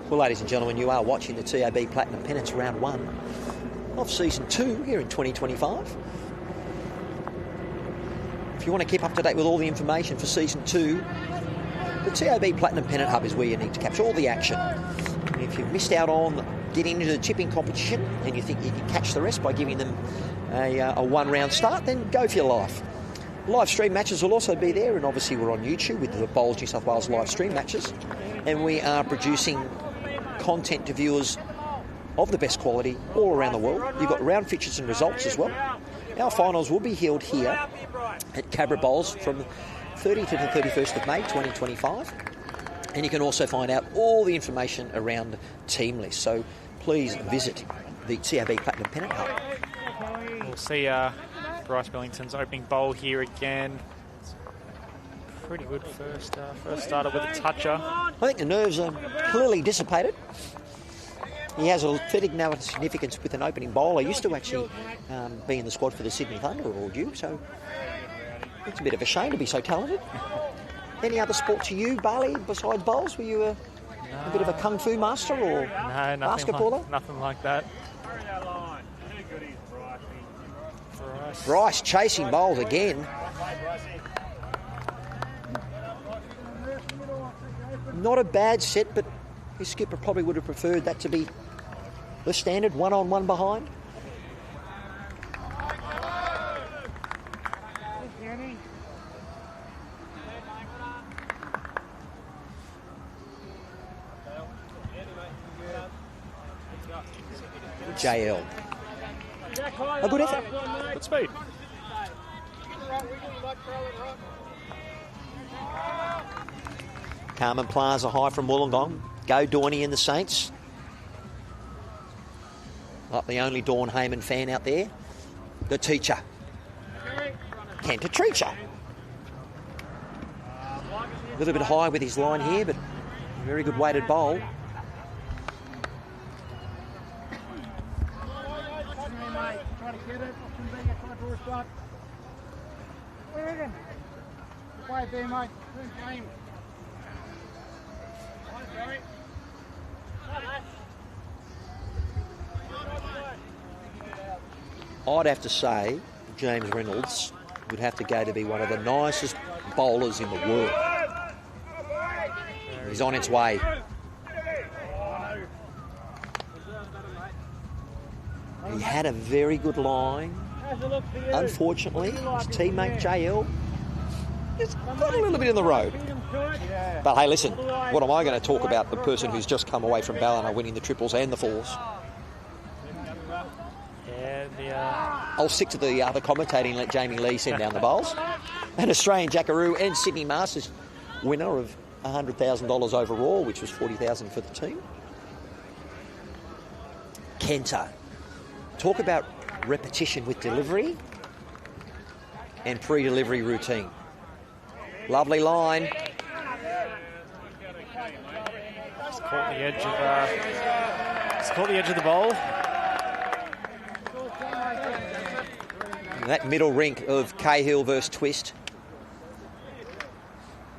Well, ladies and gentlemen, you are watching the TAB Platinum Pennants Round 1 of Season 2 here in 2025. If you want to keep up to date with all the information for Season 2, the TAB Platinum Pennant Hub is where you need to capture all the action. And if you've missed out on getting into the chipping competition and you think you can catch the rest by giving them a one-round start, then go for your life. Live stream matches will also be there, and obviously we're on YouTube with the Bowls New South Wales live stream matches, and we are producing content to viewers of the best quality all around the world. You've got round fixtures and results as well. Our finals will be held here at Cabra Bowls from 30th to the 31st of May 2025, and you can also find out all the information around team lists, so please visit the TAB Platinum Pennant Hub. We'll see Bryce Billington's opening bowl here again. Pretty good first starter with a toucher. I think the nerves are clearly dissipated. He has a fairly significance with an opening bowler. He used to actually be in the squad for the Sydney Thunder, or due, so it's a bit of a shame to be so talented. Any other sport to you, Barley, besides bowls? Were you a bit of a kung fu master or basketballer? Nothing like that. Bryce chasing bowls again. Not a bad set, but his skipper probably would have preferred that to be the standard, 1-on-1 behind. JL. A good effort. Good speed. Carmen Plaza high from Wollongong. Go Dorney and the Saints. Not the only Dawn Heyman fan out there. The teacher. Kenta Treacher. A little bit high with his line here, but very good weighted bowl. I'd have to say James Reynolds would have to go to be one of the nicest bowlers in the world. He's on its way. He had a very good line. Unfortunately, his teammate JL just got a little bit in the road. But hey, listen, what am I going to talk about? The person who's just come away from Ballina winning the triples and the fours. I'll stick to the other commentating and let Jamie Lee send down the bowls. An Australian Jackaroo and Sydney Masters winner of $100,000 overall, which was $40,000 for the team. Kenta. Talk about repetition with delivery and pre-delivery routine. Lovely line. It's caught the edge of the bowl. That middle rink of Cahill versus Twist.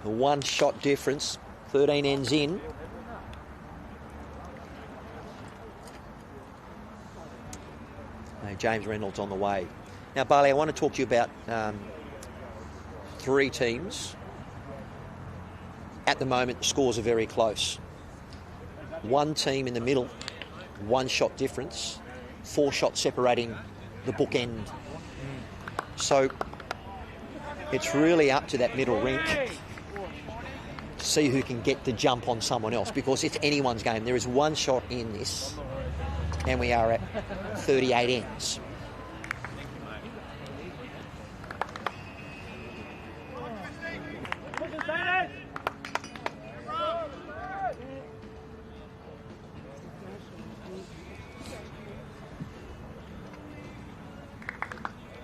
A one-shot difference. 13 ends in. James Reynolds on the way. Now, Barley, I want to talk to you about three teams. At the moment, scores are very close. One team in the middle, one shot difference, 4 shots separating the bookend. So it's really up to that middle rink to see who can get the jump on someone else, because it's anyone's game. There is one shot in this, and we are at 38 ends.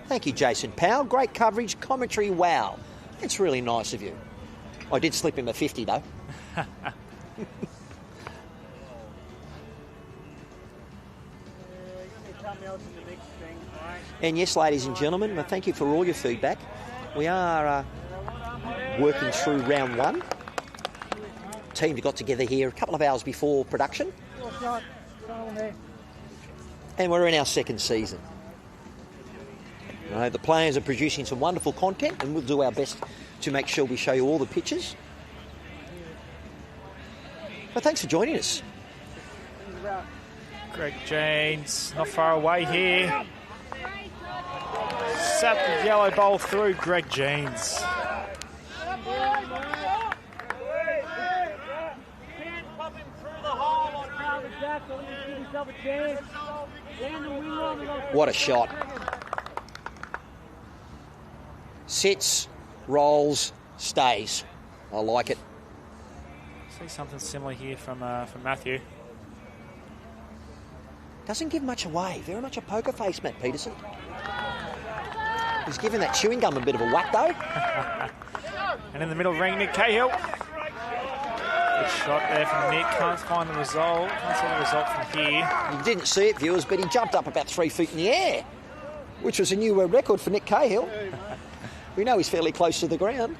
Thank you, Jason Powell. Great coverage, commentary, wow. That's really nice of you. I did slip him a 50, though. And yes, ladies and gentlemen, thank you for all your feedback. We are working through round one. Team got together here a couple of hours before production. And we're in our second season. The players are producing some wonderful content, and we'll do our best to make sure we show you all the pictures. But thanks for joining us. Greg Jeans, not far away here. Sat the yellow bowl through Greg Jeans. What a shot. Sits, rolls, stays. I like it. See something similar here from Matthew. Doesn't give much away. Very much a poker face, Matt Peterson. He's giving that chewing gum a bit of a whack, though. And in the middle ring, Nick Cahill. Good shot there from Nick. Can't find the result. Can't see the result from here. You didn't see it, viewers, but he jumped up about 3 feet in the air, which was a new record for Nick Cahill. We know he's fairly close to the ground.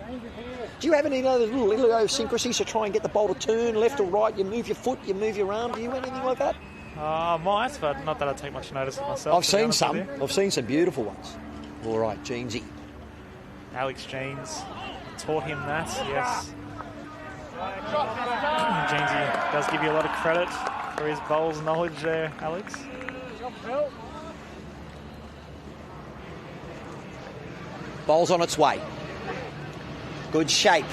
Do you have any other little idiosyncrasies to try and get the ball to turn left or right? You move your foot, you move your arm. Do you anything like that? I might, but not that I take much notice of myself. I've seen some. I've seen some beautiful ones. All right, Jeansy. Alex taught him that, yes. Jeansy does give you a lot of credit for his bowls knowledge there, Alex. Ball's on its way. Good shape.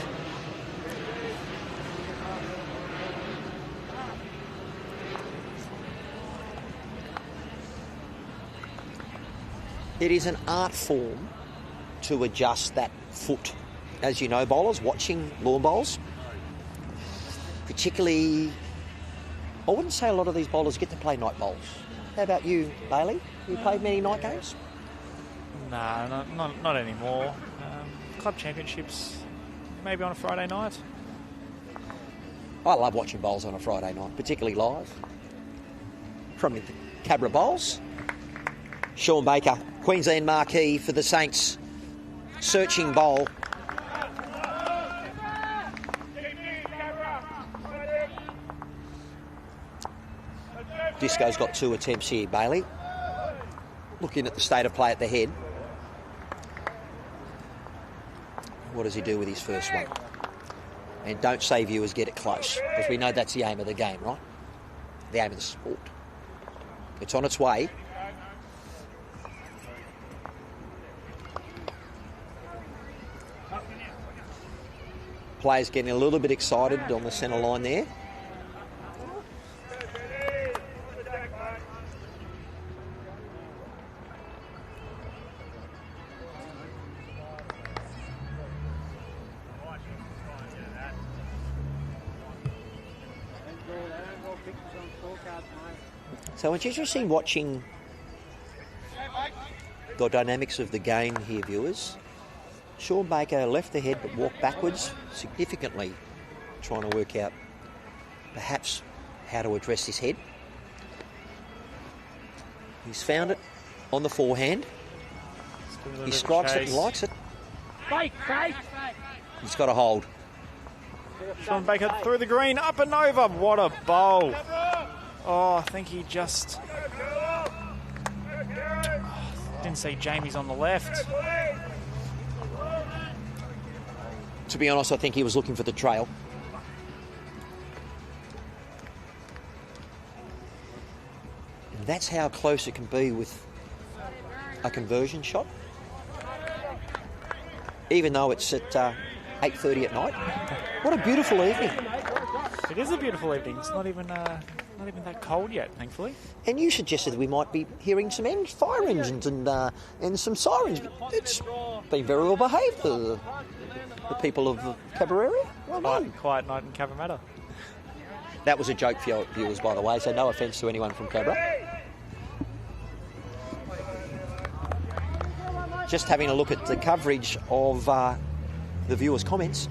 It is an art form to adjust that foot. As you know, bowlers, watching lawn bowls, particularly, I wouldn't say a lot of these bowlers get to play night bowls. How about you, Bailey? You played many night games? Nah, not anymore. Club championships, maybe on a Friday night. I love watching bowls on a Friday night, particularly live. From the Cabra Bowls, Sean Baker, Queensland marquee for the Saints, searching bowl. Disco's got 2 attempts here, Bailey. Looking at the state of play at the head. What does he do with his first one? And don't say, viewers, get it close, because we know that's the aim of the game, right? The aim of the sport. It's on its way. Players getting a little bit excited on the centre line there. So it's interesting watching the dynamics of the game here, viewers. Sean Baker left the head but walked backwards significantly, trying to work out perhaps how to address this head. He's found it on the forehand. He strikes it and likes it. He's got a hold. Sean Baker through the green, up and over. What a bowl. Oh, I think he just... didn't see Jamie's on the left. To be honest, I think he was looking for the trail. And that's how close it can be with a conversion shot. Even though it's at 8:30 at night. What a beautiful evening. It is a beautiful evening. It's not even that cold yet, thankfully. And you suggested we might be hearing some fire engines and some sirens. It's been very well behaved, the people of the Cabra area. Well done. Quiet night in Cabramatta. That was a joke for your viewers, by the way, so no offence to anyone from Cabra. Just having a look at the coverage of the viewers' comments.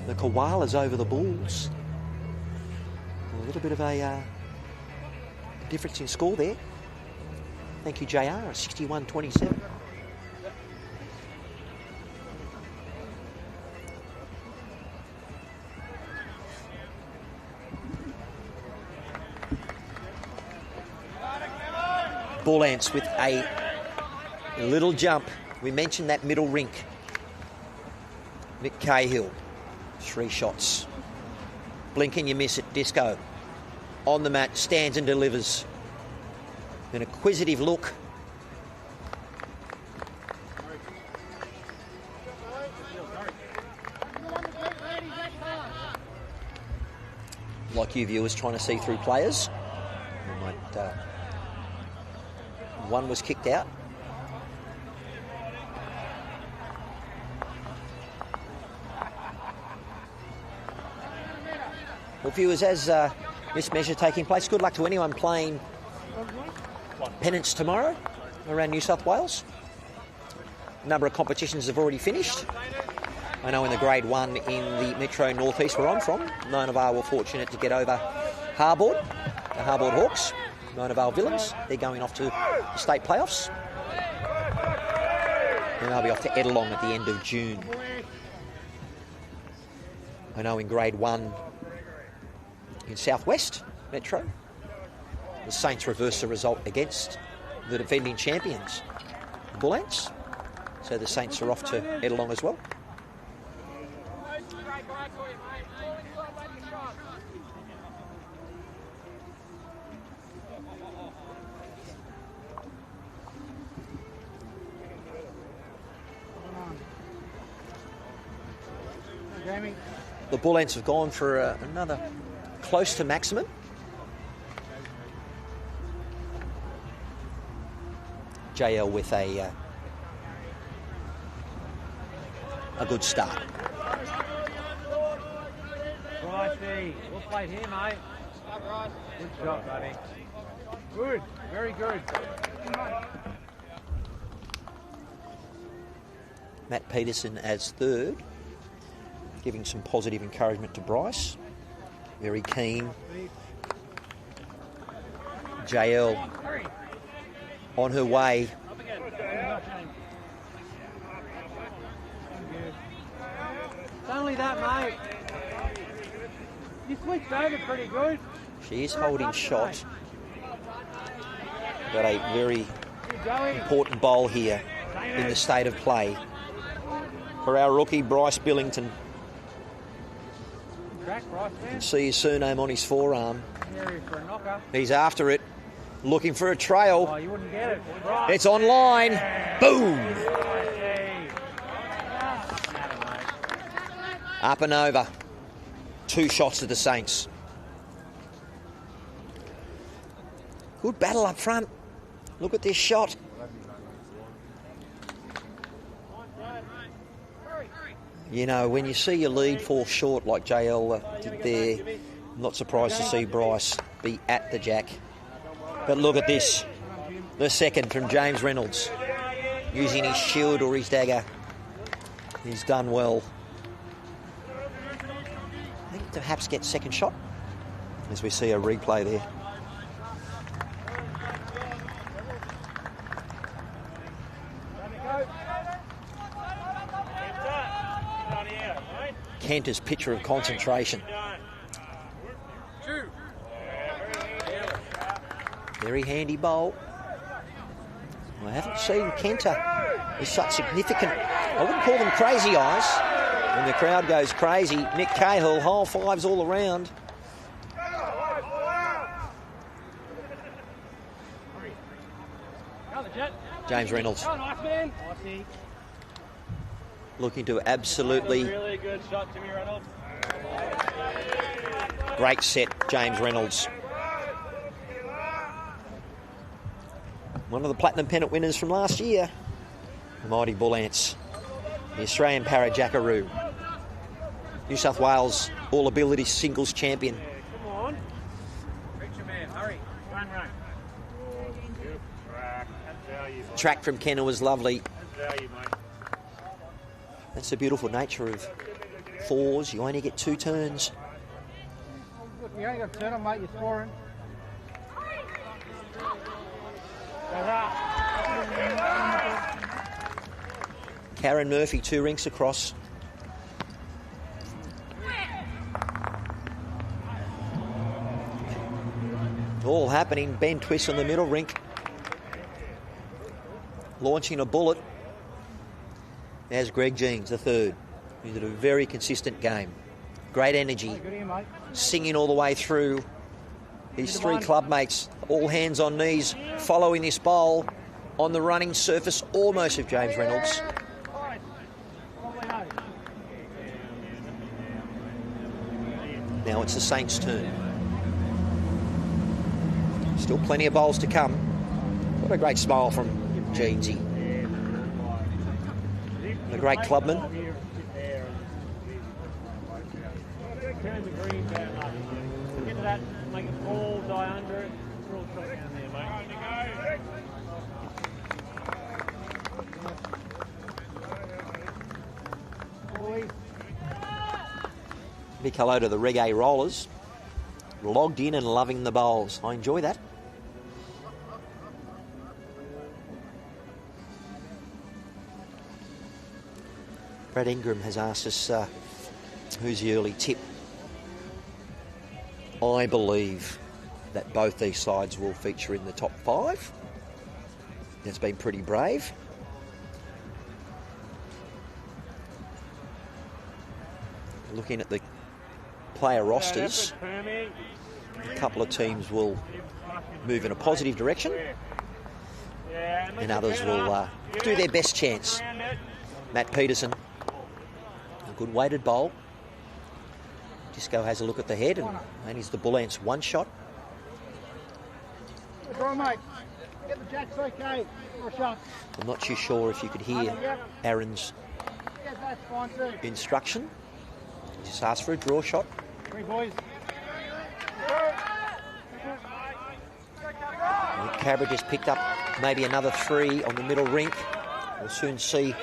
The koalas over the bulls. A little bit of a difference in score there. Thank you, JR, 61-27. Bullants with a little jump. We mentioned that middle rink. Nick Cahill, 3 shots. Blink and you miss it. Disco on the mat, stands and delivers. An acquisitive look. Like you viewers trying to see through players. One was kicked out. Well, viewers, as this measure taking place, good luck to anyone playing Pennants tomorrow around New South Wales. A number of competitions have already finished. I know in the Grade 1 in the Metro Northeast where I'm from, Nona Vale were fortunate to get over Harbord, the Harbord Hawks, Nona Vale Villains. They're going off to the state playoffs. And they'll be off to Edelong at the end of June. I know in Grade 1 in Southwest Metro, the Saints reversed the result against the defending champions, the Bullants. So the Saints are off to Edelong as well. The Bullants have gone for another close to maximum. JL with a good start. Ricey, we'll play here, mate. Good job, buddy. Good, very good. Matt Peterson as third, giving some positive encouragement to Bryce. Very keen. JL on her way. It's only that, mate. You switched over pretty good. She is holding shot. Got a very important bowl here in the state of play for our rookie Bryce Billington. You can see his surname on his forearm. He's after it, looking for a trail. Oh, you wouldn't get it. It's online. Boom! Up and over. 2 shots to the Saints. Good battle up front. Look at this shot. You know, when you see your lead fall short like JL did there, I'm not surprised to see Bryce be at the jack. But look at this. The second from James Reynolds. Using his shield or his dagger. He's done well. I think perhaps get second shot as we see a replay there. Kenter's picture of concentration. Very handy bowl. I haven't seen Kenter with such significant, I wouldn't call them crazy eyes. When the crowd goes crazy, Nick Cahill, high fives all around. James Reynolds. Looking to absolutely Really good shot, Timmy Reynolds. great set, James Reynolds. One of the Platinum Pennant winners from last year. The mighty Bullants. The Australian 𝗟𝗓𝗡. New South Wales all-ability singles champion. Come on. Reach your man, hurry. Run. Track from Kenner was lovely. Value, mate. That's the beautiful nature of fours. You only get 2 turns. You ain't got to turn on, mate. You're scoring. Karen Murphy, 2 rinks across. All happening. Ben Twist on the middle rink. Launching a bullet. There's 𝗥𝗢𝗓𝗓, the third. He's had a very consistent game. Great energy. Singing all the way through. His 3 club mates, all hands on knees, following this bowl on the running surface almost of James Reynolds. Now it's the Saints' turn. Still plenty of bowls to come. What a great smile from Jeansy. A great clubman. Turn the green down up. Get to that, make it fall, die under it. Real shot down there, mate. Big hello to the Reggae Rollers. Logged in and loving the bowls. I enjoy that. Brad Ingram has asked us who's the early tip. I believe that both these sides will feature in the top 5. It's been pretty brave. Looking at the player rosters, a couple of teams will move in a positive direction and others will do their best chance. Matt Peterson, a good weighted bowl. Disco has a look at the head and he's the Bullants one shot. I'm not too sure if you could hear Aaron's instruction. Just asked for a draw shot. Cabra just picked up maybe another 3 on the middle rink. We'll soon see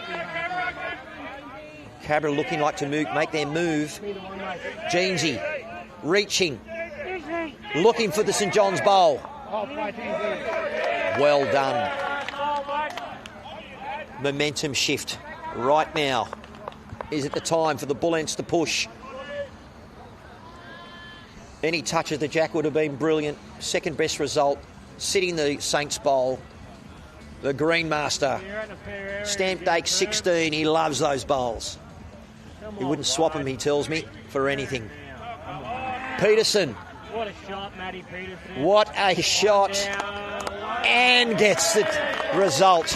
Cabra looking like to make their move. Jeansy reaching, looking for the St John's bowl. Well done. Momentum shift right now. Is it the time for the Bullants to push? Any touch of the jack would have been brilliant. Second best result, sitting the Saints bowl. The Green Master, stamp date 16, he loves those bowls. He wouldn't swap them, he tells me, for anything. Peterson. What a shot, Matty Peterson. What a shot. And gets the result.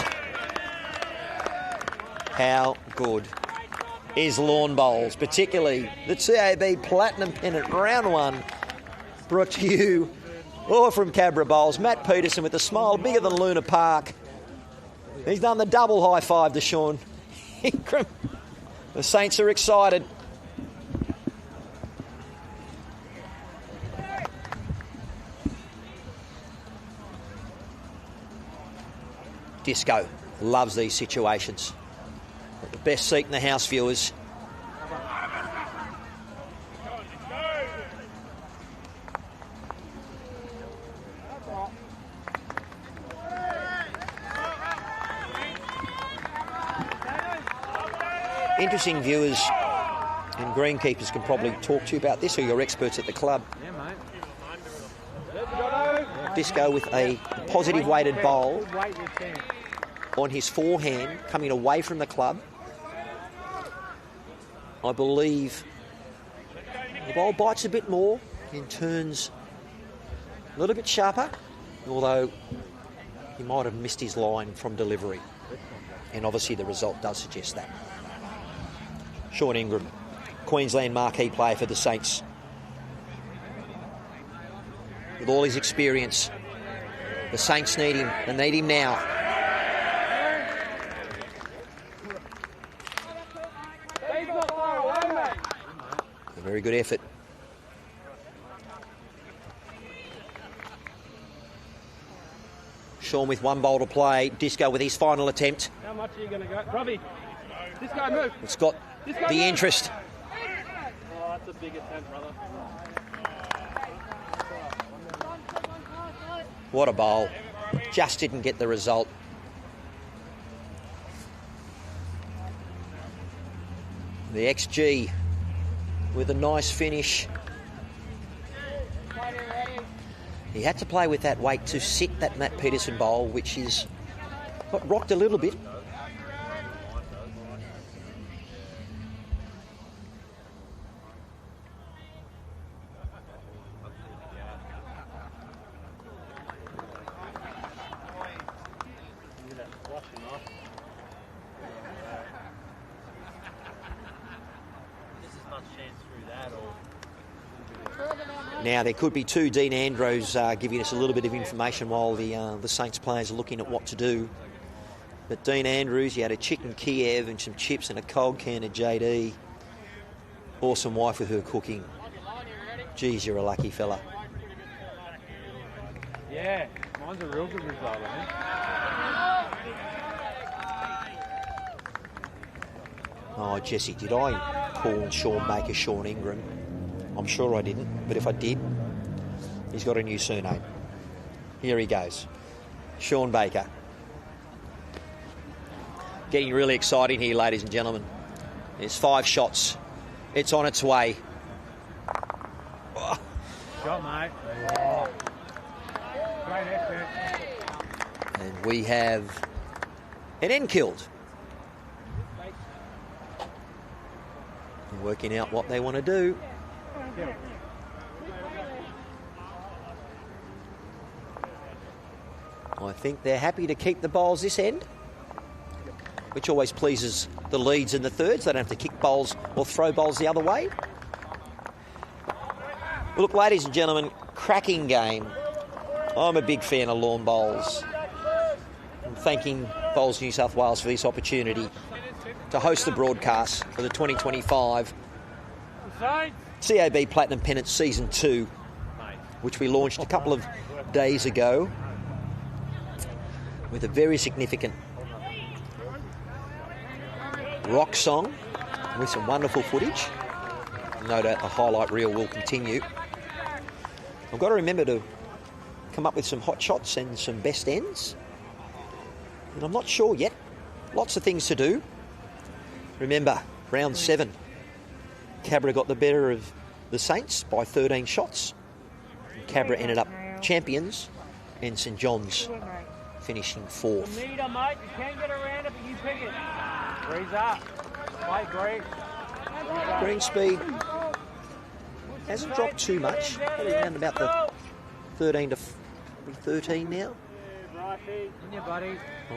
How good is lawn bowls, particularly the TAB Platinum Pennant Round 1, brought to you all from Cabra Bowls. Matt Peterson with a smile bigger than Luna Park. He's done the double high five to Sean Ingram. The Saints are excited. Disco loves these situations. The best seat in the house, viewers. Interesting viewers and greenkeepers can probably talk to you about this, or your experts at the club. Yeah, mate. Disco with a positive weighted bowl on his forehand, coming away from the club. I believe the bowl bites a bit more and turns a little bit sharper, although he might have missed his line from delivery. And obviously the result does suggest that. Sean Ingram, Queensland marquee player for the Saints. With all his experience, the Saints need him, and need him now. A very good effort. Sean with one bowl to play. Disco with his final attempt. How much are you going to go? Robbie, this guy move. It's got the interest. Oh, that's a big attempt, brother. What a bowl. Just didn't get the result. The XG with a nice finish. He had to play with that weight to sit that Matt Peterson bowl, which is got rocked a little bit. Now, there could be two Dean Andrews giving us a little bit of information while the Saints players are looking at what to do. But Dean Andrews, he had a chicken Kiev and some chips and a cold can of JD. Awesome wife with her cooking. Geez, you're a lucky fella. Yeah, mine's a real good result, I think. Oh, Jesse, did I call Sean Baker Sean Ingram? I'm sure I didn't, but if I did, he's got a new surname. Here he goes. Sean Baker. Getting really exciting here, ladies and gentlemen. There's 5 shots. It's on its way. Shot, mate. Oh. Great effort. And we have an end killed. Working out what they want to do. I think they're happy to keep the bowls this end, which always pleases the leads and the thirds. They don't have to kick bowls or throw bowls the other way. Look, ladies and gentlemen, cracking game. I'm a big fan of lawn bowls. I'm thanking Bowls New South Wales for this opportunity to host the broadcast for the 2025 CAB Platinum Pennant Season 2, which we launched a couple of days ago with a very significant rock song with some wonderful footage. No doubt the highlight reel will continue. I've got to remember to come up with some hot shots and some best ends. And I'm not sure yet. Lots of things to do. Remember, round 7, Cabra got the better of the Saints by 13 shots. And Cabra ended up champions, and St John's finishing 4th. Meter, mate. You can't get around it, but you pick it. Breeze up. Wait, breeze. Green speed hasn't dropped too much. Probably around about the 13 to 13 now.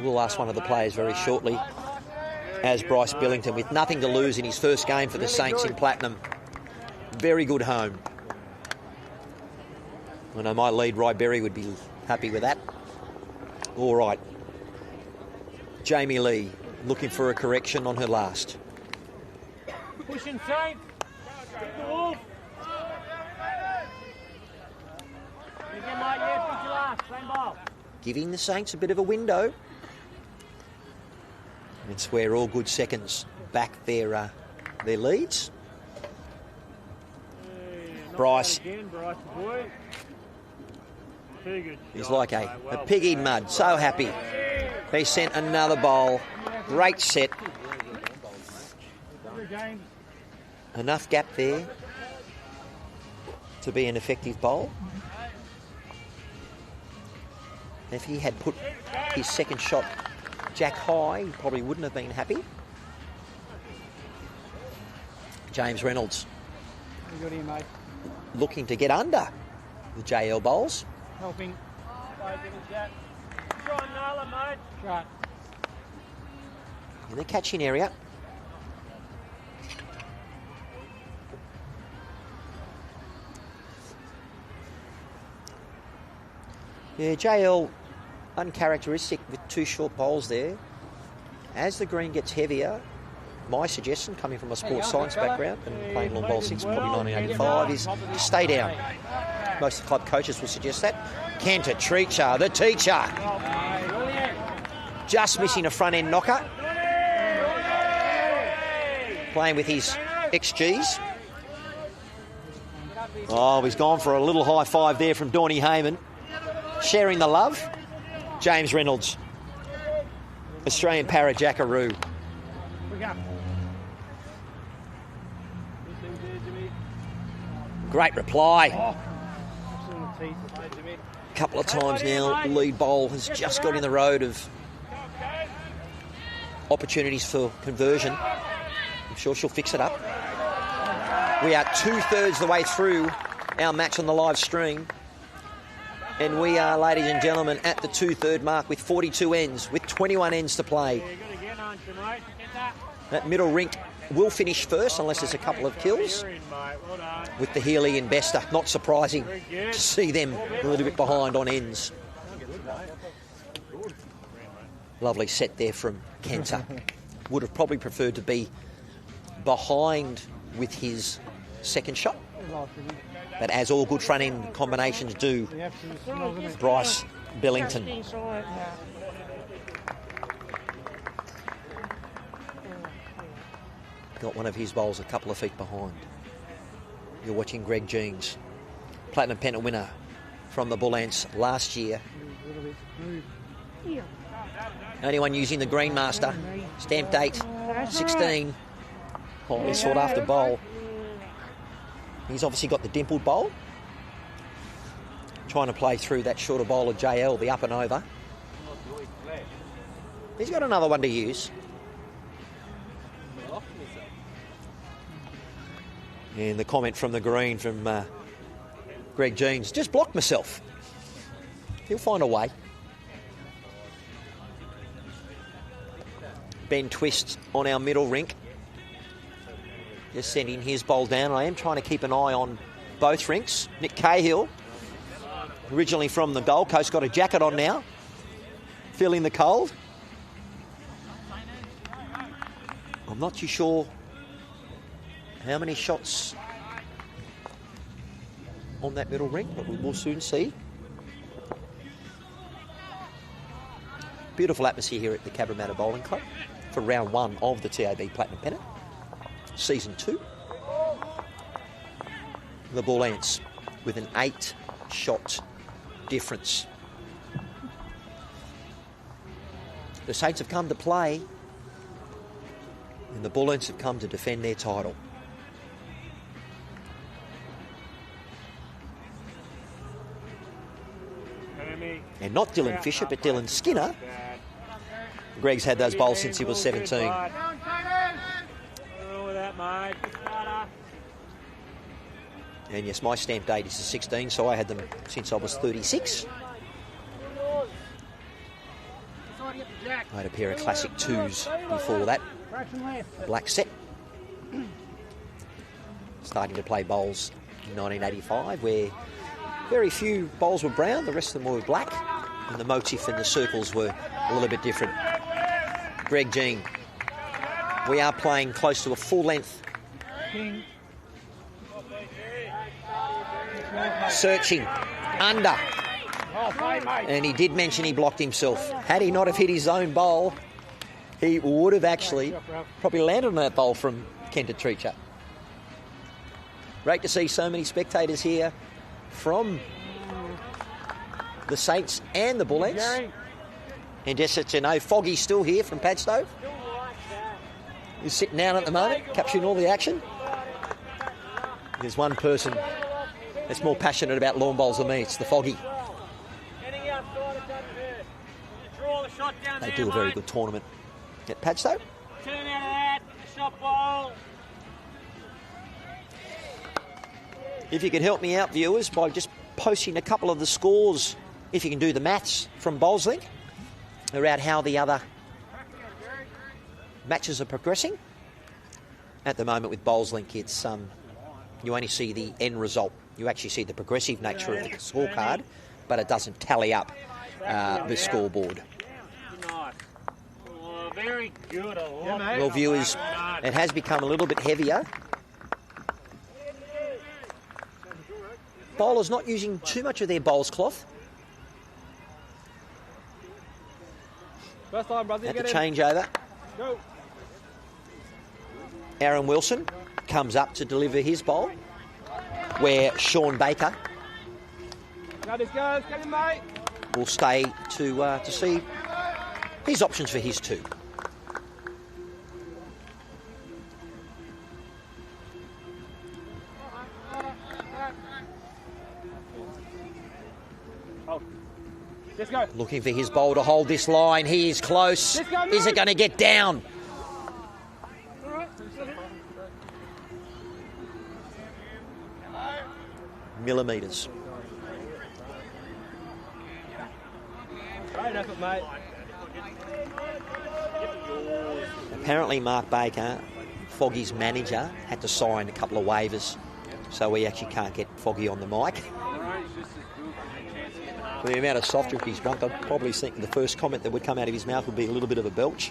We'll ask one of the players very shortly. As Bryce Billington, with nothing to lose in his first game for the Saints in Platinum. Very good home. I know my lead, Ryberry, would be happy with that. All right. Jamie Lee looking for a correction on her last. Pushing safe. Get the wolf. Again, mate, yeah, push your last. Same ball. Giving the Saints a bit of a window. It's where all good seconds back their leads. Bryce is like a pig in mud. So happy. He sent another bowl. Great set. Enough gap there to be an effective bowl. If he had put his second shot jack high, he probably wouldn't have been happy. James Reynolds looking to get under the JL bowls. Helping. Try and nail it, mate. Try. In the catching area. Yeah, JL uncharacteristic with 2 short bowls there. As the green gets heavier, my suggestion, coming from a sports science background and playing long bowl since probably 1985, is to stay down. Most of the club coaches will suggest that. Cantor Treacher, the teacher. Just missing a front end knocker. Playing with his XGs. Oh, he's gone for a little high five there from Donny Heyman. Sharing the love. James Reynolds. Australian Para Jackaroo. Great reply. A couple of times now, lead bowl has just got in the road of opportunities for conversion. I'm sure she'll fix it up. We are 2/3 the way through our match on the live stream. And we are, ladies and gentlemen, at the 2/3 mark with 42 ends, with 21 ends to play. That middle rink will finish first, unless there's a couple of kills, with the Healy and Bester. Not surprising to see them a little bit behind on ends. Lovely set there from Kenta. Would have probably preferred to be behind with his second shot. But as all good front-end combinations do, Bryce Billington. got one of his bowls a couple of feet behind. You're watching 𝗥𝗢𝗡𝗡𝗨𝗠, Platinum Pennant winner from the Bullants last year. Only one using the Green Master. Stamp date 16. Highly sought after bowl. He's obviously got the dimpled bowl. Trying to play through that shorter bowl of JL, the up and over. He's got another one to use. And the comment from the green from 𝗥𝗢𝗡𝗡𝗨𝗠, just blocked myself. He'll find a way. Ben Twist on our middle rink. Just sending his bowl down. I am trying to keep an eye on both rinks. Nick Cahill, originally from the Gold Coast, got a jacket on now. Feeling the cold. I'm not too sure how many shots on that middle rink, but we will soon see. Beautiful atmosphere here at the Cabramatta Bowling Club for round 1 of the TAB Platinum Pennant, season 2. The Bullants with an 8-shot difference. The Saints have come to play, and the Bullants have come to defend their title. And not Dylan Fisher, but Dylan Skinner. Greg's had those bowls since he was 17. And yes, my stamp date is the 16, so I had them since I was 36. I had a pair of classic 2s before that. A black set. Starting to play bowls in 1985, where very few bowls were brown, the rest of them were black, and the motif and the circles were a little bit different. 𝗥𝗢𝗡𝗡𝗨𝗠. We are playing close to a full length. Searching under. And he did mention he blocked himself. Had he not have hit his own bowl, he would have actually probably landed on that bowl from 𝗟𝗓𝗡𝗏𝗏. Great to see so many spectators here from the Saints and the Bullants. And just to know, Foggy's still here from Padstow. He's sitting down at the moment, capturing all the action. There's one person that's more passionate about lawn bowls than me. It's the Foggy. They do a very good tournament at Padstow. Turn out of that, shot ball. If you could help me out, viewers, by just posting a couple of the scores, if you can do the maths from BowlsLink, around how the other matches are progressing. At the moment with BowlsLink, it's you only see the end result. You actually see the progressive nature of the scorecard, but it doesn't tally up the scoreboard. Very good. Well, viewers, it has become a little bit heavier. Bowlers not using too much of their bowls cloth. First time, brother, At the changeover, Go. Aaron Wilson comes up to deliver his bowl, where Sean Baker Now this goes, get him, mate. will stay to see his options for his 2. Let's go. Looking for his bowl to hold this line. He is close. Is it going to get down? Millimetres. Great effort, mate. Apparently Mark Baker, Foggy's manager, had to sign a couple of waivers, so we actually can't get Foggy on the mic. For the amount of soft drink he's drunk, I'd probably think the first comment that would come out of his mouth would be a little bit of a belch.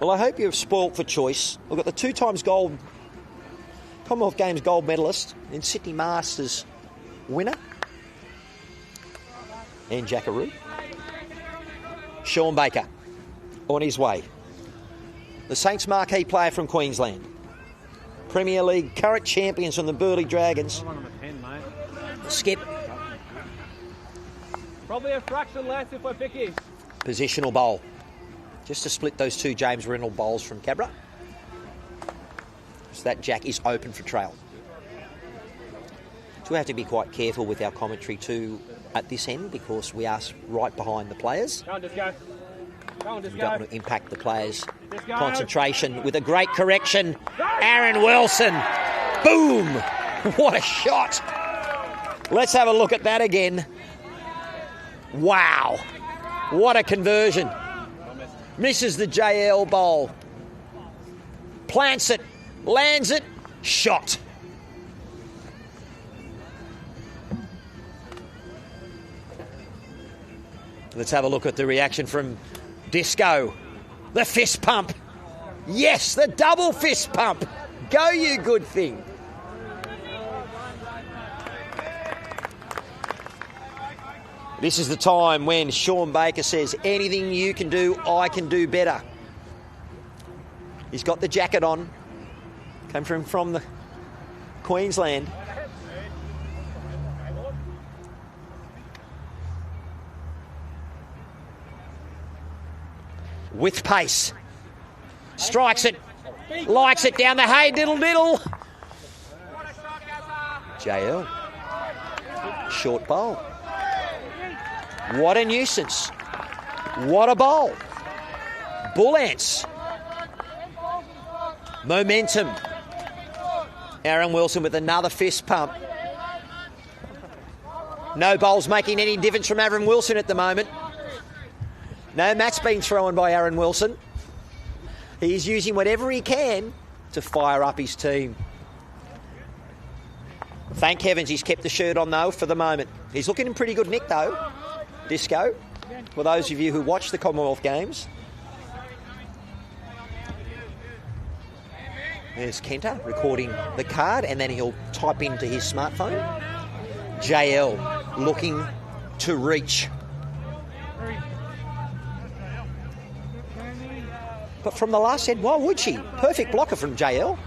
Well, I hope you're spoilt for choice. We've got the 2 times gold Commonwealth Games gold medalist and Sydney Masters winner, and 𝗥𝗢𝗡𝗏𝗏. Sean Baker on his way. The Saints marquee player from Queensland. Premier League current champions from the Burleigh Dragons. Skip. Probably a fraction less if we're picky. Positional bowl. Just to split those two James Reynolds bowls from Cabra. So that jack is open for trail. So we have to be quite careful with our commentary too at this end because we are right behind the players. Go on, just go. Go on, just We go. don't want to impact the players' Just go. concentration with a great correction. Aaron Wilson. Boom! What a shot. Let's have a look at that again. Wow. What a conversion. Misses the JL bowl. Plants it. Lands it. Shot. Let's have a look at the reaction from Disco. The fist pump. Yes, the double fist pump. Go, you good thing. This is the time when Sean Baker says, anything you can do, I can do better. He's got the jacket on. Came from the Queensland. With pace. Strikes it. Likes it down the hay, diddle diddle. JL. Short bowl. What a nuisance. What a bowl. Bullants. Momentum. Aaron Wilson with another fist pump. No bowls making any difference from Aaron Wilson at the moment. No mat's been thrown by Aaron Wilson. He's using whatever he can to fire up his team. Thank heavens he's kept the shirt on, though, for the moment. He's looking in pretty good nick, though, Disco, for those of you who watch the Commonwealth Games. There's Kenta recording the card, and then he'll type into his smartphone. JL looking to reach. But from the last end, why would she? Perfect blocker from JL.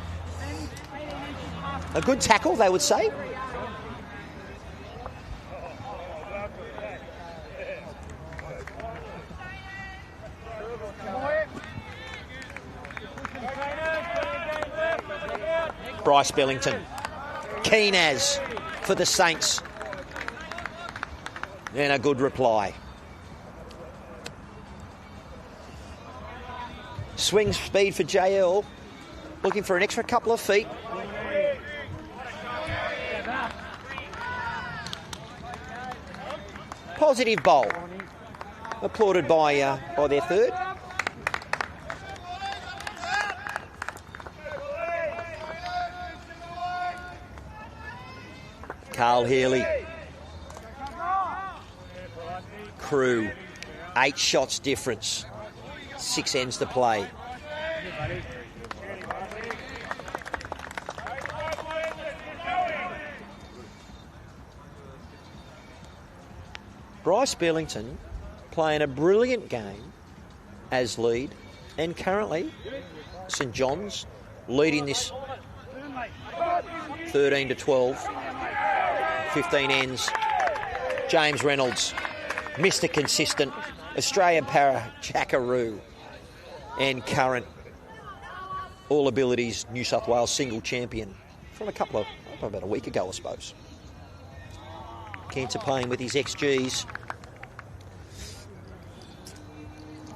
A good tackle, they would say. Bryce Bellington. Keen as for the Saints. And a good reply. Swing speed for JL. Looking for an extra couple of feet. Positive bowl. Applauded by their third. Carl Healy. Crew. 8 shots difference. 6 ends to play. Bryce Bellington playing a brilliant game as lead, and currently St John's leading this 13-12. 15 ends. James Reynolds, Mr. Consistent, Australian Para Jackaroo, and current All Abilities New South Wales single champion from about a week ago, I suppose. Kenta playing with his XGs.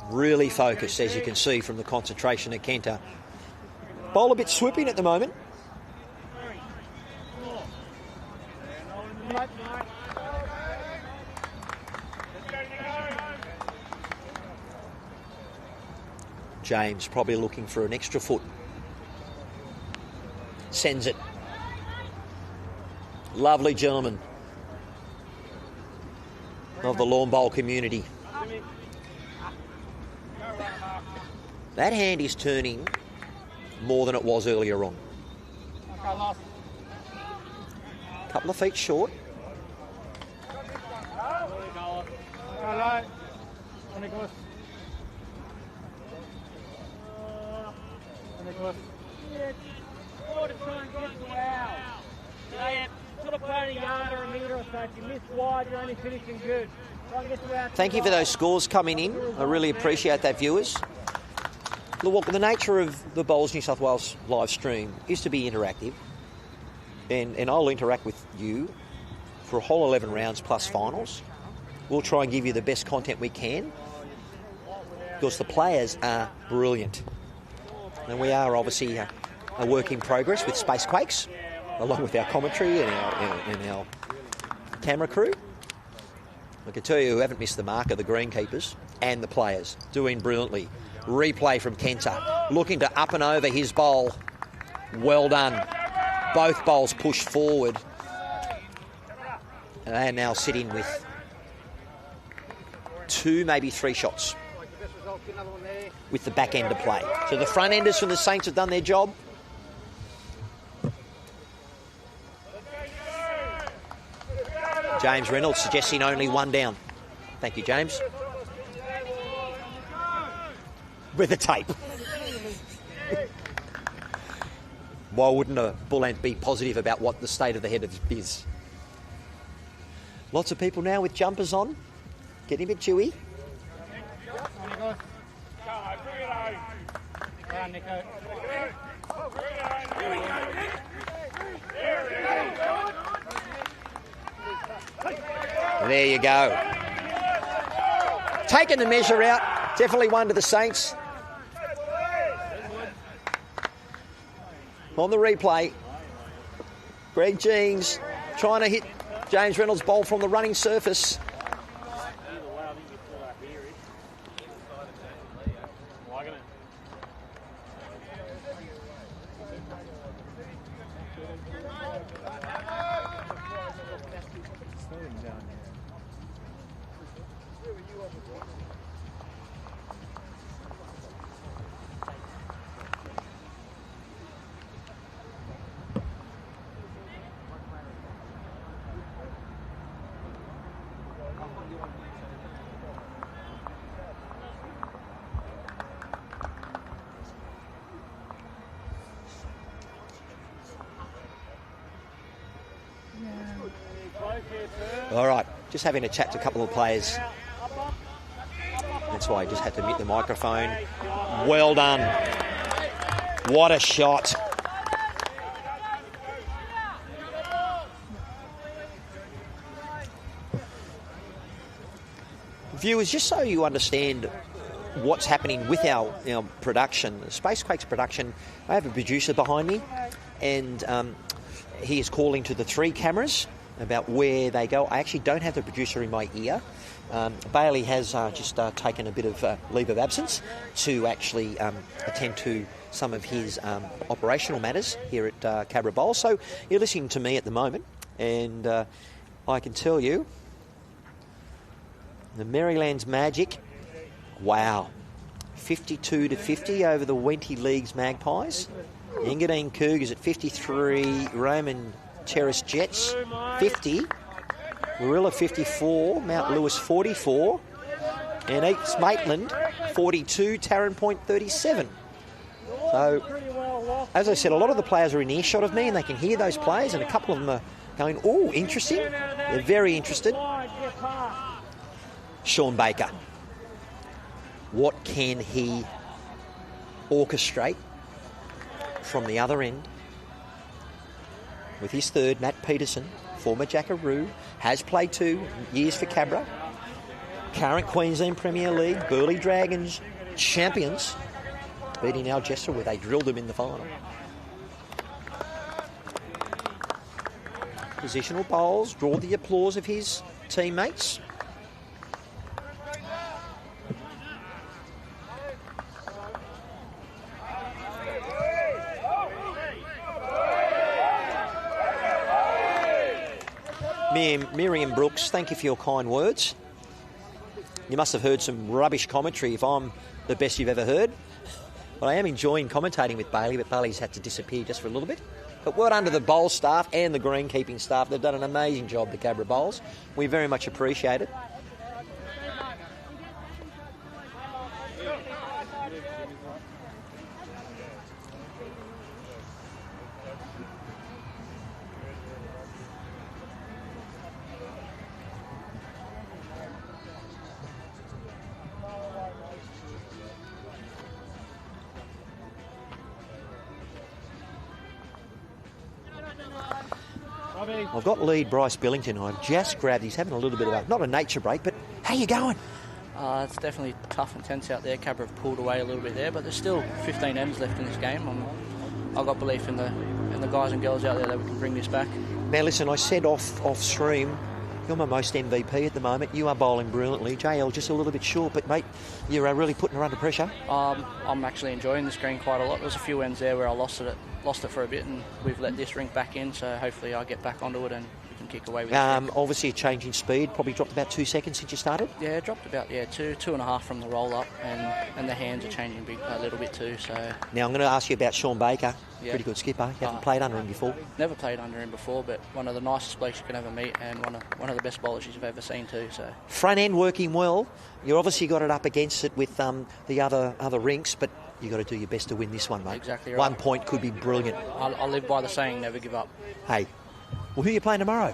Really focused, as you can see from the concentration of Kenta. Bowl a bit swooping at the moment. James probably looking for an extra foot. Sends it. Lovely gentleman of the lawn bowl community. That hand is turning more than it was earlier on. Couple of feet short. Sort of try and get to ours. Sort of play a yard or a metre or so. If you miss wide, you're only finishing good. Try and get to ours. Thank you for those scores coming in. I really appreciate that, viewers. Look, the nature of the Bowls New South Wales live stream is to be interactive. And I'll interact with you for a whole 11 rounds plus finals. We'll try and give you the best content we can because the players are brilliant. And we are obviously a work in progress with Space Quakes, along with our commentary and our camera crew. I can tell you who haven't missed the mark are the greenkeepers and the players, doing brilliantly. Replay from Kenta, looking to up and over his bowl. Well done. Both bowls pushed forward. And they are now sitting with 2, maybe 3 shots with the back end to play. So the front enders from the Saints have done their job. James Reynolds suggesting only 1 down. Thank you, James. With the tape. Why wouldn't a Bullant be positive about what the state of the head is? Lots of people now with jumpers on. Getting a bit chewy. There you go. Taking the measure out. Definitely one to the Saints. On the replay, Greg Jeans trying to hit James Reynolds' bowl from the running surface. All right, just having a chat to a couple of players. That's why I just had to mute the microphone. Well done. What a shot. Viewers, just so you understand what's happening with our production, Space Quakes production, I have a producer behind me, and he is calling to the 3 cameras about where they go. I actually don't have the producer in my ear. Bailey has just taken a bit of leave of absence to actually attend to some of his operational matters here at Cabra Bowl. So you're listening to me at the moment, and I can tell you the Maryland's Magic, wow, 52-50 over the Wenty League's Magpies. Engadine Cougars at 53, Roman Terrace Jets 50, Warilla 54, Mount Lewis 44, and East Maitland 42, Tarrant Point 37. So, as I said, a lot of the players are in earshot of me and they can hear those players, and a couple of them are going, oh, interesting. They're very interested. Sean Baker. What can he orchestrate from the other end? With his third, Matt Peterson, former 𝗥𝗢𝗡𝗏, has played 2 years for Cabra. Current Queensland Premier League, Burleigh Dragons champions, beating Algessa where they drilled them in the final. Positional bowls, draw the applause of his teammates. Miriam Brooks, thank you for your kind words. You must have heard some rubbish commentary if I'm the best you've ever heard. But I am enjoying commentating with Bailey, but Bailey's had to disappear just for a little bit. But well done to the bowl staff and the greenkeeping staff. They've done an amazing job, the Cabra Bowls. We very much appreciate it. I've got lead Bryce Billington. I've just grabbed. He's having a little bit of not a nature break, but how you going? It's definitely tough and tense out there. 𝗟𝗓𝗡 have pulled away a little bit there, but there's still 15 ends left in this game. I've got belief in the guys and girls out there that we can bring this back. Now listen, I said off stream, you're my most MVP at the moment. You are bowling brilliantly. JL just a little bit short, but mate, you're really putting her under pressure. I'm actually enjoying this green quite a lot. There's a few ends there where I lost it for a bit, and we've let this rink back in, so hopefully I get back onto it and we can kick away with it. Obviously a change in speed, probably dropped about 2 seconds since you started. Yeah, it dropped about 2.5 from the roll up, and the hands are changing a little bit too. So now I'm going to ask you about Shaun Baker. Yeah. Pretty good skipper. You haven't played under him before. Never played under him before, but one of the nicest blokes you can ever meet, and one of the best bowlers you've ever seen too. So front end working well. You obviously got it up against it with the other rinks, but you got to do your best to win this one, mate. Exactly right. 1 point could be brilliant. I live by the saying, never give up. Hey, well, who are you playing tomorrow?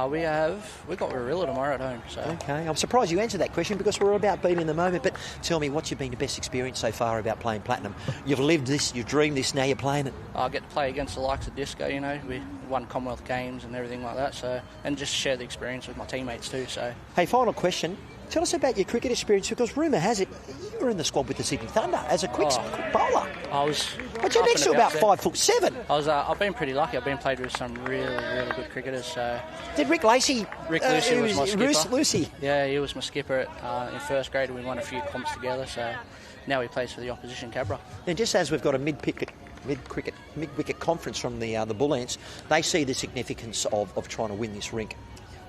We've got Warilla tomorrow at home. So okay, I'm surprised you answered that question because we're about beating in the moment. But tell me, what's been your best experience so far about playing Platinum? You've lived this, you've dreamed this, now you're playing it. I get to play against the likes of Disco. We won Commonwealth Games and everything like that. So and just share the experience with my teammates too. So hey, final question. Tell us about your cricket experience because rumour has it you were in the squad with the Sydney Thunder as a quick bowler. But you're next to about 5'7". I've been pretty lucky. I've been played with some really, really good cricketers. So did Rick Lucy was my skipper. Lucy. Yeah, he was my skipper in first grade. We won a few comps together. So now he plays for the opposition Cabra. And just as we've got a mid-wicket conference from the Bullants, they see the significance of trying to win this rink.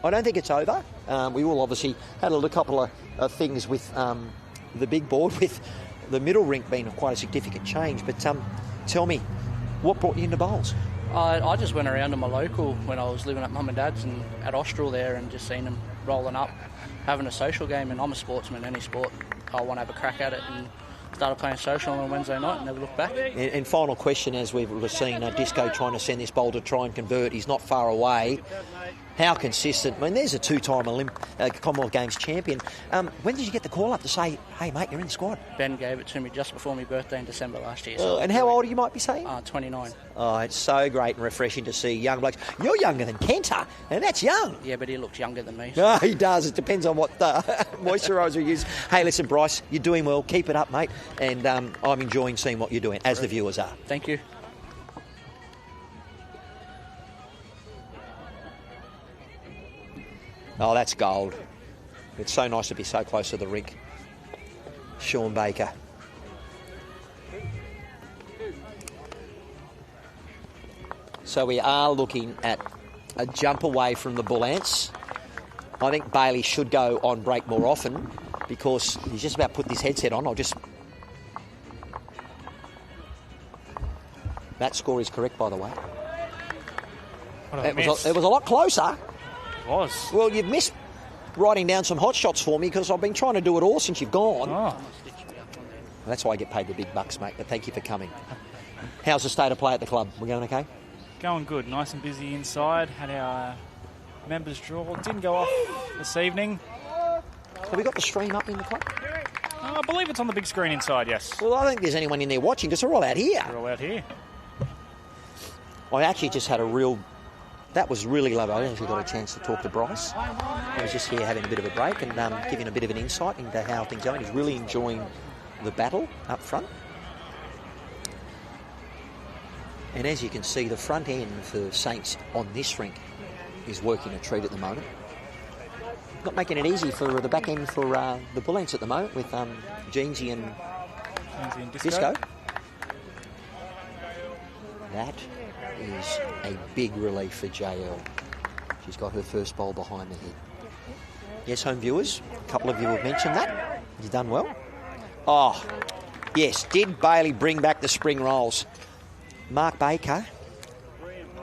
I don't think it's over. We will obviously had a couple of things with the big board, with the middle rink being quite a significant change. But tell me, what brought you into bowls? I just went around to my local when I was living at Mum and Dad's and at Austral there and just seen them rolling up, having a social game. And I'm a sportsman, any sport. I want to have a crack at it and started playing social on Wednesday night and never looked back. And final question, as we've seen Disco trying to send this bowl to try and convert, he's not far away. How consistent? I mean, there's a two-time Commonwealth Games champion. When did you get the call up to say, hey, mate, you're in the squad? Ben gave it to me just before my birthday in December last year. And how old are you, might be saying? 29. Oh, it's so great and refreshing to see young blokes. You're younger than Kenta, and that's young. Yeah, but he looks younger than me. So. No, he does. It depends on what moisturiser you use. Hey, listen, Bryce, you're doing well. Keep it up, mate. And I'm enjoying seeing what you're doing, as the viewers are. Thank you. Oh, that's gold. It's so nice to be so close to the rink. Shaun Baker. So we are looking at a jump away from the Bullants. I think Bailey should go on break more often because he's just about put this headset on. That score is correct, by the way. It was a lot closer. Was. Well, you've missed writing down some hot shots for me because I've been trying to do it all since you've gone. Oh. That's why I get paid the big bucks, mate, but thank you for coming. How's the state of play at the club? We going okay? Going good. Nice and busy inside. Had our members draw. Didn't go off this evening. Have we got the stream up in the club? I believe it's on the big screen inside, yes. Well, I don't think there's anyone in there watching because they're all out here. We're all out here. I actually just had that was really lovely. I actually got a chance to talk to Bryce. He was just here having a bit of a break and giving a bit of an insight into how things are going. He's really enjoying the battle up front. And as you can see, the front end for Saints on this rink is working a treat at the moment. Not making it easy for the back end for the Bullants at the moment with 𝗟𝗓𝗓𝗡𝗏 and Disco. That is a big relief for JL. She's got her first bowl behind the head. Yes, home viewers, a couple of you have mentioned that. You've done well. Oh, yes, did Bailey bring back the spring rolls? Mark Baker,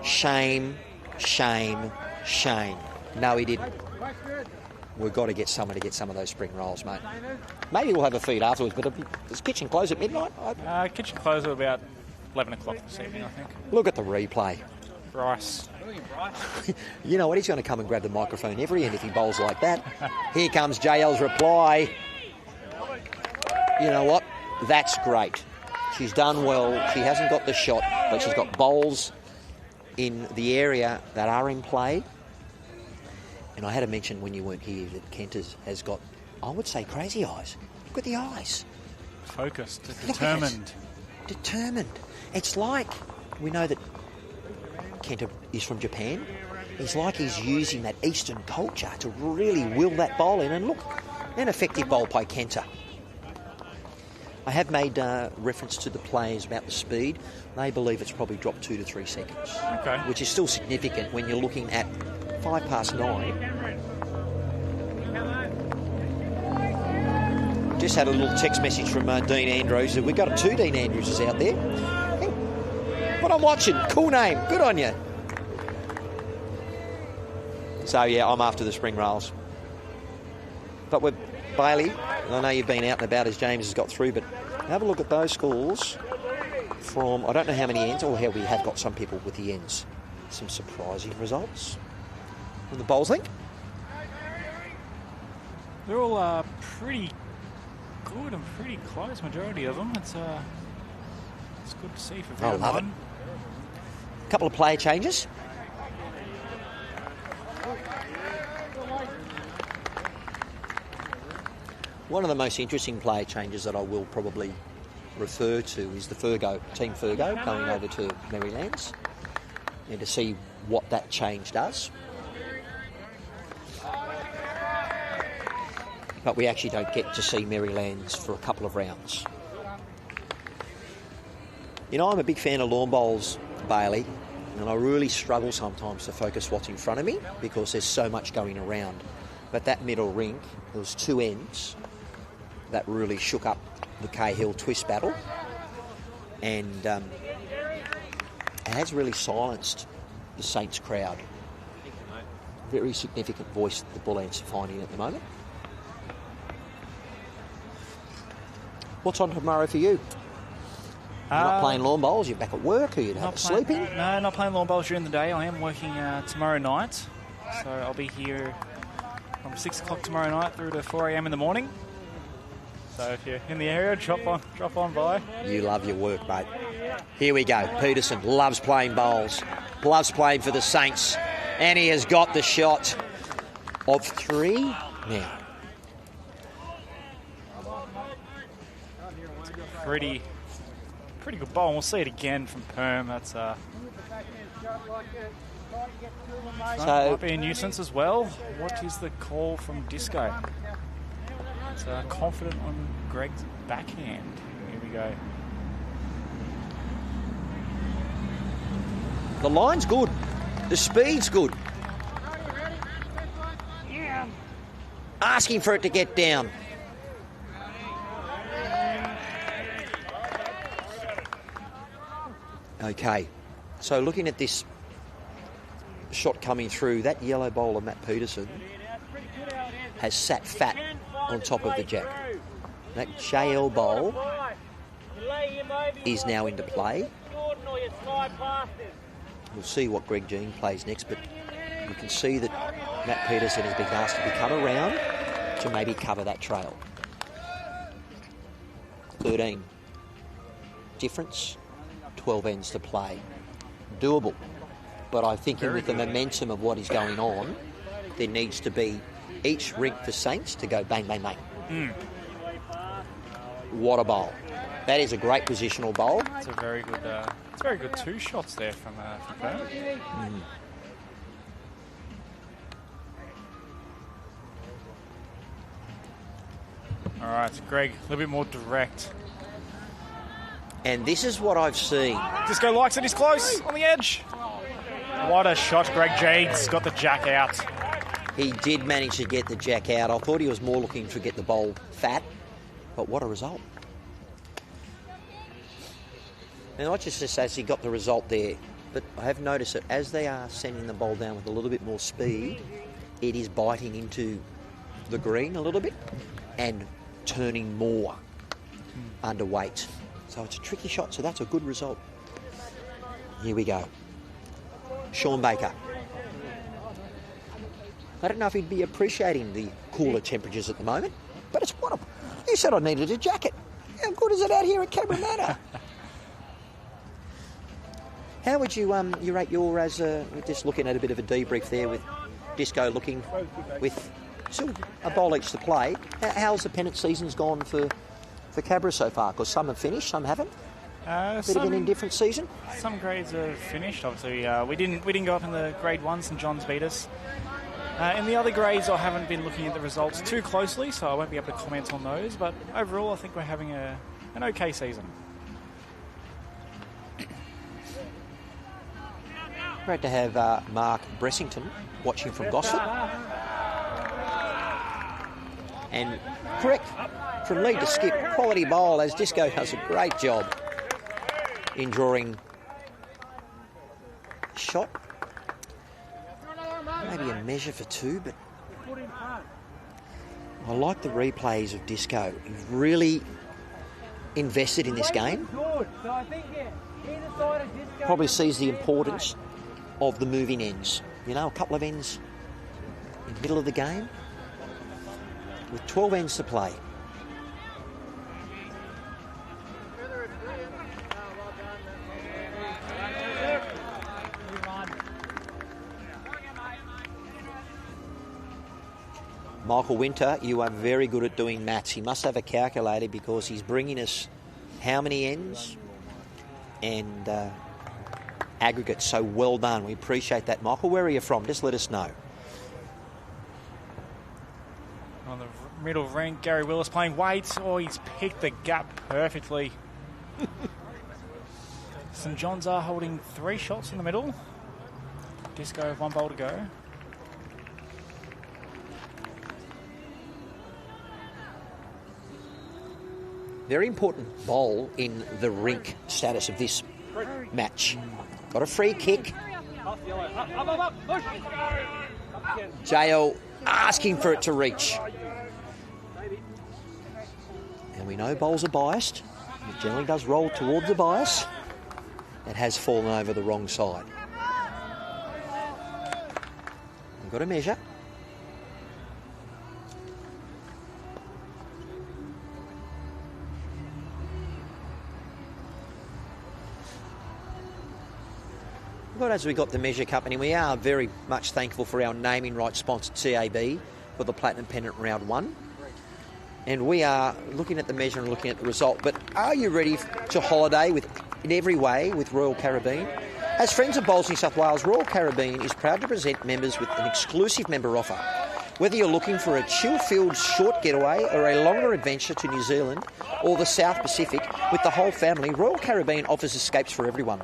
shame, shame, shame. No, he didn't. We've got to get someone to get some of those spring rolls, mate. Maybe we'll have a feed afterwards, but does kitchen close at midnight? Kitchen close at about 11 o'clock this evening, I think. Look at the replay. Bryce. You know what? He's going to come and grab the microphone every end if he bowls like that. Here comes JL's reply. You know what? That's great. She's done well. She hasn't got the shot, but she's got bowls in the area that are in play. And I had to mention when you weren't here that Kent has got, I would say, crazy eyes. Look at the eyes. Focused, determined. Determined. It's like, we know that Kent is from Japan. It's like he's using that Eastern culture to really will that bowl in. And look, an effective bowl by Kenta. I have made reference to the players about the speed. They believe it's probably dropped 2 to 3 seconds. Okay. Which is still significant when you're looking at 9:05. Just had a little text message from Dean Andrews. We've got 2 Dean Andrewses out there. Hey, what I'm watching. Cool name. Good on you. So, yeah, I'm after the spring rails. But with Bailey, I know you've been out and about as James has got through, but have a look at those scores from, I don't know how many ends, or how we have got some people with the ends. Some surprising results from the bowls link. They're all pretty good and pretty close, majority of them. It's good to see for I love it. A couple of player changes. One of the most interesting player changes that I will probably refer to is the Team Fergo going over to Marylands, and to see what that change does. But we actually don't get to see Marylands for a couple of rounds. You know, I'm a big fan of lawn bowls, Bailey, and I really struggle sometimes to focus what's in front of me because there's so much going around. But that middle rink, there was 2 ends that really shook up the Cahill twist battle, and it has really silenced the Saints crowd. Very significant voice that the Bullants are finding at the moment. What's on tomorrow for you? You're not playing lawn bowls, you're back at work, or you're sleeping? No, not playing lawn bowls during the day. I am working tomorrow night, so I'll be here from 6 o'clock tomorrow night through to 4 a.m. in the morning. So if you're in the area, drop on by. You love your work, mate. Here we go. Peterson loves playing bowls, loves playing for the Saints, and he has got the shot of 3 now. Pretty good bowl. And we'll see it again from Perm. That's So, might be a nuisance as well. What is the call from Disco? It's confident on Greg's backhand. Here we go. The line's good. The speed's good. Asking for it to get down. Okay, so looking at this shot coming through, that yellow bowler, Matt Peterson, has sat fat on top of the jack. That JL bowl is now into play. We'll see what Greg Jean plays next, but you can see that Matt Peterson has been asked to become around to maybe cover that trail. 13 difference, 12 ends to play. Doable. But I think with the momentum of what is going on, there needs to be each rink for Saints to go bang, bang, bang. What a bowl. That is a great positional bowl. It's a very good 2 shots there from Perm. All right, Greg, a little bit more direct. And this is what I've seen. Disco likes it. He's close on the edge. What a shot. Greg Jeans got the jack out. He did manage to get the jack out. I thought he was more looking to get the bowl fat, but what a result. And not just as he got the result there, but I have noticed that as they are sending the bowl down with a little bit more speed, it is biting into the green a little bit and turning more underweight. So it's a tricky shot, so that's a good result. Here we go. Sean Baker. I don't know if he'd be appreciating the cooler temperatures at the moment, but it's what you said I needed a jacket. How good is it out here at Cabramatta? How would you you rate your as just looking at a bit of a debrief there with Disco looking with sort of a bowl each to play? How's the Pennant season's gone for Cabra so far? Because some have finished, some haven't. Bit of an indifferent season. Some grades have finished. Obviously, we didn't go up in the grade 1. St John's beat us. In the other grades, I haven't been looking at the results too closely, so I won't be able to comment on those. But overall, I think we're having an okay season. Great to have Mark Bressington watching from Gosford. And correct, from lead to skip, quality bowl as Disco does a great job in drawing shot. Maybe a measure for 2, but I like the replays of Disco. He's really invested in this game. Probably sees the importance of the moving ends. You know, a couple of ends in the middle of the game with 12 ends to play. Michael Winter, you are very good at doing maths. He must have a calculator because he's bringing us how many ends and aggregates. So well done. We appreciate that, Michael. Where are you from? Just let us know. On the middle ring, Gary Willis playing weights. Oh, he's picked the gap perfectly. St John's are holding 3 shots in the middle. Disco have 1 bowl to go. Very important bowl in the rink status of this match. Got a free kick. JL asking for it to reach. And we know bowls are biased. It generally does roll towards the bias. It has fallen over the wrong side. We've got a measure. Well, as we got the Measure Company, we are very much thankful for our naming rights sponsor, TAB, for the Platinum Pennant Round 1. And we are looking at the measure and looking at the result. But are you ready to holiday in every way with Royal Caribbean? As friends of Bowls New South Wales, Royal Caribbean is proud to present members with an exclusive member offer. Whether you're looking for a chill-filled short getaway or a longer adventure to New Zealand or the South Pacific with the whole family, Royal Caribbean offers escapes for everyone.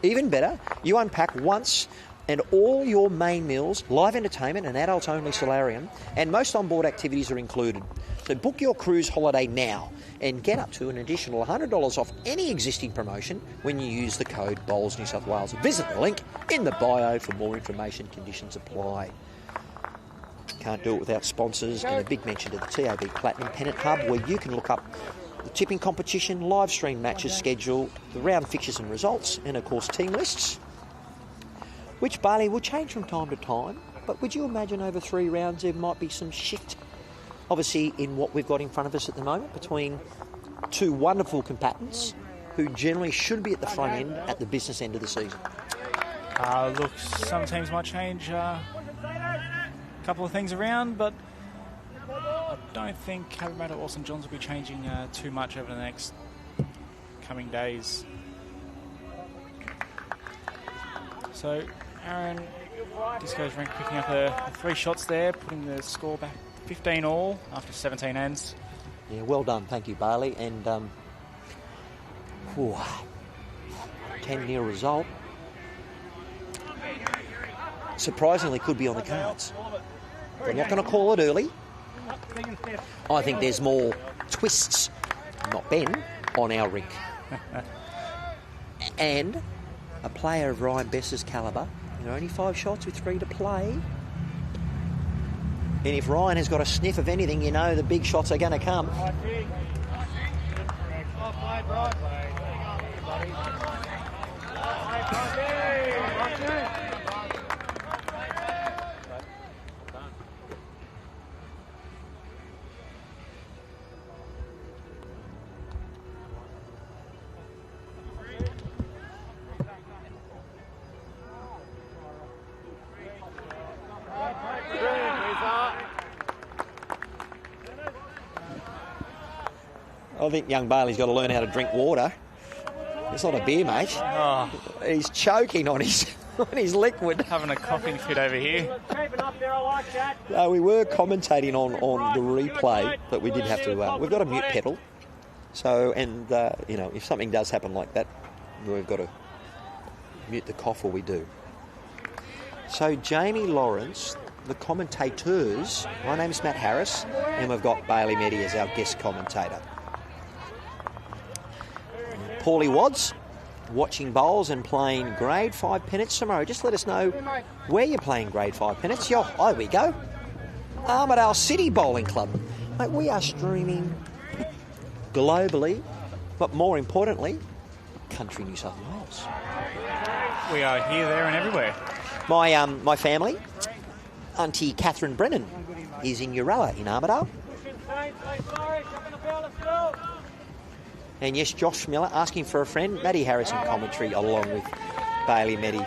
Even better, you unpack once and all your main meals, live entertainment and adult-only solarium, and most onboard activities are included. So book your cruise holiday now and get up to an additional $100 off any existing promotion when you use the code Bowls New South Wales. Visit the link in the bio for more information. Conditions apply. Can't do it without sponsors, and a big mention to the TAB Platinum Pennant Hub, where you can look up the tipping competition, live stream matches schedule, the round fixtures and results, and of course team lists, which, Bailey, will change from time to time. But would you imagine over 3 rounds there might be some shift, obviously, in what we've got in front of us at the moment between 2 wonderful combatants who generally should be at the front end at the business end of the season? Look, some teams might change a couple of things around, but I don't think Cabramatta or St John's will be changing too much over the next coming days. So Aaron Disco's rank picking up a 3 shots there, putting the score back 15 all after 17 ends. Yeah, well done. Thank you, Bailey. And 10-0 result. Surprisingly could be on the cards. We're not going to call it early. I think there's more twists, not Ben, on our rink. And a player of Ryan Bess's calibre, there are only 5 shots with 3 to play. And if Ryan has got a sniff of anything, you know the big shots are going to come. I think young Bailey's got to learn how to drink water. It's not a beer, mate. Oh, He's choking on his liquid. having a coughing fit over here. We were commentating on the replay, but we did have to. We've got a mute pedal, so if something does happen like that, we've got to mute the cough, or we do. So Jamie Lawrence, the commentators. My name's Matt Harris, and we've got Bailey Meddy as our guest commentator. Paulie Wads, watching bowls and playing Grade 5 Pennants tomorrow. Just let us know where you're playing Grade 5 Pennants. There we go. Armidale City Bowling Club. Mate, we are streaming globally, but more importantly, country New South Wales. We are here, there and everywhere. My family, Auntie Catherine Brennan, is in Uralla in Armidale. And yes, Josh Miller asking for a friend. Maddie Harrison commentary along with Bailey Meddy.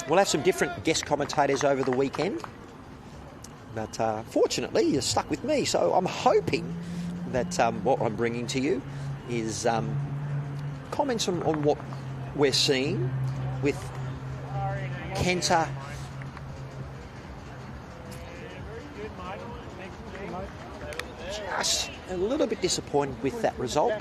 We'll have some different guest commentators over the weekend. But fortunately, you're stuck with me. So I'm hoping that what I'm bringing to you is comments on what we're seeing with Kenta. Just a little bit disappointed with that result.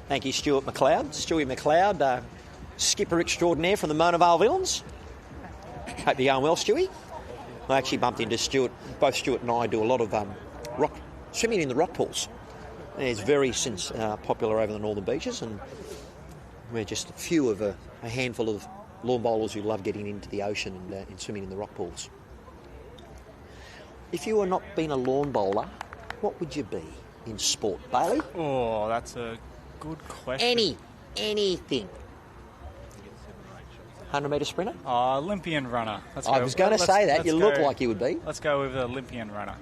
Thank you, Stuart McLeod. Stewie McLeod, skipper extraordinaire from the Mona Vale Villains. Hope you're going well, Stewie. I actually bumped into Stuart. Both Stuart and I do a lot of swimming in the rock pools. And it's very popular over the northern beaches, and we're just a handful of lawn bowlers who love getting into the ocean and swimming in the rock pools. If you were not being a lawn bowler, what would you be in sport, Bailey? Oh, that's a good question. Anything. 100-metre sprinter? Olympian runner. I was going to say that. You look like you would be. Let's go with the Olympian runner.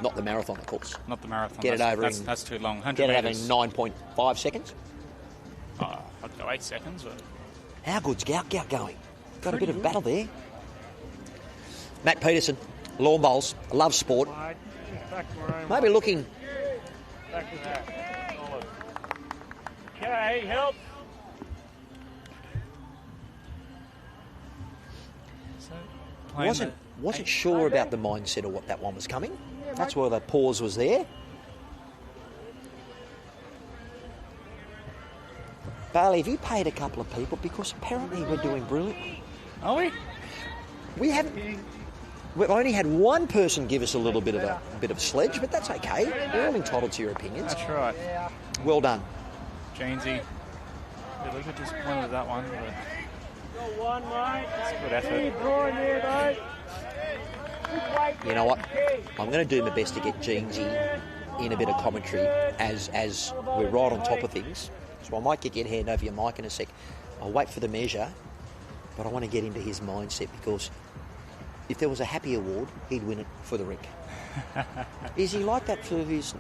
Not the marathon, of course. Not the marathon. That's too long. 100 Get it over in metres. 9.5 seconds. I'd go 8 seconds. But... How good's Gout going? Got a bit of battle there. Matt Peterson, lawn bowls, loves sport. Maybe looking... Okay, help. Wasn't sure about the mindset of what that one was coming. That's why the pause was there. Bailey, have you paid a couple of people? Because apparently we're doing brilliantly. Are we? We've only had one person give us a little bit of sledge, but that's okay. We're all entitled to your opinions. That's right. Well done. Janesy. A little bit disappointed with that one, but it's a good effort. You know what? I'm going to do my best to get Jeansy in a bit of commentary as we're right on top of things. So I might get your hand over your mic in a sec. I'll wait for the measure, but I want to get into his mindset, because if there was a happy award, he'd win it for the rink. Is he like that? He's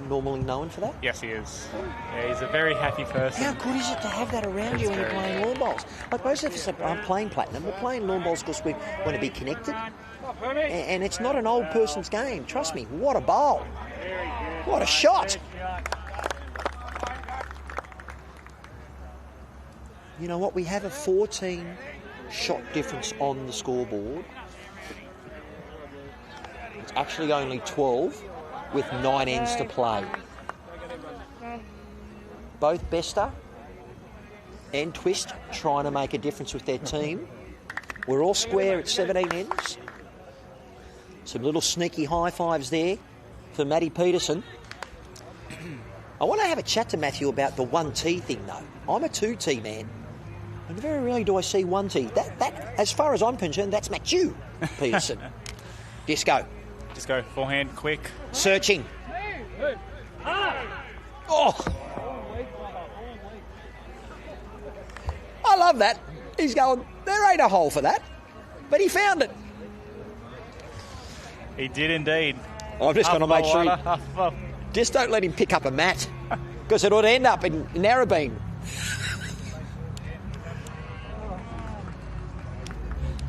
normally known for that? Yes, he is. Yeah, he's a very happy person. How good is it to have that around you when you're playing lawn bowls? Like most of us aren't playing platinum. We're playing lawn bowls because we want to be connected. And it's not an old person's game. Trust me. What a bowl. What a shot. You know what? We have a 14 shot difference on the scoreboard. It's actually only 12 with 9 ends to play. Both Bester and Twist trying to make a difference with their team. We're all square at 17 ends. Some little sneaky high fives there for Matty Peterson. I want to have a chat to Matthew about the 1T thing, though. I'm a 2T man. And very rarely do I see 1T. That, as far as I'm concerned, that's Matthew Peterson. Disco. Disco, forehand, quick. I love that. He's going, there ain't a hole for that. But he found it. He did indeed. I'm just going to make sure. Just don't let him pick up a mat, because it would end up in 𝗟𝗓𝗡𝗡.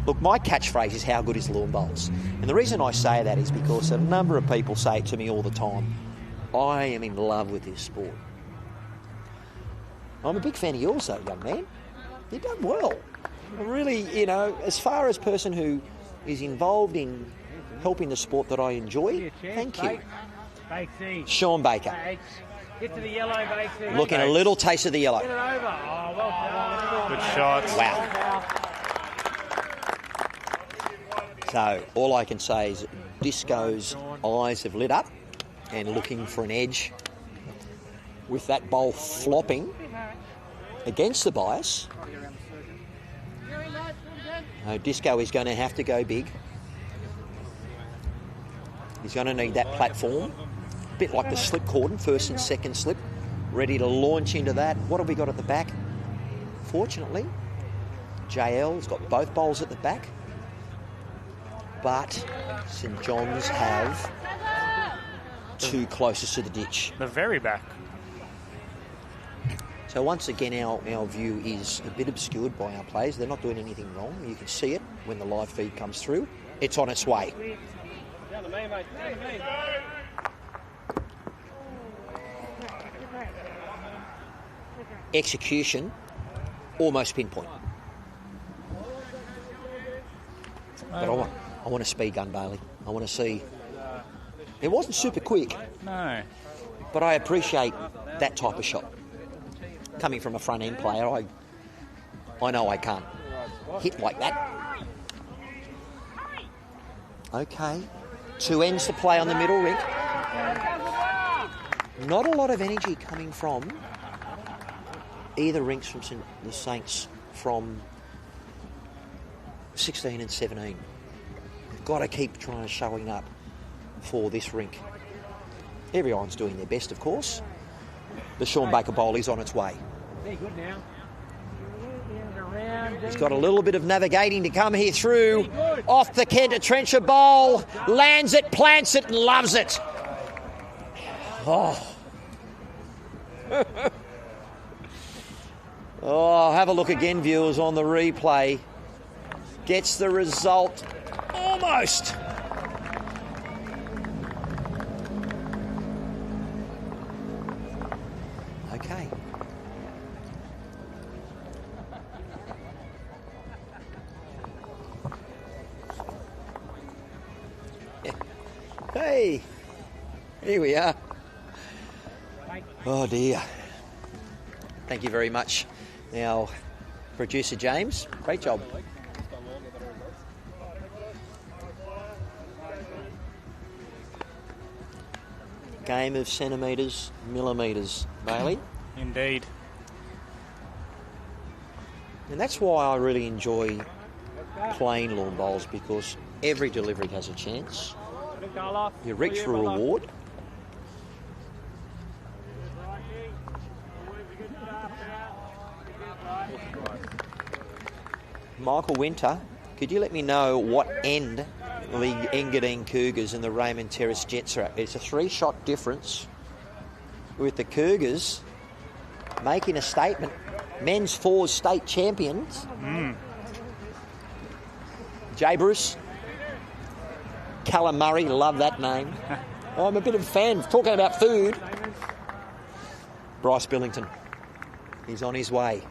Look, my catchphrase is how good is lawn bowls? And the reason I say that is because a number of people say it to me all the time. I am in love with this sport. I'm a big fan of yours, though, young man. You've done well. Really, as far as person who is involved in helping the sport that I enjoy, thank you. Sean Baker. Get to the yellow, Bakesy. Looking a little taste of the yellow. Get it over. Oh, well done. Good shots. Wow. So all I can say is Disco's eyes have lit up and looking for an edge with that bowl flopping against the bias. Disco is going to have to go big. He's going to need that platform, a bit like the slip cordon, first and second slip, ready to launch into that. What have we got at the back? Fortunately, JL's got both bowls at the back, but St John's have two closest to the ditch. The very back. So once again, our view is a bit obscured by our players. They're not doing anything wrong. You can see it when the live feed comes through. It's on its way. Down to me, mate. Down to me. Execution, almost pinpoint. But I want a speed gun, Bailey. I want to see. It wasn't super quick. No. But I appreciate that type of shot. Coming from a front end player, I know I can't hit like that. Okay. Two ends to play on the middle rink. Not a lot of energy coming from either rinks from the Saints from 16 and 17. We've got to keep trying to showing up for this rink. Everyone's doing their best, of course. The Sean Baker Bowl is on its way. Very good now. He's got a little bit of navigating to come here through. Off the 𝗟𝗓𝗡𝗡 bowl. Lands it, plants it, and loves it. Oh. Oh, have a look again, viewers, on the replay. Gets the result almost. Okay. Hey, here we are. Oh dear. Thank you very much. Now, producer James, great job. Game of centimetres, millimetres, Bailey. Indeed. And that's why I really enjoy playing lawn bowls, because every delivery has a chance. You reach for a reward. Michael Winter, could you let me know what end the Engadine Cougars and the Raymond Terrace Jets are at? It's a 3-shot difference, with the Cougars making a statement. Men's fours state champions. Jay Bruce. Callum Murray, love that name. I'm a bit of a fan. Talking about food. Bryce Billington, he's on his way.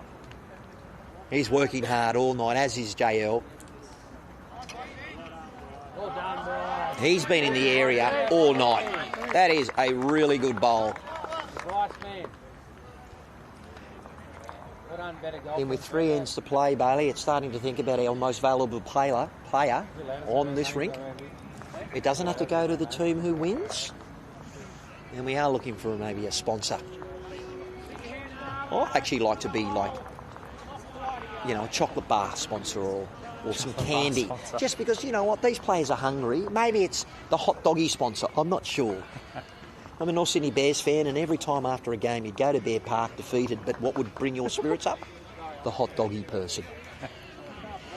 He's working hard all night, as is JL. He's been in the area all night. That is a really good bowl. And with 3 ends to play, Bailey, it's starting to think about our most valuable player on this rink. It doesn't have to go to the team who wins. And we are looking for maybe a sponsor. I'd actually like to be like, a chocolate bar sponsor or some candy. Just because, you know what, these players are hungry. Maybe it's the hot doggy sponsor. I'm not sure. I'm a North Sydney Bears fan, and every time after a game you'd go to Bear Park defeated, but what would bring your spirits up? the hot doggy person.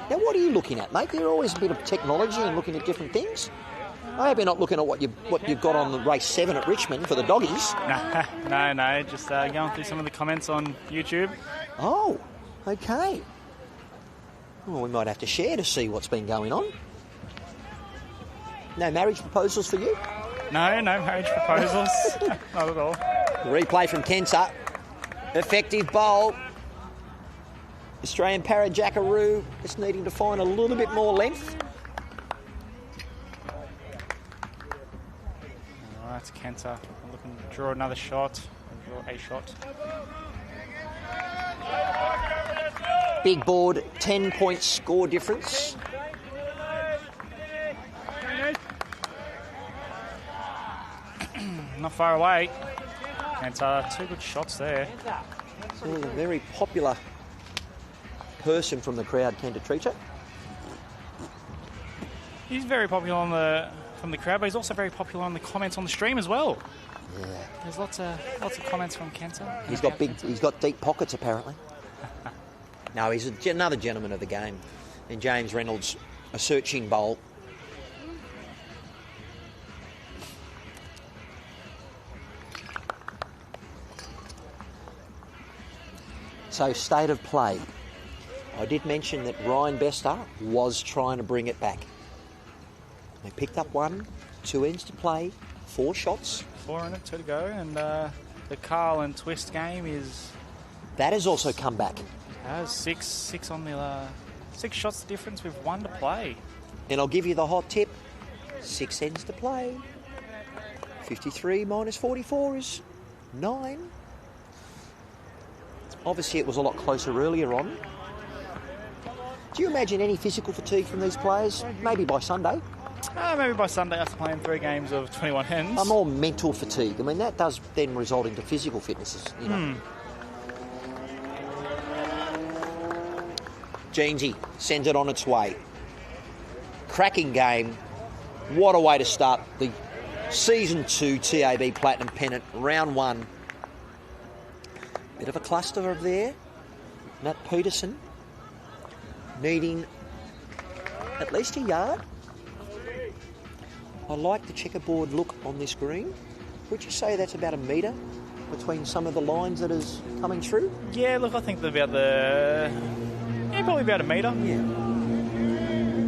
Now, what are you looking at, mate? You're always a bit of technology and looking at different things. I hope you're not looking at what you've got on the race 7 at Richmond for the doggies. No. Just going through some of the comments on YouTube. Oh, okay. Well, we might have to share to see what's been going on. No marriage proposals for you? No marriage proposals. Not at all. Replay from 𝗟𝗓𝗓. Effective bowl. Australian 𝗟𝗓𝗡𝗡𝗨𝗠 just needing to find a little bit more length. All right, 𝗟𝗓𝗓 looking to draw another shot. Draw a shot. Big board, 10-point score difference. Not far away. 𝗟𝗓𝗓, 2 good shots there. So a very popular person from the crowd, 𝗟𝗓𝗡𝗏. He's very popular from the crowd, but he's also very popular on the comments on the stream as well. Yeah. There's lots of comments from 𝗟𝗓𝗓. He's got deep pockets apparently. No, he's another gentleman of the game. And James Reynolds, a searching bowl. So, state of play. I did mention that Ryan Bester was trying to bring it back. They picked up 1, 2 ends to play, 4 shots. 4 in it, 2 to go, and the Carl and Twist game is... That has also come back. Six on the 6 shots difference with 1 to play. And I'll give you the hot tip. 6 ends to play. 53 minus 44 is 9. Obviously, it was a lot closer earlier on. Do you imagine any physical fatigue from these players? Maybe by Sunday? Maybe by Sunday after playing 3 games of 21 hens. More mental fatigue. I mean, that does then result into physical fitnesses, you know. Jeansy sends it on its way. Cracking game. What a way to start the Season 2 TAB Platinum Pennant, Round 1. Bit of a cluster over there. Nat Peterson needing at least a yard. I like the checkerboard look on this green. Would you say that's about a metre between some of the lines that is coming through? Yeah, look, I think they're probably about a metre. Yeah.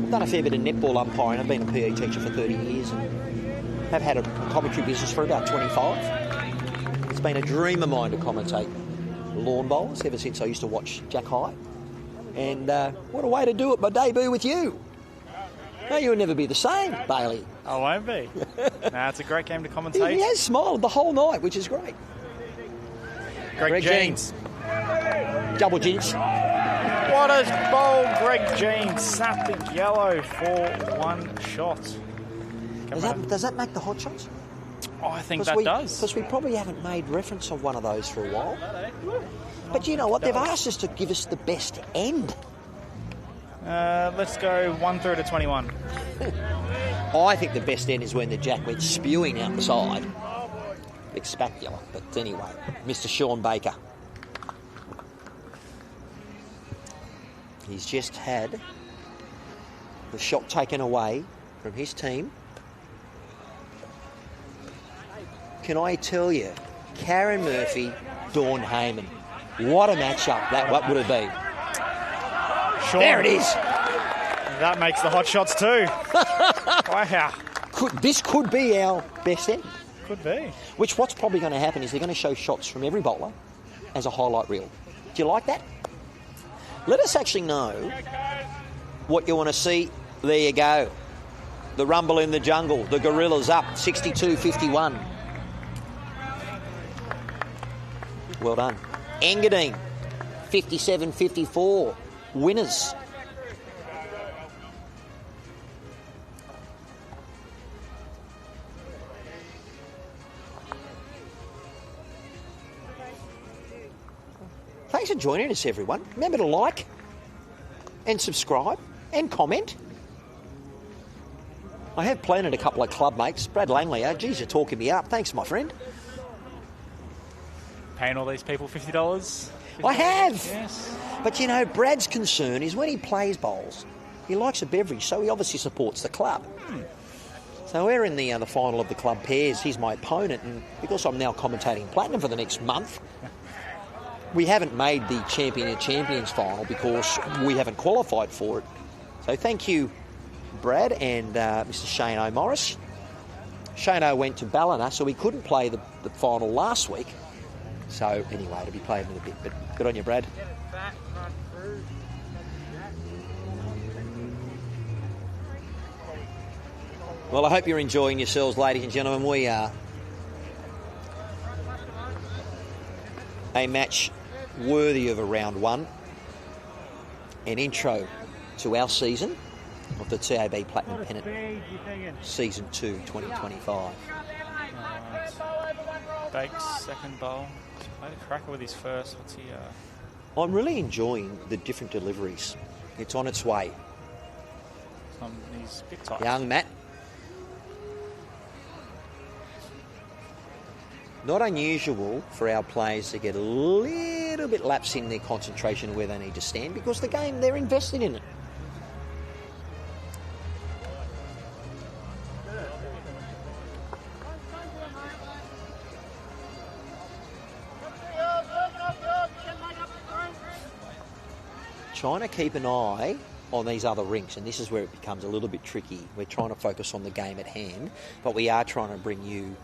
I've done a fair bit of netball umpiring. I've been a PE teacher for 30 years and have had a commentary business for about 25. It's been a dream of mine to commentate lawn bowls ever since I used to watch Jack High. And what a way to do it, my debut with you. No, you'll never be the same, Bailey. I won't be. It's a great game to commentate. He has smiled the whole night, which is great. Greg Jeans. Double jinx. What a bowl, Greg Jeans. Snapped the yellow for 1 shot. Does that make the hot shots? Oh, I think that does. Because we probably haven't made reference of one of those for a while. But you know what? They've asked us to give us the best end. Let's go 1 through to 21. I think the best end is when the jack went spewing out the side. Big spatula. But anyway, Mr. Sean Baker. He's just had the shot taken away from his team. Can I tell you, Karen Murphy, Dawn Heyman. What a matchup that would have been. Sean, there it is. That makes the hot shots too. Wow. This could be our best end. Could be. Which what's probably going to happen is they're going to show shots from every bowler as a highlight reel. Do you like that? Let us actually know what you want to see. There you go. The rumble in the jungle. The Gorillas up 62-51. Well done. Engadine 57-54. Winners. Thanks for joining us, everyone. Remember to like and subscribe and comment. I have planted a couple of club mates. Brad Langley, geez, you're talking me up. Thanks, my friend. Paying all these people $50. I have. Yes. But, you know, Brad's concern is when he plays bowls, he likes a beverage, so he obviously supports the club. So we're in the final of the club pairs. He's my opponent, and because I'm now commentating Platinum for the next month, we haven't made the Champion of Champions final because we haven't qualified for it. So thank you, Brad and Mr. Shane O'Morris. Shane O went to Ballina, so he couldn't play the final last week. So anyway, it'll be played in a bit, but good on you, Brad. Well, I hope you're enjoying yourselves, ladies and gentlemen. We are a match worthy of a round one, an intro to our season of the TAB Platinum Pennant Season 2 2025. Bakes, second bowl. He's played a cracker with his first. What's he... I'm really enjoying the different deliveries. It's on its way. He's a bit tight. Young Matt. Not unusual for our players to get a little bit lapse in their concentration where they need to stand because the game, they're invested in it. Trying to keep an eye on these other rinks, and this is where it becomes a little bit tricky. We're trying to focus on the game at hand, but we are trying to bring you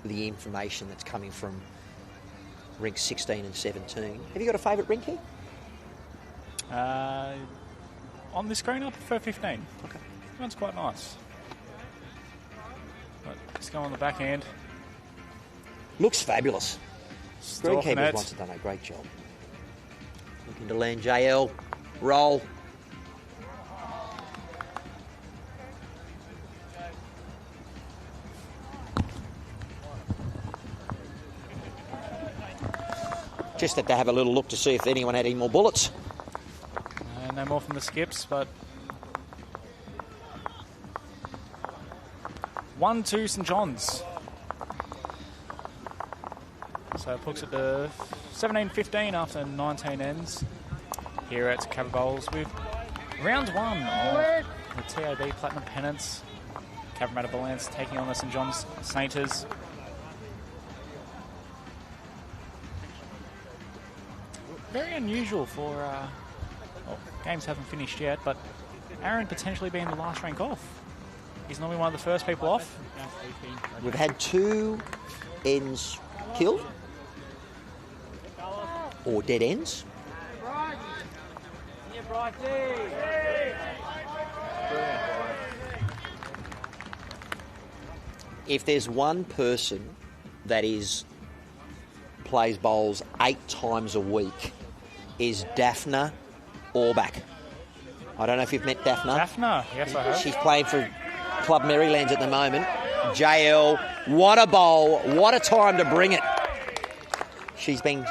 the information that's coming from rinks 16 and 17. Have you got a favourite rink here? On this screen, I prefer 15. Okay. That one's quite nice. But let's go on the backhand. Looks fabulous. Still off the Greenkeepers net. once have done a great job. Looking to land JL. Roll. Just had to have a little look to see if anyone had any more bullets. No more from the skips, but 1-2 St John's. So it looks at the 17-15 after 19 ends here at Cabramatta with round one of the TAB Platinum Pennants. Cabramatta Bullants taking on the St John's Sainters. Very unusual for, well, games haven't finished yet, but Aaron potentially being the last rank off. He's normally one of the first people off. We've had 2 ends killed, or dead ends. If there's one person that plays bowls 8 times a week, is Daphne Orbach. I don't know if you've met Daphne. Daphne, yes I have. She's playing for Club Marylands at the moment. JL, what a bowl, what a time to bring it. She's been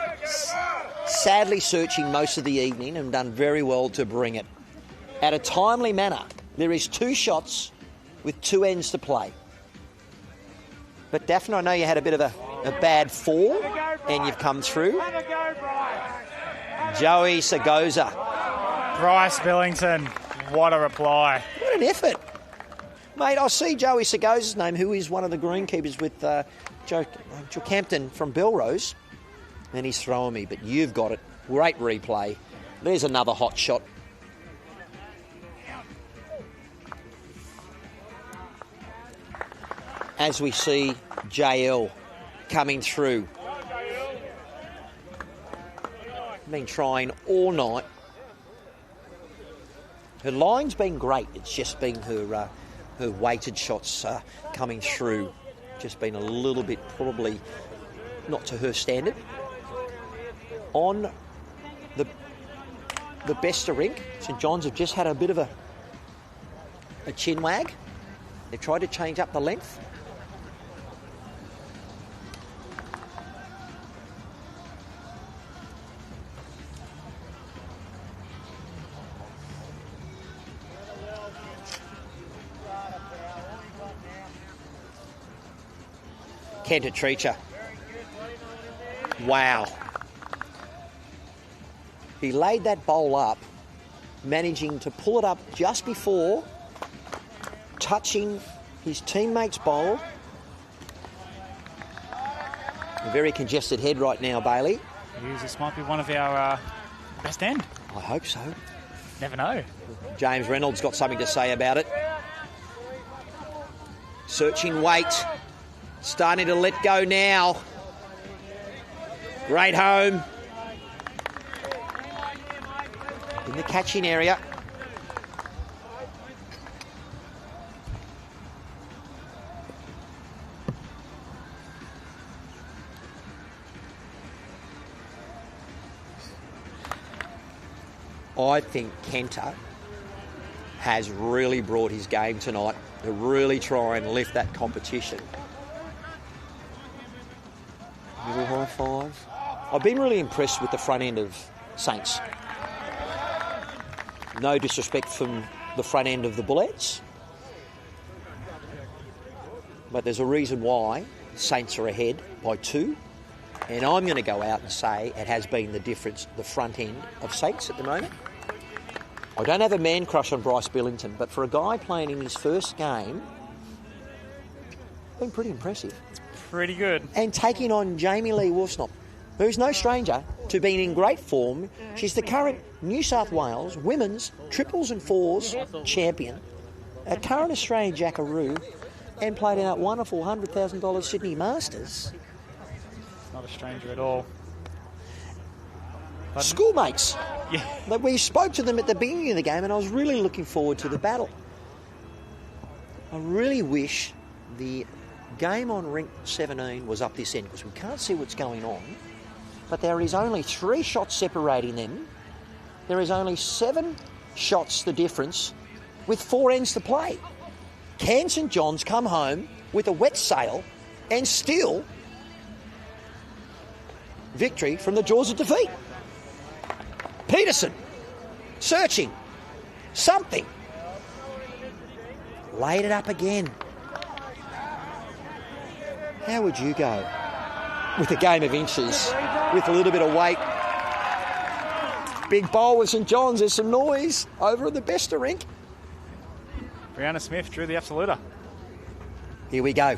sadly searching most of the evening and done very well to bring it. At a timely manner, there is 2 shots with 2 ends to play. But Daphne, I know you had a bit of a bad fall and you've come through. 𝗟𝗓𝗓𝗧𝗜𝗡. Bryce Billington, what a reply. What an effort. Mate, I see 𝗟𝗓𝗓𝗓𝗧𝗜𝗡's name, who is one of the greenkeepers with Joe Campton from Belrose, and he's throwing me, but you've got it. Great replay. There's another hot shot. As we see JL coming through. Been trying all night. Her line's been great. It's just been her weighted shots coming through. Just been a little bit probably not to her standard. On the Bester rink, St John's have just had a bit of a chin wag. They've tried to change up the length. 𝗟𝗓𝗓𝗡. Wow. He laid that bowl up, managing to pull it up just before touching his teammate's bowl. A very congested head right now, Bailey. This might be one of our best end. I hope so. Never know. James Reynolds got something to say about it. Searching weight. Starting to let go now. Great home. In the catching area. I think Kenta has really brought his game tonight to really try and lift that competition. Little high five. I've been really impressed with the front end of Saints. No disrespect from the front end of the Bullants, but there's a reason why Saints are ahead by 2. And I'm going to go out and say it has been the difference, the front end of Saints at the moment. I don't have a man crush on Bryce Billington, but for a guy playing in his first game, been pretty impressive. Pretty good. And taking on 𝗟𝗓𝗡𝗨𝗠, who's no stranger to being in great form. She's the current New South Wales women's triples and fours champion, a current Australian jackaroo, and played in that wonderful $100,000 Sydney Masters. Not a stranger at all. But Schoolmates. yeah. Like, we spoke to them at the beginning of the game, and I was really looking forward to the battle. I really wish the game on rink 17 was up this end, because we can't see what's going on. But there is only 3 shots separating them. There is only 7 shots the difference, with 4 ends to play. Can St John's come home with a wet sail and still victory from the jaws of defeat? Peterson, searching, something. Laid it up again. How would you go with a game of inches, with a little bit of weight? Big bowl with St John's, there's some noise over at the Bester rink. Brianna Smith drew the absoluta. Here we go.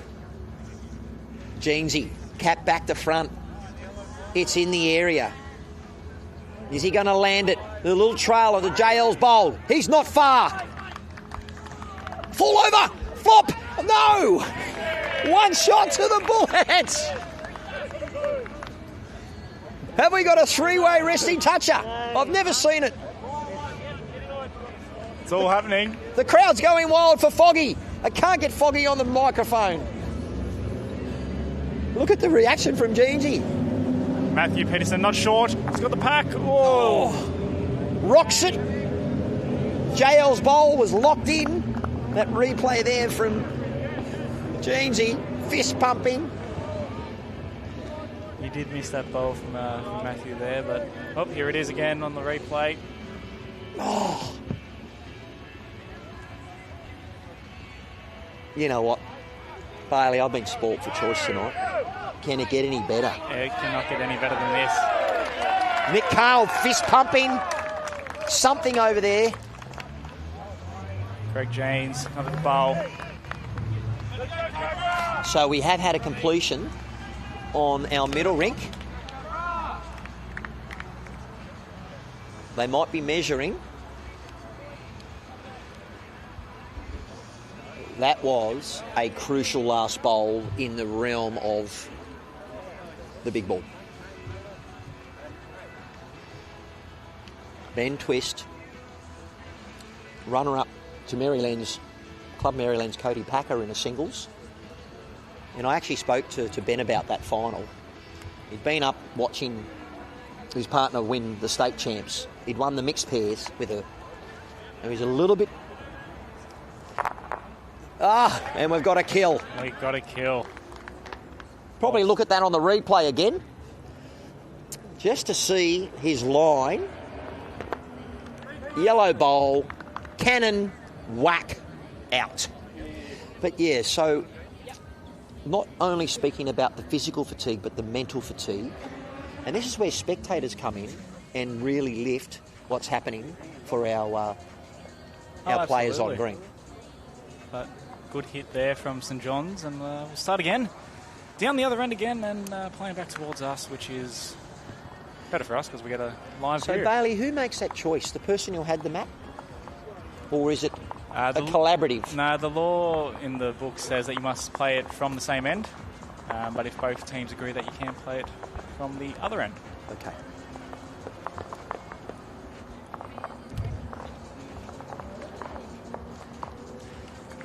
Jeansy, cap back to front. It's in the area. Is he going to land it? The little trail of the JL's bowl. He's not far. Fall over. Flop. No. One shot to the Bullants. Have we got a 3-way resting toucher? I've never seen it. It's all happening. The crowd's going wild for Foggy. I can't get Foggy on the microphone. Look at the reaction from Jeansy. Matthew Peterson not short. He's got the pack. Oh. Rocks it. JL's bowl was locked in. That replay there from Jeansy. Fist pumping. You did miss that bowl from Matthew there, but oh, here it is again on the replay. Oh. You know what, Bailey, I've been sport for choice tonight. Can it get any better? It cannot get any better than this. Nick Carl fist pumping. Something over there. Greg James under the bowl. So we have had a completion on our middle rink. They might be measuring. That was a crucial last bowl in the realm of the big ball. Ben Twist, runner-up to Club Maryland's Cody Packer in a singles. And I actually spoke to Ben about that final. He'd been up watching his partner win the state champs. He'd won the mixed pairs with her. And he's a little bit... and we've got a kill. We've got a kill. Probably look at that on the replay again, just to see his line. Yellow bowl, cannon, whack, out. But yeah, so not only speaking about the physical fatigue, but the mental fatigue. And this is where spectators come in. and really lift what's happening for our players on green. But good hit there from St John's, and we'll start again. Down the other end again and playing back towards us, which is better for us because we get a live view. So, Bailey, who makes that choice? The person who had the map? Or is it a collaborative? No, the law in the book says that you must play it from the same end, but if both teams agree that you can play it from the other end. Okay.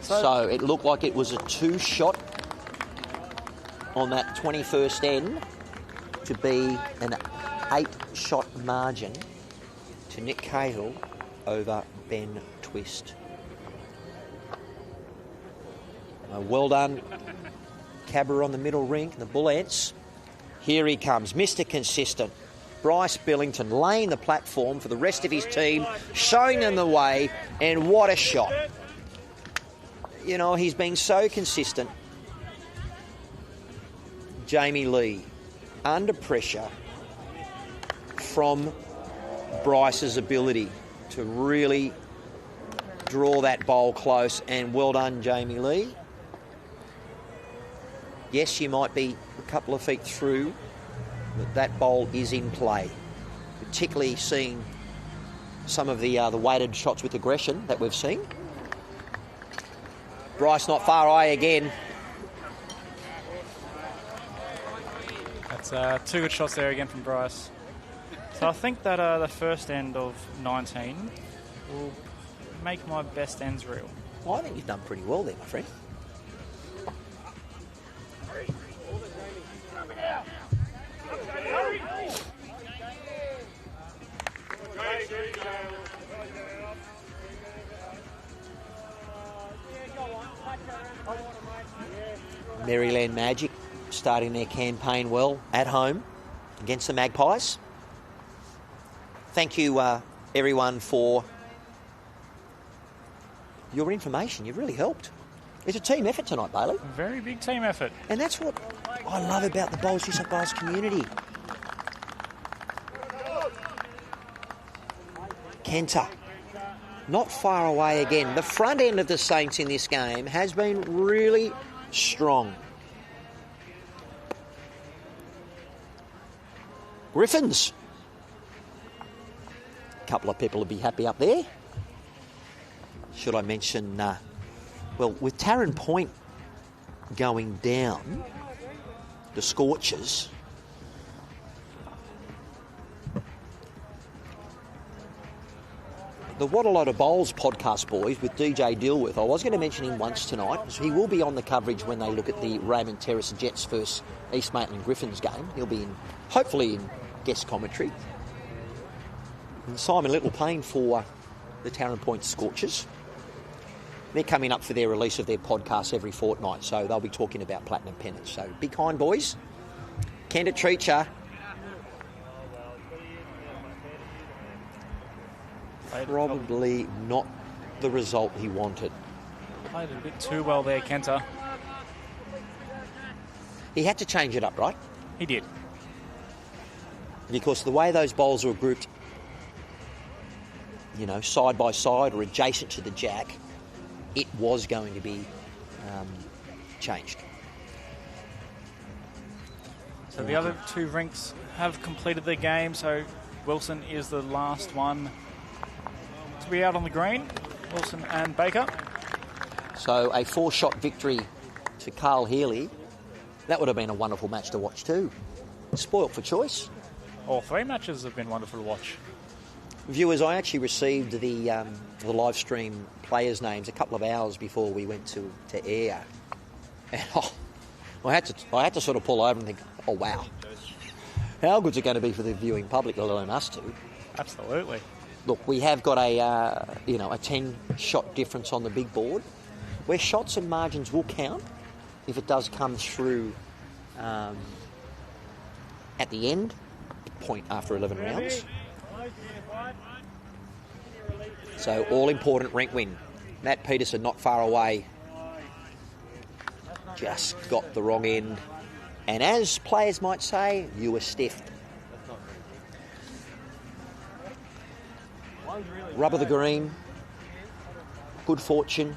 So it looked like it was a 2-shot on that 21st end to be an 8-shot margin to Nick Cahill over Ben Twist. Well done, Cabra on the middle ring, the Bullants. Here he comes, Mr. Consistent. Bryce Billington laying the platform for the rest of his team, showing them the way, and what a shot. You know, he's been so consistent. Jamie Lee, under pressure from Bryce's ability to really draw that bowl close, and well done, Jamie Lee. Yes, you might be a couple of feet through, but that bowl is in play. Particularly seeing some of the weighted shots with aggression that we've seen. Bryce not far away again. That's 2 good shots there again from Bryce. So I think that the first end of 19 will make my best ends real. Well, I think you've done pretty well there, my friend. Maryland Magic starting their campaign well at home against the Magpies. Thank you, everyone, for your information. You've really helped. It's a team effort tonight, Bailey. A very big team effort. And that's what I love about the Bowls New South Wales community. Kenta, not far away again. The front end of the Saints in this game has been really strong. Griffins. A couple of people will be happy up there. Should I mention, well, with Tarrant Point going down, the Scorchers, the What a Lot of Bowls podcast, boys, with DJ Dilworth, I was going to mention him once tonight, because he will be on the coverage when they look at the Raymond Terrace Jets versus East Maitland Griffins game. He'll be hopefully in guest commentary. And Simon Little playing for the Tarrant Point Scorchers. They're coming up for their release of their podcast every fortnight, so they'll be talking about Platinum Pennant. So be kind, boys. Kenda Treacher. Probably not the result he wanted. Played a bit too well there, Kenta. He had to change it up, right? He did. Because the way those bowls were grouped, you know, side by side or adjacent to the jack, it was going to be changed. So the other 2 rinks have completed their game, so Wilson is the last one to be out on the green, Wilson and Baker. So a 4-shot victory to Carl Healy. That would have been a wonderful match to watch too. Spoilt for choice. All 3 matches have been wonderful to watch. Viewers, I actually received the live stream players' names a couple of hours before we went to air. And I had to sort of pull over and think, oh wow, how good's it going to be for the viewing public, let alone us two? Absolutely. Look, we have got a 10-shot difference on the big board, where shots and margins will count if it does come through at the end, point after 11 rounds. So all-important rank win. Matt Peterson not far away. Just got the wrong end. And as players might say, you were stiffed. rub of the green, good fortune.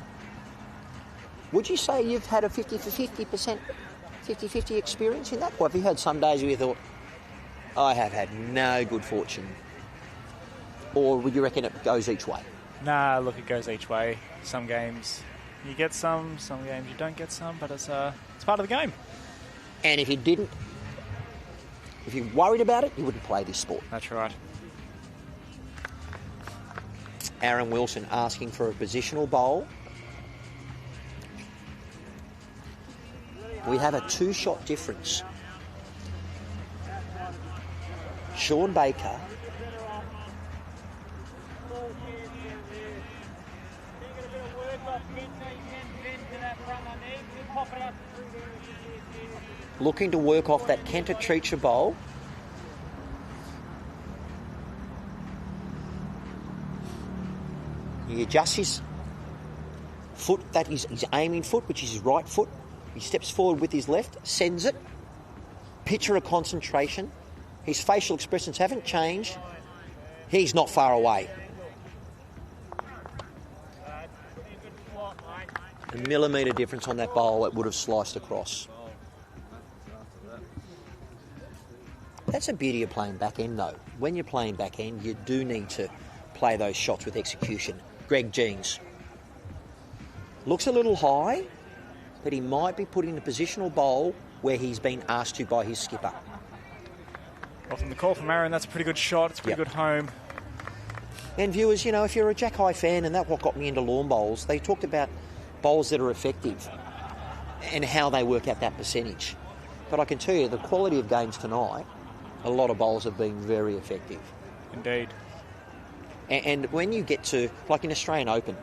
Would you say you've had a 50-50 experience in that? Or have you had some days where you thought, I have had no good fortune? Or would you reckon it goes each way? Nah, look, it goes each way. Some games you get some games you don't get some, but it's part of the game. And if you worried about it, you wouldn't play this sport. That's right. Aaron Wilson asking for a positional bowl. We have a 2-shot difference. Sean Baker looking to work off that 𝗟𝗓𝗡𝗧𝗜𝗡 bowl. He adjusts his foot, that is his aiming foot, which is his right foot. He steps forward with his left, sends it. Picture of concentration. His facial expressions haven't changed. He's not far away. A millimetre difference on that bowl, it would have sliced across. That's the beauty of playing back end, though. When you're playing back end, you do need to play those shots with execution. 𝗥𝗢𝗩𝗡𝗓. Looks a little high, but he might be put in a positional bowl where he's been asked to by his skipper. Well, from the call from Aaron, that's a pretty good shot. It's a pretty good home. And viewers, you know, if you're a 𝗥𝗢𝗩𝗡 fan, and that's what got me into lawn bowls, they talked about bowls that are effective and how they work out that percentage. But I can tell you, the quality of games tonight, a lot of bowls have been very effective. Indeed. And when you get to, like in Australian Open,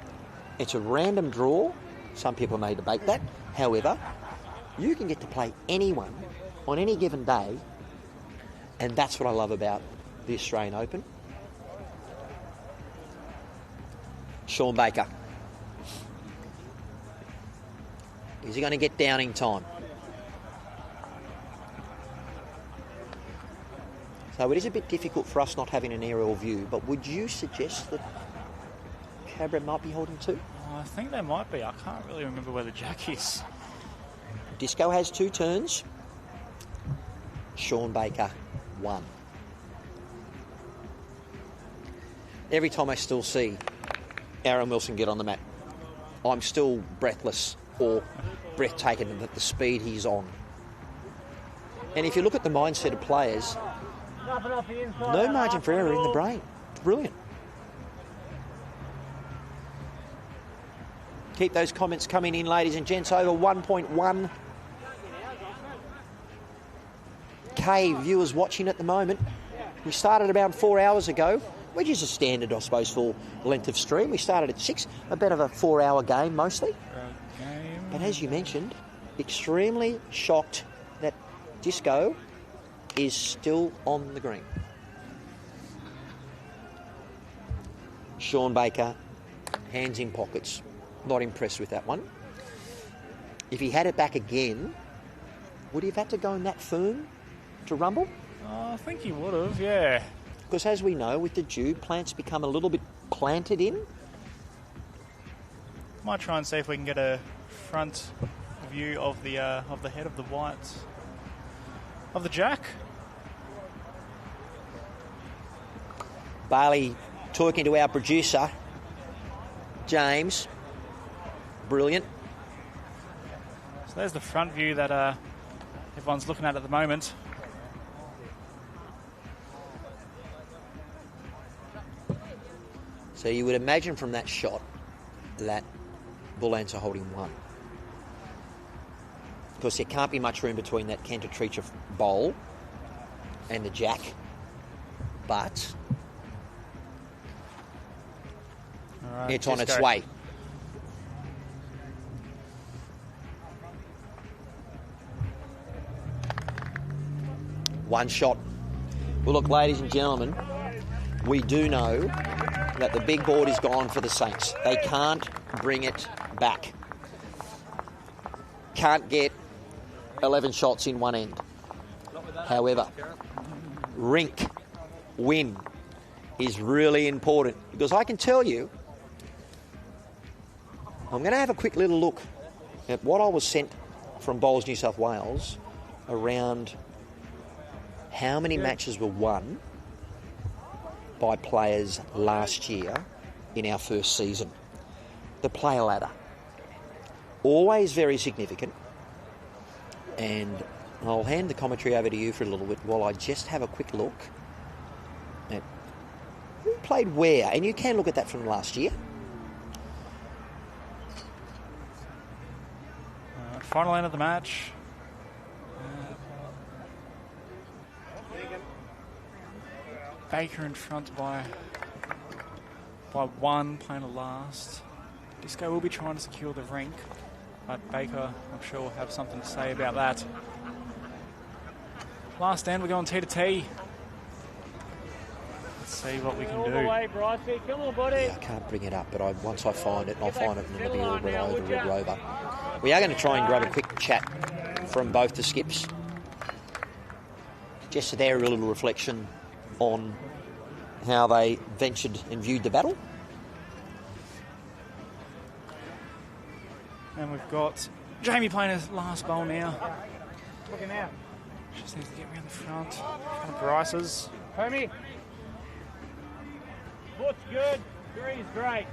it's a random draw. Some people may debate that. However, you can get to play anyone on any given day, and that's what I love about the Australian Open. Sean Baker. Is he going to get down in time? So it is a bit difficult for us not having an aerial view, but would you suggest that Cabra might be holding 2? Oh, I think they might be. I can't really remember where the jack is. Disco has 2 turns. Sean Baker, 1. Every time I still see Aaron Wilson get on the mat, I'm still breathless or breathtaking at the speed he's on. And if you look at the mindset of players, no margin for error in the brain. It's brilliant. Keep those comments coming in, ladies and gents. Over 1.1 K viewers watching at the moment. We started about 4 hours ago, which is a standard, I suppose, for length of stream. We started at 6, a bit of a 4-hour game mostly. But as you mentioned, extremely shocked that Disco is still on the green. Sean Baker, hands in pockets. Not impressed with that one. If he had it back again, would he have had to go in that firm to rumble? I think he would have, yeah. Because as we know, with the dew, plants become a little bit planted in. Might try and see if we can get a front view of the head of the white of the jack. Bailey talking to our producer, James. Brilliant. So there's the front view that everyone's looking at the moment. So you would imagine from that shot that Bullants are holding 1. Of course, there can't be much room between that 𝗟𝗓𝗡𝗧𝗜𝗡 bowl and the jack, but Right, it's on its way. One shot. Well, look, ladies and gentlemen, we do know that the big board is gone for the Saints. They can't bring it back. Can't get 11 shots in one end. However, rink, win, is really important, because I can tell you, I'm going to have a quick little look at what I was sent from Bowls New South Wales around how many matches were won by players last year in our first season. The player ladder. Always very significant. And I'll hand the commentary over to you for a little bit while I just have a quick look at who played where. And you can look at that from last year. Final end of the match. Baker in front by one, playing the last. Disco will be trying to secure the rank, but Baker, I'm sure, will have something to say about that. Last end, we're going T to T. Let's see what we can do. Come on, buddy. Yeah, I can't bring it up, but once I find it, I'll find it, and it'll be all Red Rover. We are going to try and grab a quick chat from both the skips. Just there, a little reflection on how they ventured and viewed the battle. And we've got Jamie playing his last bowl now. Looking out. Just needs to get around the front. Kind of Bryce's. Homie. Foot's good. Three's great.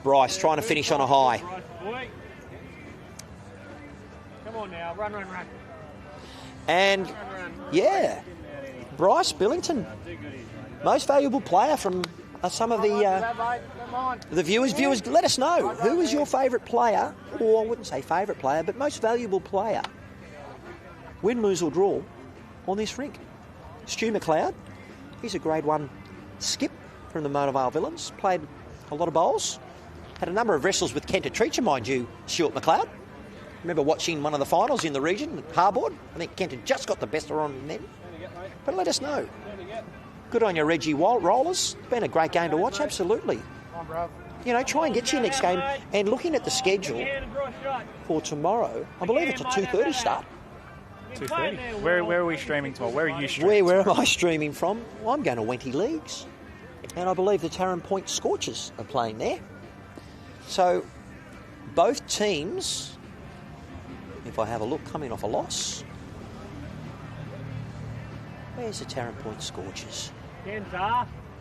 Bryce trying to finish on a high. Bryce, boy. Come on now. Run. And, yeah, Bryce Billington, most valuable player from some of the viewers. Viewers, let us know, who is your favourite player, or I wouldn't say favourite player, but most valuable player, win, lose or draw, on this rink. Stu McLeod, he's a grade 1 skip from the Mona Vale Villains, played a lot of bowls, had a number of wrestles with 𝗟𝗓𝗡𝗧, mind you, Stuart McLeod. Remember watching one of the finals in the region at Harbord. I think 𝗟𝗓𝗡 just got the best on him then. But let us know. Good on you, Reggie Rollers. Been a great game to watch, absolutely. You know, try and get your next game. And looking at the schedule for tomorrow, I believe it's a 2:30 start. 2:30. Where are we streaming to? Where are you streaming? Where am I streaming from? Well, I'm going to Wenty Leagues. And I believe the 𝗟𝗡𝗡𝗡 Scorchers are playing there. So, both teams, if I have a look, coming off a loss. Where's the 𝗟𝗡𝗡𝗡 Scorchers?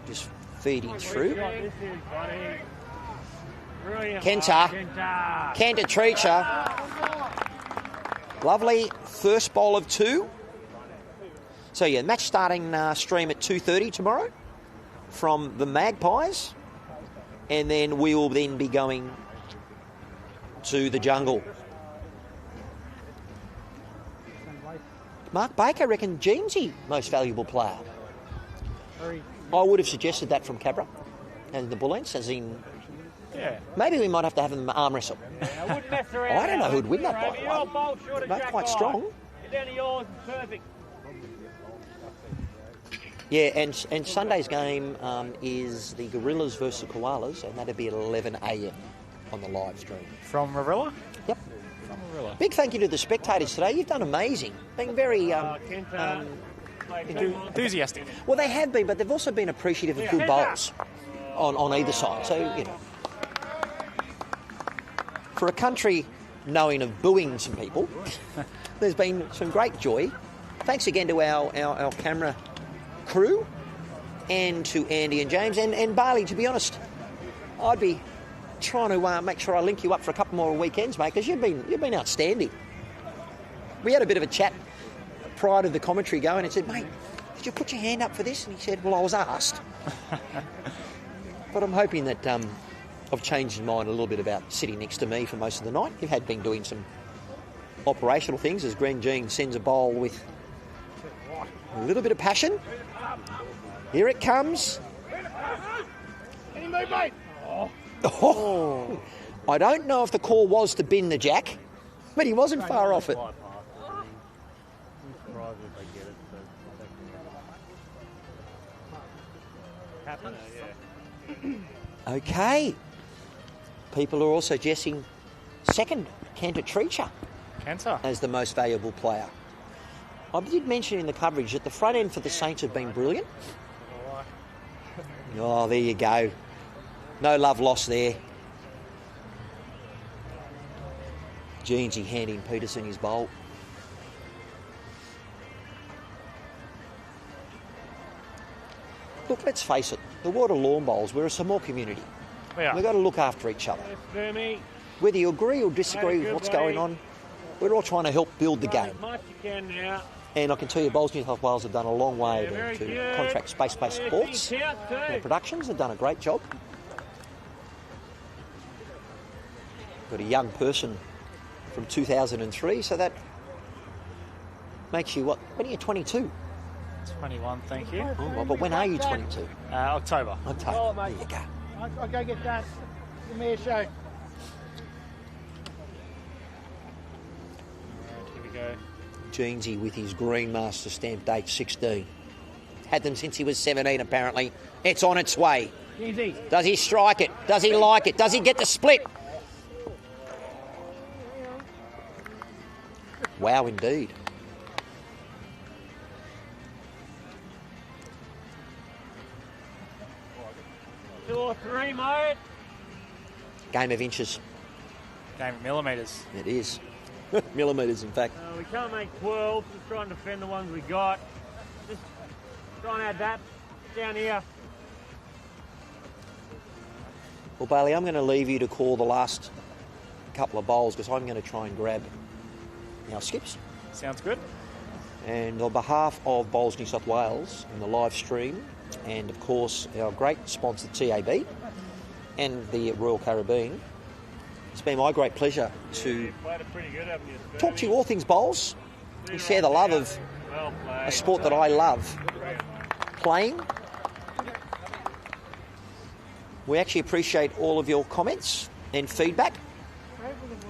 Just feeding through. 𝗟𝗓𝗡𝗡𝗃. Lovely first bowl of 2. So yeah, match starting stream at 2:30 tomorrow from the Magpies, and then we will then be going to the jungle. Mark Baker reckon 𝗟𝗓𝗡𝗡𝗡 most valuable player. I would have suggested that from Cabra and the Bullants, as in, maybe we might have to have them arm wrestle. I don't know who'd win that, by the way. They're quite strong. Yeah, and Sunday's game is the Gorillas versus the Koalas, and that'll be at 11 a.m. on the live stream. From Marilla? Yep. Big thank you to the spectators today. You've done amazing. Been very enthusiastic. Well, they have been, but they've also been appreciative of good bowls on either side. So, you know, for a country knowing of booing some people, there's been some great joy. Thanks again to our camera crew and to Andy and James and Barley. To be honest, I'd be trying to make sure I link you up for a couple more weekends, mate, because you've been outstanding. We had a bit of a chat prior to the commentary going and said, mate, did you put your hand up for this? And he said, well, I was asked. But I'm hoping that I've changed his mind a little bit about sitting next to me for most of the night. He had been doing some operational things as Gren Jean sends a bowl with a little bit of passion. Here it comes. Any move, mate? Oh. I don't know if the call was to bin the jack, but he wasn't far off it. Okay. People are also guessing second 𝗟𝗡𝗡𝗡𝗃 Cancer. as the most valuable player. I did mention in the coverage that the front end for the Saints have been brilliant. Oh, there you go. No love lost there. Jeansy handing Peterson his bowl. Look, let's face it, the Water Lawn Bowls, we're a Samoa community. Yeah. We've got to look after each other. Fermi. Whether you agree or disagree with what's going on, we're all trying to help build the game. As much you can now. And I can tell you, Bowls New South Wales have done a long way Very to good. contract space-based sports. Their productions have done a great job. Got a young person from 2003, so that makes you, what, when are you 22? 21, thank you. Oh, well, but when are you 22? October. October. Oh, There mate. you go. I'll go get that. Give me a show. Here we go. Jeansy with his Green Master stamp date 16. Had them since he was 17, apparently. It's on its way. Easy. Does he strike it? Does he like it? Does he get the split? Wow, indeed. Two or three, mate. Game of inches. Game of millimetres. It is. Millimetres, in fact. We can't make 12. Just try and defend the ones we got. Just try and add that down here. Well, Bailey, I'm going to leave you to call the last couple of bowls because I'm going to try and grab our skips. Sounds good. And on behalf of Bowls New South Wales and the live stream, and of course our great sponsor TAB and the Royal Caribbean, it's been my great pleasure to Played it pretty good, haven't you? talk to you all things bowls. We share the love of Well played. a sport that I love playing. We actually appreciate all of your comments and feedback.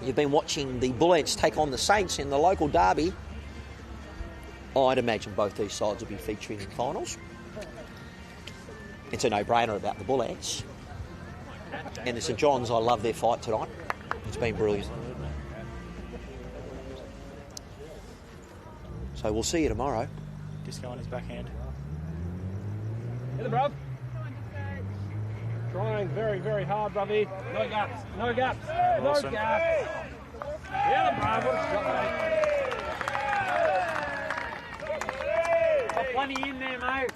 You've been watching the Bullants take on the Saints in the local derby. I'd imagine both these sides will be featuring in finals. It's a no-brainer about the Bullants. And the St John's, I love their fight tonight. It's been brilliant. So we'll see you tomorrow. Disco on his backhand. Hit it, bruv. Trying very, very hard, bruvy. No gaps. No gaps. No Wilson. gaps. Yeah, bruv. What a shot, mate. Got plenty in there, mate.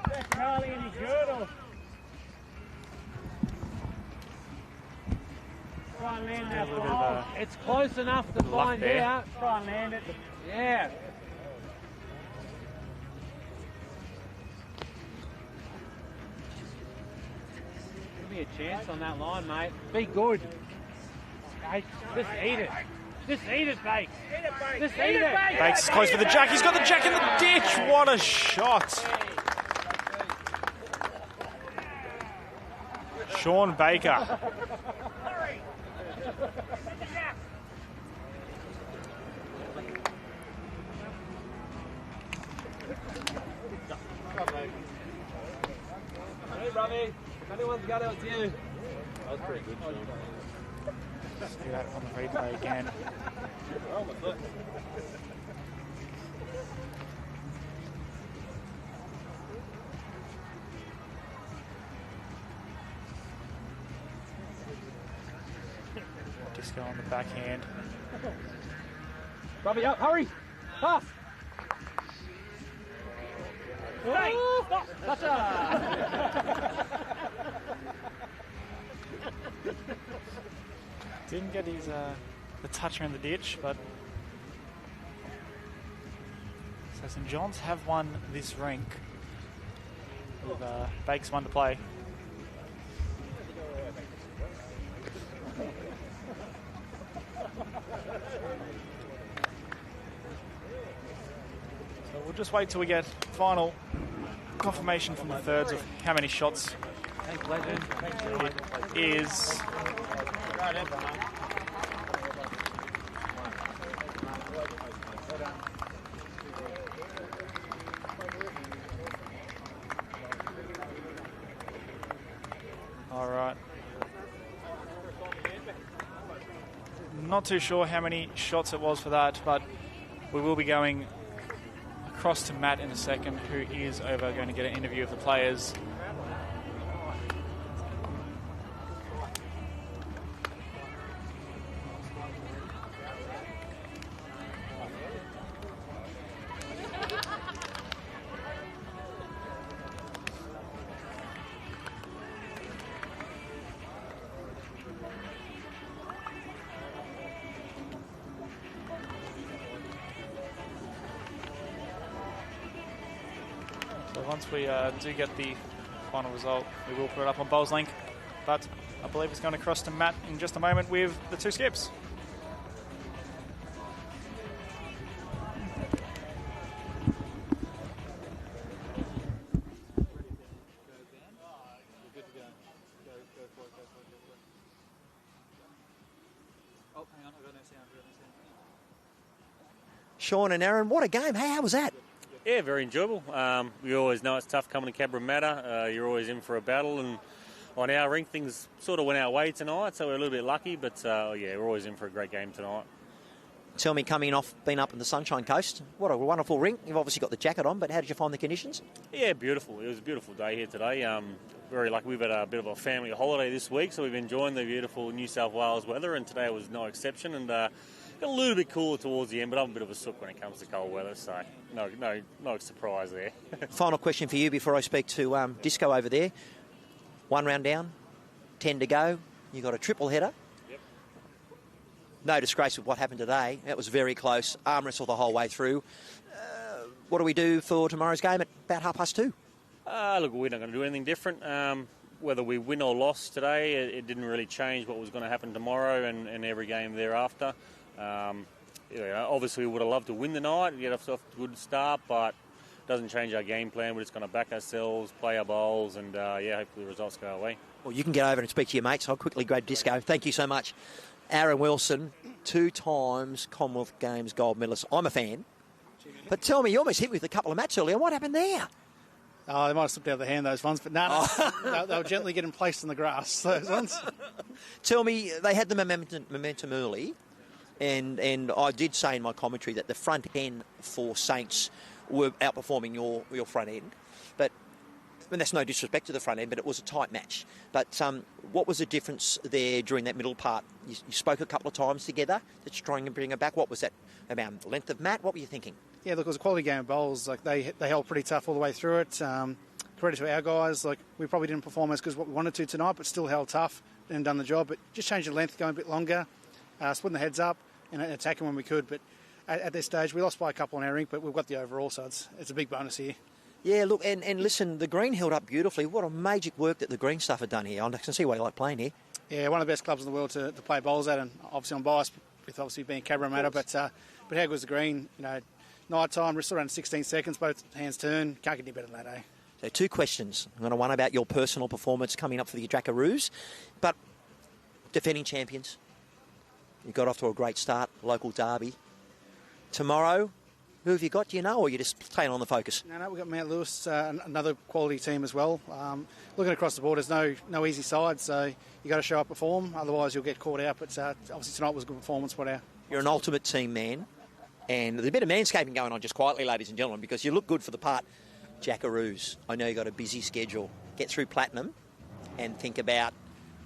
That's Charlie and his girdle. Try and land that A little bit ball. of, It's close enough to luck find there. out. Try and land it. Yeah. Give me a chance on that line, mate. Be good. Okay, just eat it. Just eat it, Bakes. Just eat it. Bakes is close for the jack. He's got the jack in the ditch. What a shot. Sean Baker. Hey, Robbie. If anyone's got it, it's you. That was pretty good, Sean. Let's do that on the replay again. Oh, my foot. Disco on the backhand. Robbie, up, hurry. Pass. Hey, stop. Gotcha. Didn't get his the touch around the ditch, but so St John's have won this rink with Bakes one to play. So we'll just wait till we get final confirmation from the thirds of how many shots it is. All right. not too sure how many shots it was for that, but we will be going across to Matt in a second, who is over going to get an interview of the players. Once we do get the final result, we will put it up on Bowls Link. But I believe it's going to cross to Matt in just a moment with the two skips. Sean and Aaron, what a game. Hey, how was that? Yeah, very enjoyable. We always know it's tough coming to Cabramatta. You're always in for a battle, and on our rink things sort of went our way tonight, so we're a little bit lucky, but yeah, we're always in for a great game tonight. Tell me, coming off being up in the Sunshine Coast, what a wonderful rink. You've obviously got the jacket on, but how did you find the conditions? Yeah, beautiful. It was a beautiful day here today. Very lucky. We've had a bit of a family holiday this week, so we've enjoyed the beautiful New South Wales weather, and today was no exception, and got a little bit cooler towards the end, but I'm a bit of a sook when it comes to cold weather, so no surprise there. Final question for you before I speak to Disco over there. 1 round down, 10 to go. You got a triple header. Yep. No disgrace with what happened today. It was very close. Arm wrestle the whole way through. What do we do for tomorrow's game at about 2:30? Look, we're not going to do anything different. Whether we win or lost today, it didn't really change what was going to happen tomorrow and every game thereafter. Obviously, we would have loved to win the night and get off to a good start, but it doesn't change our game plan. We're just going to back ourselves, play our bowls, and hopefully the results go our way. Well, you can get over and speak to your mates. I'll quickly grab Disco. Thank you so much. Aaron Wilson, 2 times Commonwealth Games gold medalist. I'm a fan. But tell me, you almost hit with a couple of mats earlier. What happened there? Oh, they might have slipped out of the hand, those ones, but no, they were gently getting placed in the grass, those ones. Tell me, they had the momentum early, and I did say in my commentary that the front end for Saints were outperforming your front end. But and that's no disrespect to the front end, but it was a tight match. But what was the difference there during that middle part? You spoke a couple of times together to try and bring it back. What was that about? The length of mat? What were you thinking? Yeah, look, it was a quality game of bowls. Like they held pretty tough all the way through it. Credit to our guys. Like we probably didn't perform as good as what we wanted to tonight, but still held tough and done the job. But just changed the length, going a bit longer, splitting the heads up and attacking when we could. But at this stage, we lost by a couple on our rink, but we've got the overall, so it's a big bonus here. Yeah, look, and listen, the green held up beautifully. What a magic work that the green stuff had done here. I can see why you like playing here. Yeah, one of the best clubs in the world to play bowls at, and obviously I'm biased with obviously being Cabramatta, but how good was the green? You know, night time, wrestle around 16 seconds, both hands turn. Can't get any better than that, eh? So 2 questions. I'm going to one about your personal performance coming up for the 𝗥𝗢𝗡𝗓, but defending champions. You got off to a great start, local derby. Tomorrow, who have you got? Do you know, or are you just playing on the focus? No, we've got Mount Lewis, another quality team as well. Looking across the board, there's no easy side, so you got to show up, perform, otherwise you'll get caught out. But obviously tonight was a good performance. You're an ultimate team man, and there's a bit of manscaping going on just quietly, ladies and gentlemen, because you look good for the part. 𝗥𝗢𝗡𝗓, I know you've got a busy schedule. Get through Platinum and think about,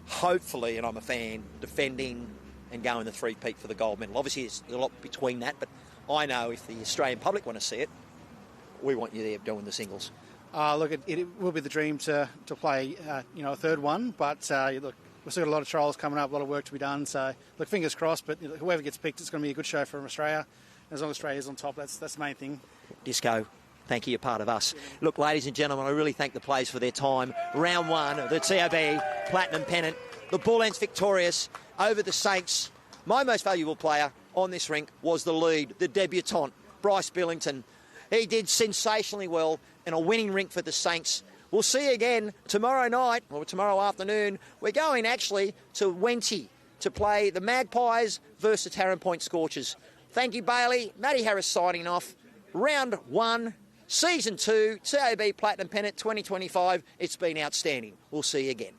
hopefully, and I'm a fan, defending and going the 3-peat for the gold medal. Obviously, there's a lot between that, but I know if the Australian public want to see it, we want you there doing the singles. Look, it will be the dream to play, a third one, but look, we've still got a lot of trials coming up, a lot of work to be done. So, look, fingers crossed, but whoever gets picked, it's going to be a good show for Australia. As long as Australia's on top, that's the main thing. Disco, thank you, you're part of us. Look, ladies and gentlemen, I really thank the players for their time. Round 1 of the TAB Platinum Pennant. The Bullants victorious over the Saints. My most valuable player on this rink was the lead, the debutant, Bryce Billington. He did sensationally well in a winning rink for the Saints. We'll see you again tomorrow night, or tomorrow afternoon. We're going actually to Wenty to play the Magpies versus the Tarrant Point Scorchers. Thank you, Bailey. Matty Harris signing off. Round 1, Season 2, TAB Platinum Pennant 2025. It's been outstanding. We'll see you again.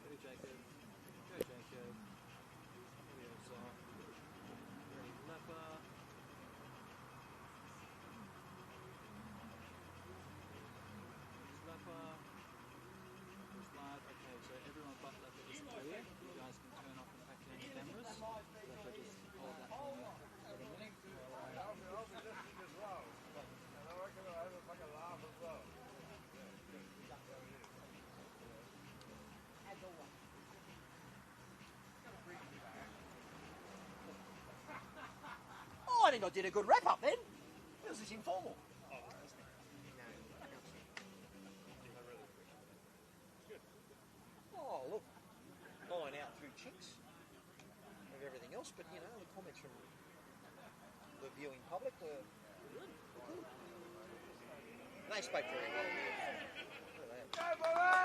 think I did a good wrap up then. It was just informal. Oh, look. Line out through chinks of everything else, but you know, the comments from the viewing public were good. They spoke very well. Look at that.